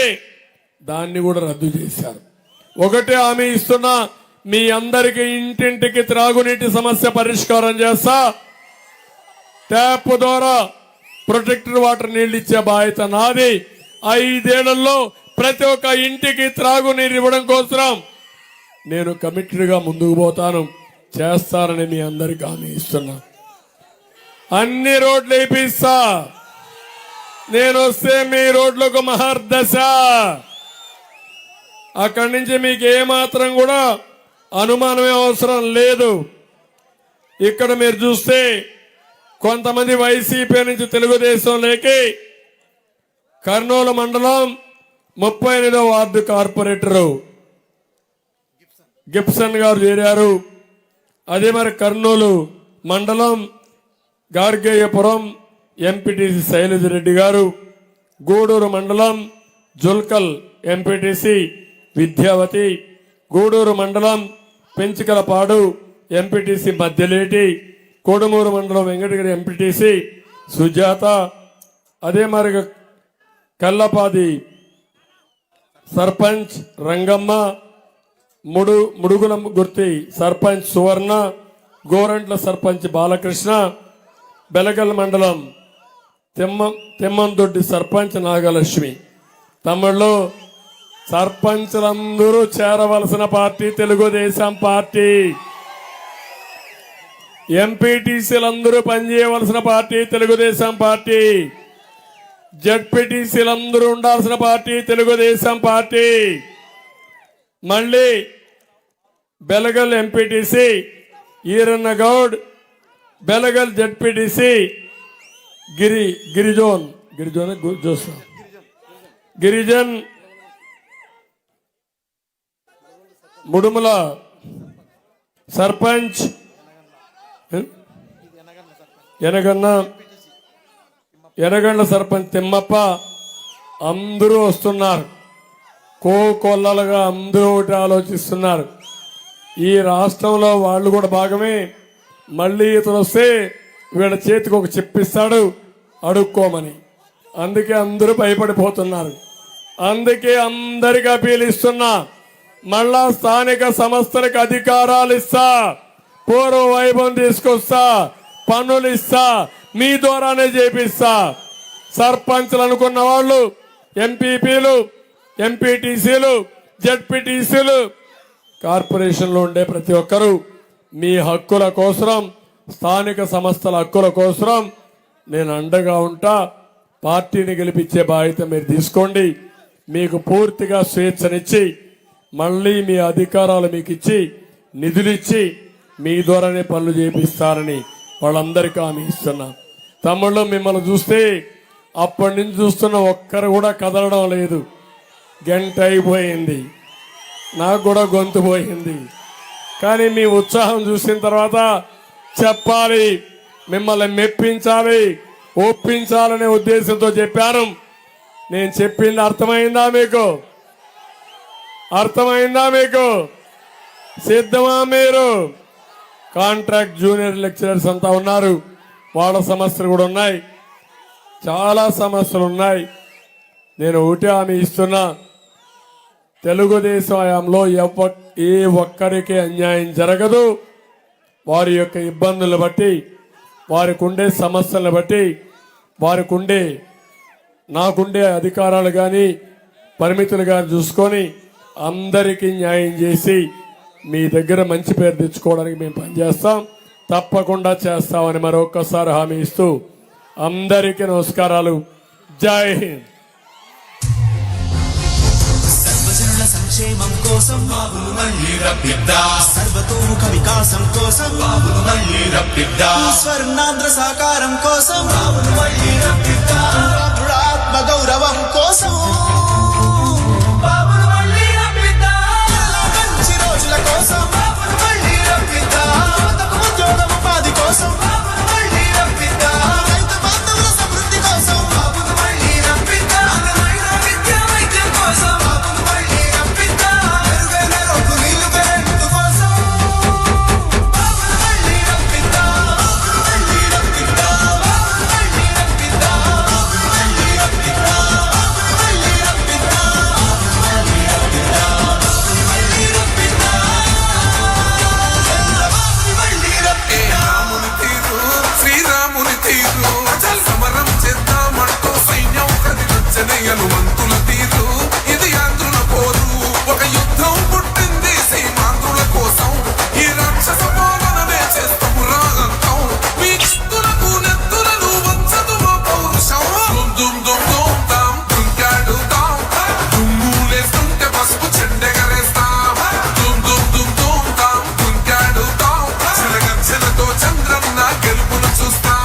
దాన్ని కూడా రద్దు చేశారు. ఒకటే హామీ ఇస్తున్నా, మీ అందరికీ ఇంటింటికి త్రాగునీటి సమస్య పరిష్కారం చేస్తా. ట్యాప్ ద్వారా ప్రొటెక్టెడ్ వాటర్ నీళ్లు ఇచ్చే బాధ్యత నాది. 5 ఏళ్లలో ప్రతి ఒక్క ఇంటికి త్రాగునీరు ఇవ్వడం కోసం నేను కమిటెడ్గా ముందుకు పోతాను, చేస్తానని మీ అందరికీ హామీ ఇస్తున్నా. అన్ని రోడ్లు వేయిస్తా. నేను వస్తే మీ రోడ్లకు మహర్దశ. అక్కడి నుంచి మీకు ఏమాత్రం కూడా అనుమానమే అవసరం లేదు. ఇక్కడ మీరు చూస్తే కొంతమంది వైసీపీ నుంచి తెలుగుదేశంలోకి కర్నూలు మండలం 38వ వార్డు కార్పొరేటరు గిప్సన్ గారు చేరారు. అదే మరి కర్నూలు మండలం గార్గేయపురం ఎంపీటీసీ శైలజ రెడ్డి గారు, గూడూరు మండలం జుల్కల్ ఎంపీటీసీ విద్యావతి, గూడూరు మండలం పెంచికలపాడు ఎంపీటీసీ మధ్యలేటి, కోడుమూరు మండలం వెంకటగిరి ఎంపీటీసీ సుజాత, అదే మరి కల్లపాది సర్పంచ్ రంగమ్మ, ముడుగుల గుర్తి సర్పంచ్ సువర్ణ, గోరంట్ల సర్పంచ్ బాలకృష్ణ, బెలగల్ మండలం తెమ్మందొడ్డి సర్పంచ్ నాగలక్ష్మి. తమిళ్లో సర్పంచ్లందరూ చేరవలసిన పార్టీ తెలుగుదేశం పార్టీ. ఎంపీటీసీలందరూ పనిచేయవలసిన పార్టీ తెలుగుదేశం పార్టీ. జడ్పీటీసీలందరూ ఉండాల్సిన పార్టీ తెలుగుదేశం పార్టీ. మళ్ళీ బెలగల్ ఎంపీటీసీ ఈరన్న గౌడ్, బెలగల్ జడ్పీటీసీ గిరిజన్ ముడుముల సర్పంచ్ ఎనగండ్ల సర్పంచ్ తిమ్మప్ప అందరూ వస్తున్నారు. కోకొల్లలుగా అందరూ ఒకటి ఆలోచిస్తున్నారు. ఈ రాష్ట్రంలో వాళ్ళు కూడా భాగమే. మళ్ళీ ఇతను వస్తే వీళ్ళ చేతికి ఒక చెప్పిస్తాడు అడుక్కోమని. అందుకే అందరూ భయపడిపోతున్నారు. అందుకే అందరికి అపీల్ ఇస్తున్నా, మళ్ళా స్థానిక సంస్థలకు అధికారాలు ఇస్తా, పూర్వ వైభవం తీసుకొస్తా, పన్నులు ఇస్తా, మీ ద్వారానే చేపిస్తా. సర్పంచ్లు అనుకున్న వాళ్ళు, ఎంపీపీలు, ఎంపీటీసీలు, జడ్పీటీసీలు, కార్పొరేషన్లో ఉండే ప్రతి ఒక్కరూ మీ హక్కుల కోసం, స్థానిక సంస్థల హక్కుల కోసం నేను అండగా ఉంటా. పార్టీని గెలిపించే బాధ్యత మీరు తీసుకోండి. మీకు పూర్తిగా స్వేచ్ఛనిచ్చి, మళ్ళీ మీ అధికారాలు మీకు ఇచ్చి, నిధులిచ్చి, మీ ద్వారానే పనులు చేపిస్తారని వాళ్ళందరికీ హామీ ఇస్తున్నా. తమ్ముళ్ళు, మిమ్మల్ని చూస్తే అప్పటి నుంచి చూస్తున్న ఒక్కరు కూడా కదలడం లేదు. గంట అయిపోయింది, నాకు కూడా గొంతు పోయింది. కానీ మీ ఉత్సాహం చూసిన తర్వాత చెప్పాలి, మిమ్మల్ని మెప్పించాలి, ఒప్పించాలనే ఉద్దేశంతో చెప్పాను. నేను చెప్పింది అర్థమైందా మీకు? అర్థమైందా మీకు? సిద్ధమా మీరు? కాంట్రాక్ట్ జూనియర్ లెక్చరర్స్ అంతా ఉన్నారు, వాళ్ళ సమస్యలు కూడా ఉన్నాయి, చాలా సమస్యలు ఉన్నాయి. నేను ఒకటి హామీ ఇస్తున్నా, తెలుగుదేశం హయాంలో ఏ ఒక్కరికి అన్యాయం జరగదు. వారి యొక్క ఇబ్బందులను బట్టి, వారికి ఉండే సమస్యలను బట్టి, వారికి ఉండే నాకుండే అధికారాలు కానీ పరిమితులు కానీ చూసుకొని అందరికీ న్యాయం చేసి మీ దగ్గర మంచి పేరు తెచ్చుకోవడానికి మేము పనిచేస్తాం, తప్పకుండా చేస్తామని మరొక్కసారి హామీ ఇస్తూ అందరికీ నమస్కారాలు. జై హింద్. సర్వజనుల సంక్షేమం కోసం బాబును మళ్ళీ రప్పిద్దా, సర్వతోముఖ వికాసం కోసం బాబును మళ్ళీ రప్పిద్దా, స్వర్ణాంధ్ర సాకారం కోసం బాబును మళ్ళీ రప్పిద్దా, ఆత్మ గౌరవం కోసం బాబును మళ్ళీ రప్పిద్దా, మంచి రోజుల కోసం బాబును మళ్ళీ రప్పిద్దా, యువతకు ఉద్యోగం ఉపాధి కోసం బాబును మళ్ళీ రప్పిద్దా, రైతు బాంధవుల సమృద్ధి కోసం బాబును మళ్ళీ రప్పిద్దా, నాణ్యమైన విద్యా వైద్యం కోసం బాబును మళ్ళీ రప్పిద్దా, మెరుగైన రోడ్లు నీళ్లు కరెంటు కోసం బాబును మళ్ళీ రప్పిద్దా, బాబును మళ్ళీ రప్పిద్దా, బాబును మళ్ళీ రప్పిద్దా, బాబును మళ్ళీ రప్పిద్దా, బాబును మళ్ళీ రప్పిద్దా, బాబును మళ్ళీ రప్పిద్దా, బాబును మళ్ళీ రప్పిద్దా, బాబును మళ్ళీ రప్పిద్దా. రాముని తీరు శ్రీరాముని తీరు అచల్ సమరం చేద్దామంటూ సైన్యం కదిలొచ్చని హనుమంతుల తీరు ఇది ఆంధ్రుల పోరు ఒక యుద్ధం పుట్టింది సీమాంధ్రుల కోసం ఈ రాక్షస పాలననే చేస్తాము రాగంతం మీ చిత్తులకు నెత్తులను వంచదు మా పౌరుషం దుమ్ దుమ్ దుమ్ తాం దుంకాడు తాం దుమ్ములేస్తుంటే పసుపు చెండెగరేస్తాం దుమ్ దుమ్ దుమ్ దుమ్ తాం దుంకాడు తాం చిలగర్చనతో చంద్రన్న గెలుపును చూస్తాం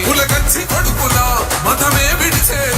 పులగచ్చి కొడుకుల మతమే విడిచేరు